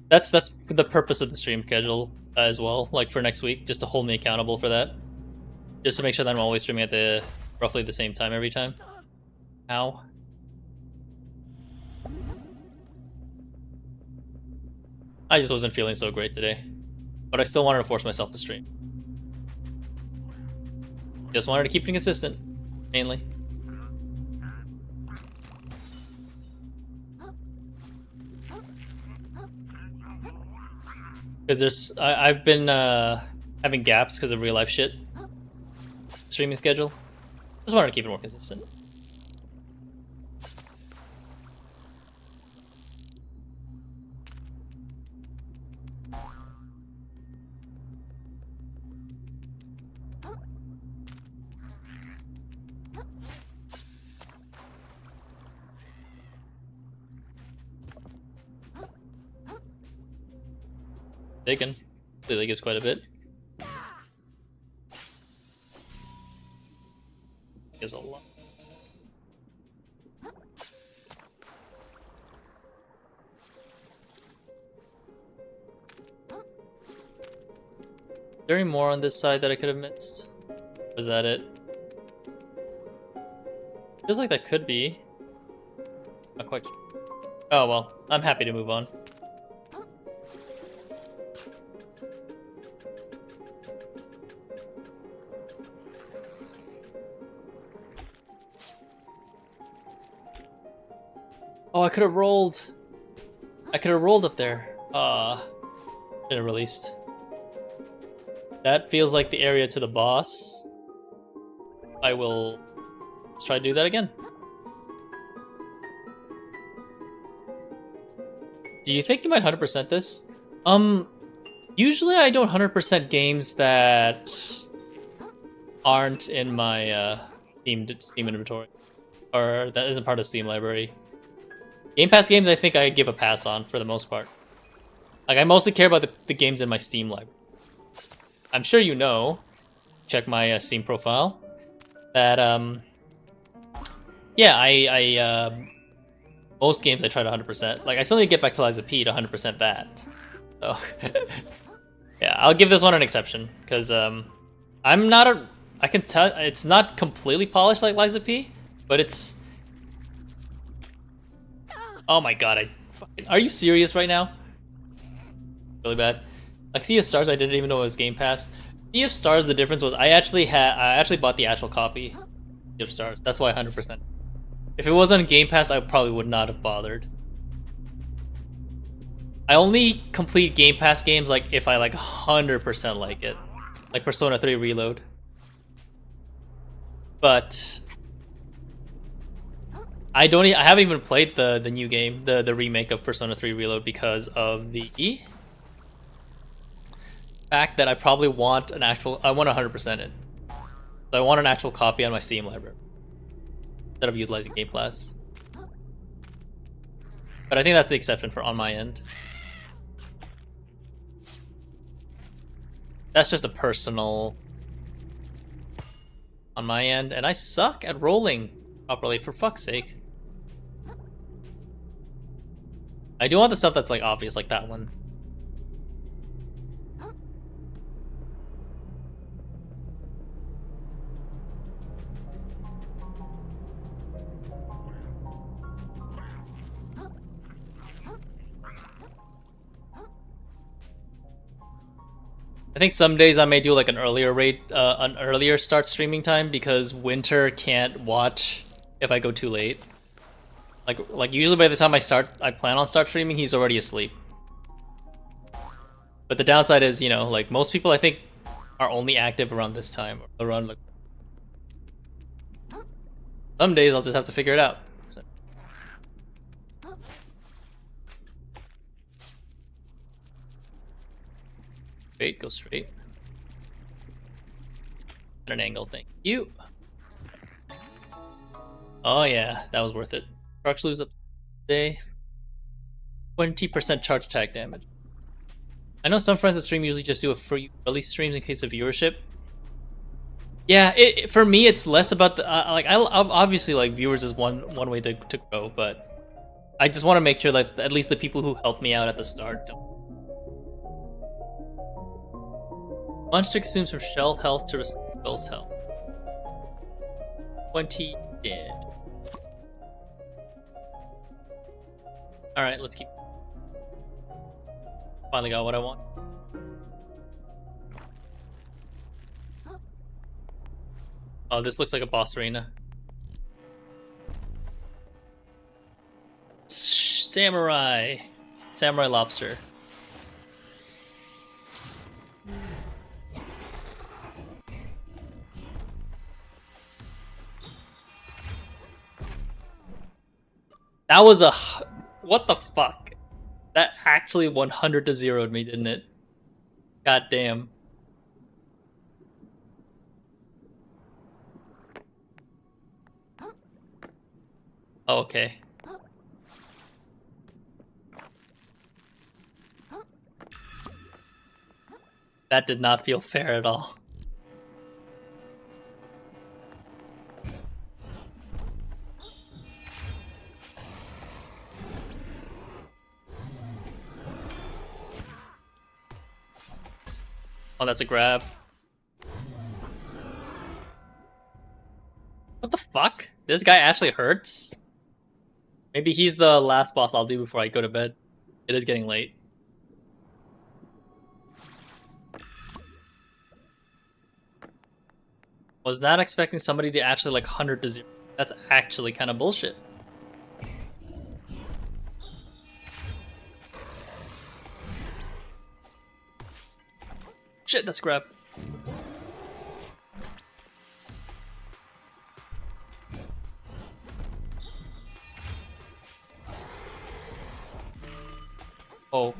That's the purpose of the stream schedule as well, like for next week, just to hold me accountable for that. Just to make sure that I'm always streaming at roughly the same time every time. Ow. I just wasn't feeling so great today. But I still wanted to force myself to stream. Just wanted to keep it consistent, mainly. Because I've been having gaps because of real life shit. Streaming schedule. Just wanted to keep it more consistent. Taken. That gives quite a bit. Gives a lot. Is there any more on this side that I could have missed? Was that it? Feels like that could be. Not quite sure. Oh well, I'm happy to move on. Oh, I could have rolled. I could have rolled up there. Should have released. That feels like the area to the boss. I will let's try to do that again. Do you think you might 100% this? Usually I don't 100% games that aren't in my Steam inventory, or that isn't part of Steam library. Game Pass games I think I give a pass on for the most part. Like, I mostly care about the games in my Steam library. I'm sure you know, check my Steam profile, that yeah, I most games I try to 100%. Like, I still need to get back to Lies of P to 100% that. So yeah, I'll give this one an exception, because I'm not a... I can tell it's not completely polished like Lies of P, but it's... Oh my god, are you serious right now? Really bad. Like Sea of Stars, I didn't even know it was Game Pass. Sea of Stars, the difference was I actually bought the actual copy. Sea of Stars. That's why 100%. If it wasn't Game Pass, I probably would not have bothered. I only complete Game Pass games like if I like 100% like it, like Persona 3 Reload. But I haven't even played the new game, the remake of Persona 3 Reload, because of the fact that I probably want an actual... I want 100% it. So I want an actual copy on my Steam library instead of utilizing Game Pass. But I think that's the exception for on my end. That's just a personal on my end, and I suck at rolling properly, for fuck's sake. I do want the stuff that's like obvious, like that one. I think some days I may do like an earlier start streaming time, because Winter can't watch if I go too late. Like usually by the time I plan on start streaming, he's already asleep. But the downside is, you know, like most people I think are only active around this time, or around like... Some days I'll just have to figure it out. So. Straight, go straight. At an angle, thank you. Oh yeah, that was worth it. Trucks lose up today. 20% charge attack damage. I know some friends that stream usually just do a free release streams in case of viewership. Yeah, for me it's less about the like I obviously like viewers is one way to grow, but I just want to make sure that at least the people who helped me out at the start don't. Munchstick consumes from shell health to restore spell's health. 20 damage. Alright, let's keep... Finally got what I want. Oh, this looks like a boss arena. Samurai! Samurai lobster. That was a... What the fuck? That actually 100 to 0'd me, didn't it? God damn. Oh, okay. That did not feel fair at all. Oh, that's a grab. What the fuck? This guy actually hurts? Maybe he's the last boss I'll do before I go to bed. It is getting late. Was not expecting somebody to actually like 100 to 0. That's actually kind of bullshit. Shit, that's crap. Oh.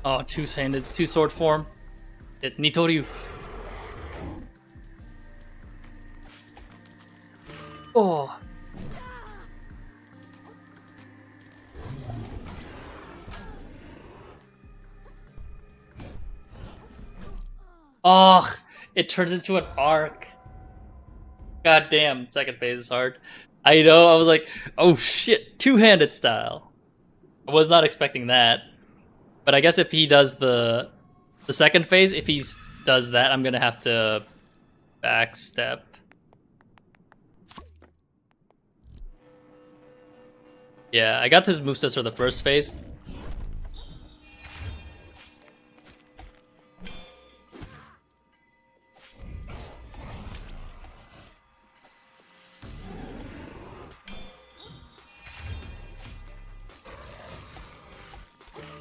Oh, two-handed, two-sword form. It Nitoryu. Oh. Oh, it turns into an arc. God damn, second phase is hard. I know, I was like, oh shit, two-handed style. I was not expecting that. But I guess if he does the second phase, if he does that, I'm gonna have to backstep. Yeah, I got his movesets for the first phase.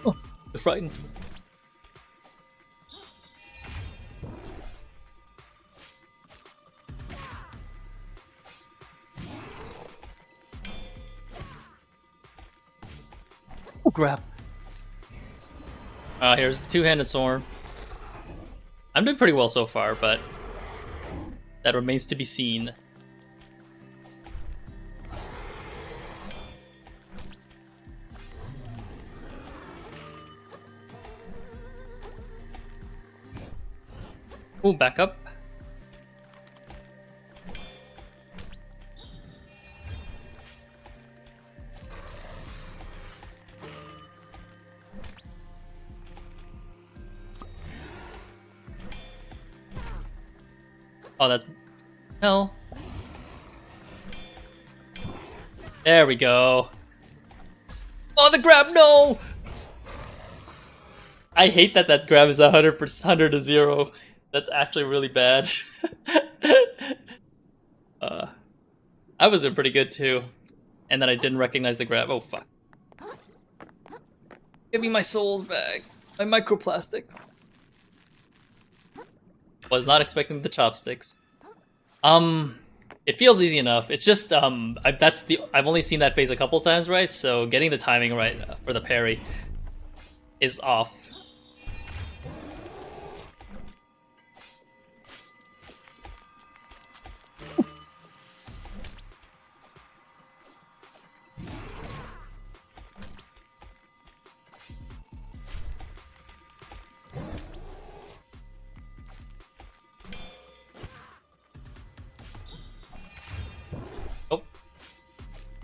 Oh, they're frightened. Oh, crap. Here's the two-handed sword. I'm doing pretty well so far, but that remains to be seen. Ooh, back up. Oh, that's... No. There we go. Oh, the grab, no! I hate that that grab is 100% 100 to 0. That's actually really bad. I was doing pretty good too. And then I didn't recognize the grab. Oh, fuck. Give me my souls back. My microplastics. Was not expecting the chopsticks. It feels easy enough. It's just I've only seen that phase a couple times, right? So getting the timing right for the parry is off.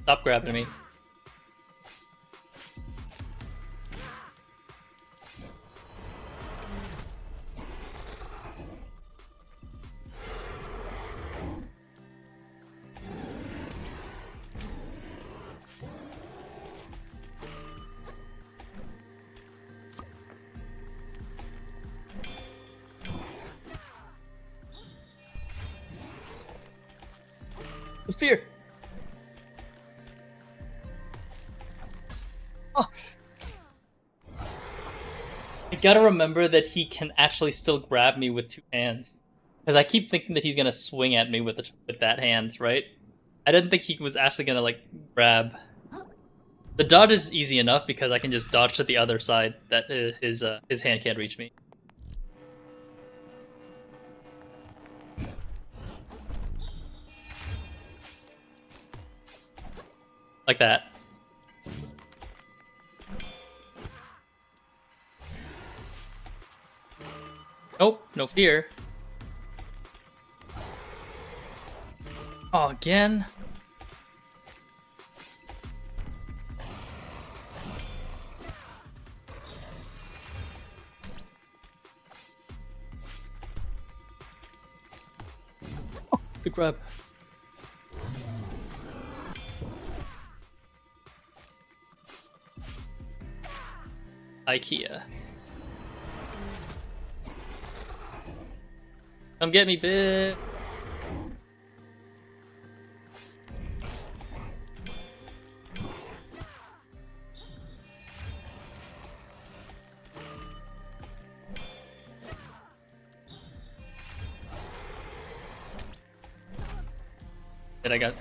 Stop grabbing me. The fear. Oh. I gotta remember that he can actually still grab me with two hands. Because I keep thinking that he's gonna swing at me with that hand, right? I didn't think he was actually gonna like grab. The dodge is easy enough because I can just dodge to the other side that his hand can't reach me. Like that. Nope, no fear. Oh, again? Oh, good grab. IKEA. Come get me, bitch. I got.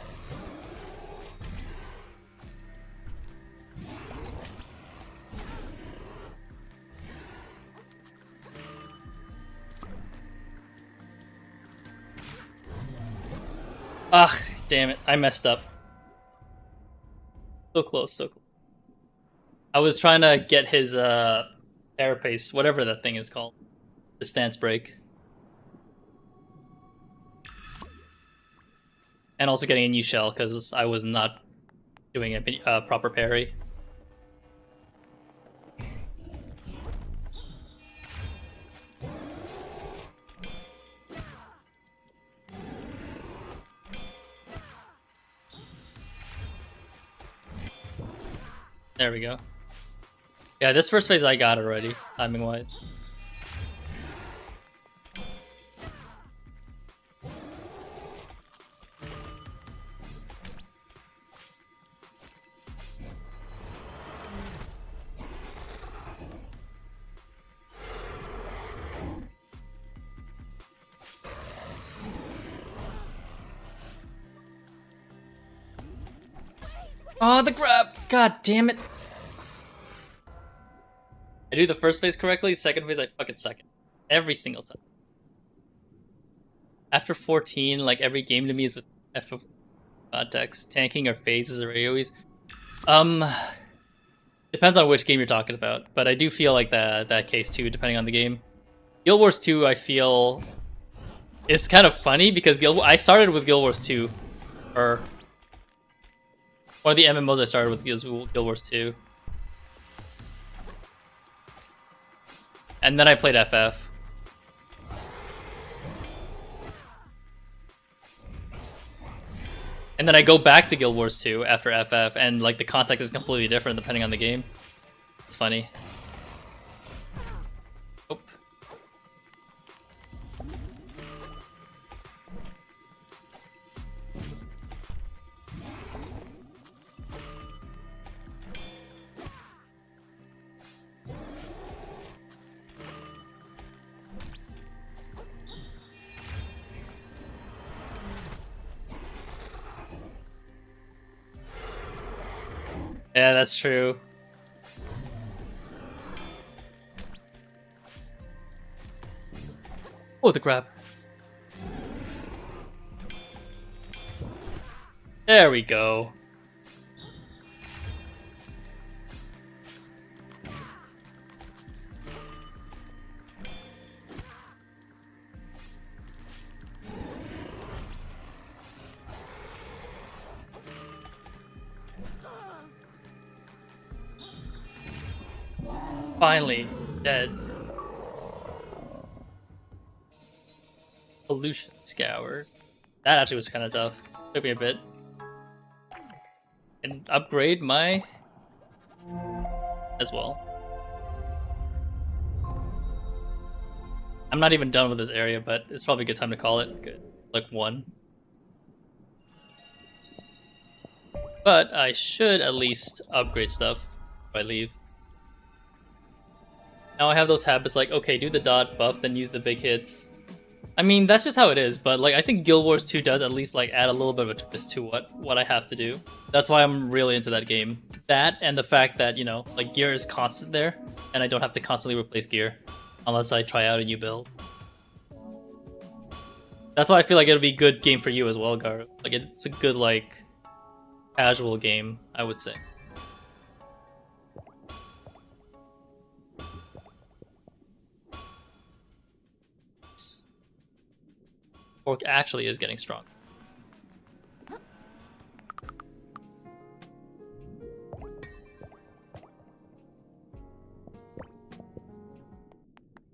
Ugh, damn it. I messed up. So close, so close. I was trying to get his airpace, whatever that thing is called. The stance break. And also getting a new shell, because I was not doing a proper parry. There we go. Yeah, this first phase I got already, timing-wise. Oh, the grab! God damn it! I do the first phase correctly, the second phase I fucking suck it. Every single time. After 14, like every game to me is with F of context. Tanking or phases or AoEs. Depends on which game you're talking about, but I do feel like that case too, depending on the game. Guild Wars 2, I feel, is kind of funny because I started with Guild Wars 2, or one of the MMOs I started with Guild Wars 2. And then I played FF. And then I go back to Guild Wars 2 after FF, and like the context is completely different depending on the game. It's funny. Oh. Yeah, that's true. Oh, the grab. There we go. Finally, dead. Pollution Scour. That actually was kind of tough. Took me a bit. And upgrade my as well. I'm not even done with this area, but it's probably a good time to call it. Good. Like 1. But I should at least upgrade stuff if I leave. Now I have those habits like, okay, do the dot buff, then use the big hits. I mean, that's just how it is, but like I think Guild Wars 2 does at least like add a little bit of a twist to what I have to do. That's why I'm really into that game. That and the fact that, you know, like gear is constant there, and I don't have to constantly replace gear unless I try out a new build. That's why I feel like it'll be a good game for you as well, Gar. Like it's a good like casual game, I would say. Orc actually is getting strong. I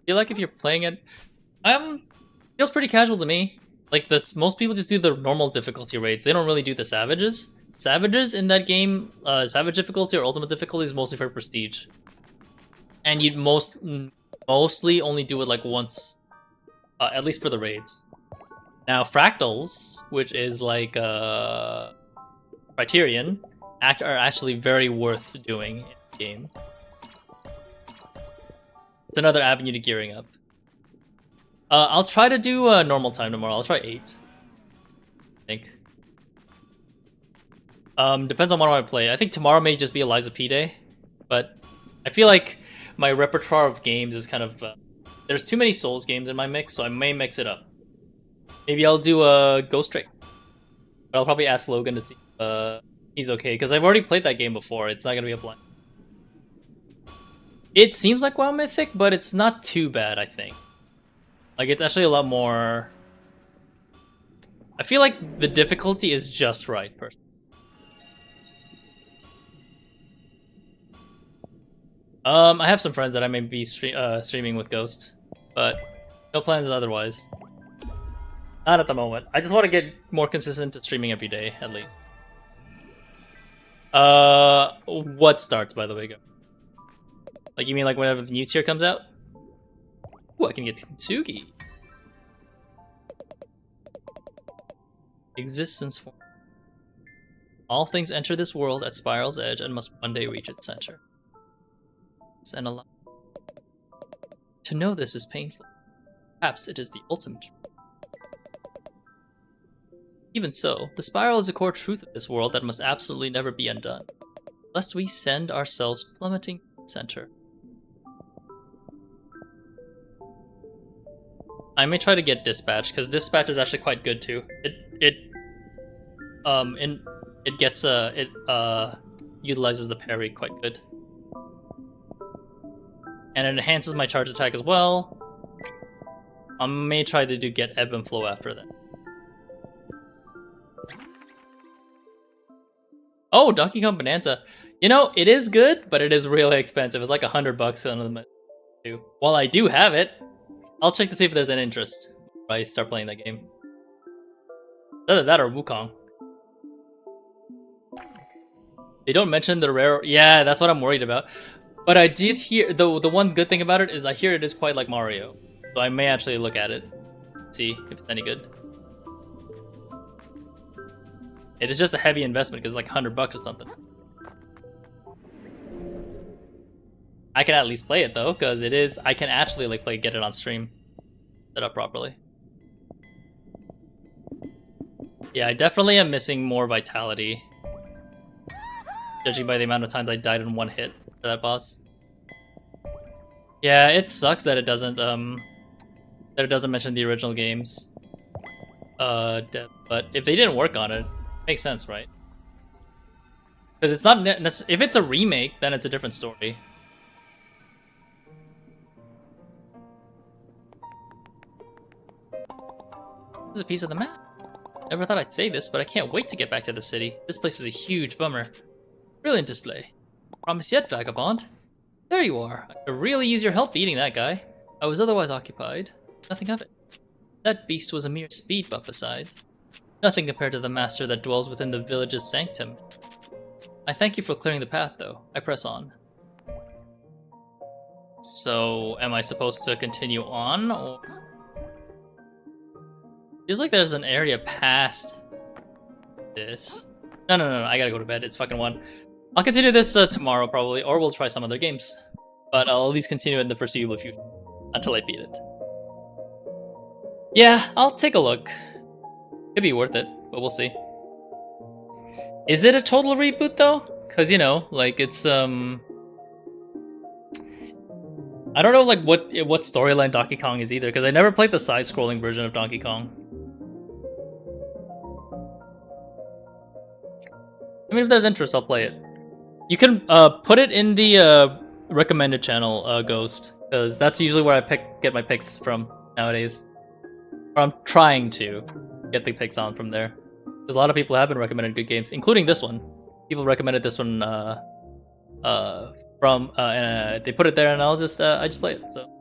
feel like if you're playing it, feels pretty casual to me. Like this, most people just do the normal difficulty rates. They don't really do the savages. Savages in that game, savage difficulty or ultimate difficulty is mostly for prestige, and you'd mostly only do it like once, at least for the raids. Now fractals, which is like Criterion, are actually very worth doing in the game. It's another avenue to gearing up. I'll try to do a normal time tomorrow. I'll try 8. I think. Depends on what I want to play. I think tomorrow may just be Eliza P Day, but I feel like my repertoire of games is kind of there's too many Souls games in my mix, so I may mix it up. Maybe I'll do a Ghost Trick. But I'll probably ask Logan to see if he's okay, because I've already played that game before. It's not gonna be a blind. It seems like WoW Mythic, but it's not too bad, I think. Like, it's actually a lot more... I feel like the difficulty is just right, personally. I have some friends that I may be streaming with Ghost, but no plans otherwise. Not at the moment. I just want to get more consistent to streaming every day, at least. What starts, by the way? Go. Like, you mean like whenever the new tier comes out? Ooh, I can get Kintsugi. Existence form. All things enter this world at Spiral's edge and must one day reach its center. And alive. To know this is painful. Perhaps it is the ultimate truth. Even so, the spiral is a core truth of this world that must absolutely never be undone, lest we send ourselves plummeting to the center. I may try to get Dispatch, because Dispatch is actually quite good too. It utilizes the parry quite good. And it enhances my charge attack as well. I may try to get Ebb and Flow after that. Oh, Donkey Kong Bonanza. You know, it is good, but it is really expensive. It's like $100 on the too. While I do have it, I'll check to see if there's an interest if I start playing that game. Either that or Wukong. They don't mention the rare... Yeah, that's what I'm worried about. But I did hear... The one good thing about it is I hear it is quite like Mario. So I may actually look at it. See if it's any good. It is just a heavy investment because it's like $100 or something. I can at least play it though, because it is... I can actually like get it on stream. Set up properly. Yeah, I definitely am missing more vitality. Judging by the amount of times I died in one hit for that boss. Yeah, it sucks that it doesn't mention the original games. But if they didn't work on it, makes sense, right? Because it's not if it's a remake, then it's a different story. This is a piece of the map. Never thought I'd say this, but I can't wait to get back to the city. This place is a huge bummer. Brilliant display. Promise yet, vagabond. There you are. I could really use your help beating that guy. I was otherwise occupied. Nothing of it. That beast was a mere speed bump besides. Nothing compared to the master that dwells within the village's sanctum. I thank you for clearing the path, though. I press on. So, am I supposed to continue on, or... Feels like there's an area past this. No, I gotta go to bed. It's fucking 1. I'll continue this tomorrow, probably, or we'll try some other games. But I'll at least continue it in the foreseeable future, until I beat it. Yeah, I'll take a look. Could be worth it, but we'll see. Is it a total reboot though? Cause you know, like it's I don't know like what storyline Donkey Kong is either, because I never played the side-scrolling version of Donkey Kong. I mean, if there's interest, I'll play it. You can put it in the recommended channel, Ghost, because that's usually where I get my picks from nowadays. Or I'm trying to get the picks on from there, because a lot of people have been recommending good games, including this one. People recommended this one and they put it there, and I just play it. So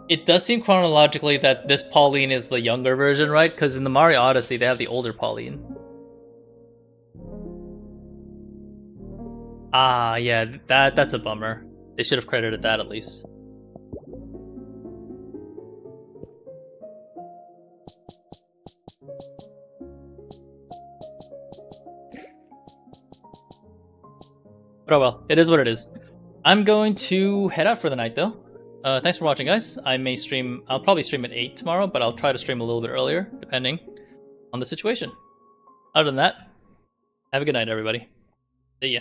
it does seem chronologically that this Pauline is the younger version, right? Because in the Mario Odyssey they have the older Pauline. Ah, yeah, that's a bummer. They should have credited that at least. But oh well, it is what it is. I'm going to head out for the night though. Thanks for watching, guys. I'll probably stream at 8 tomorrow, but I'll try to stream a little bit earlier, depending on the situation. Other than that, have a good night, everybody. See ya.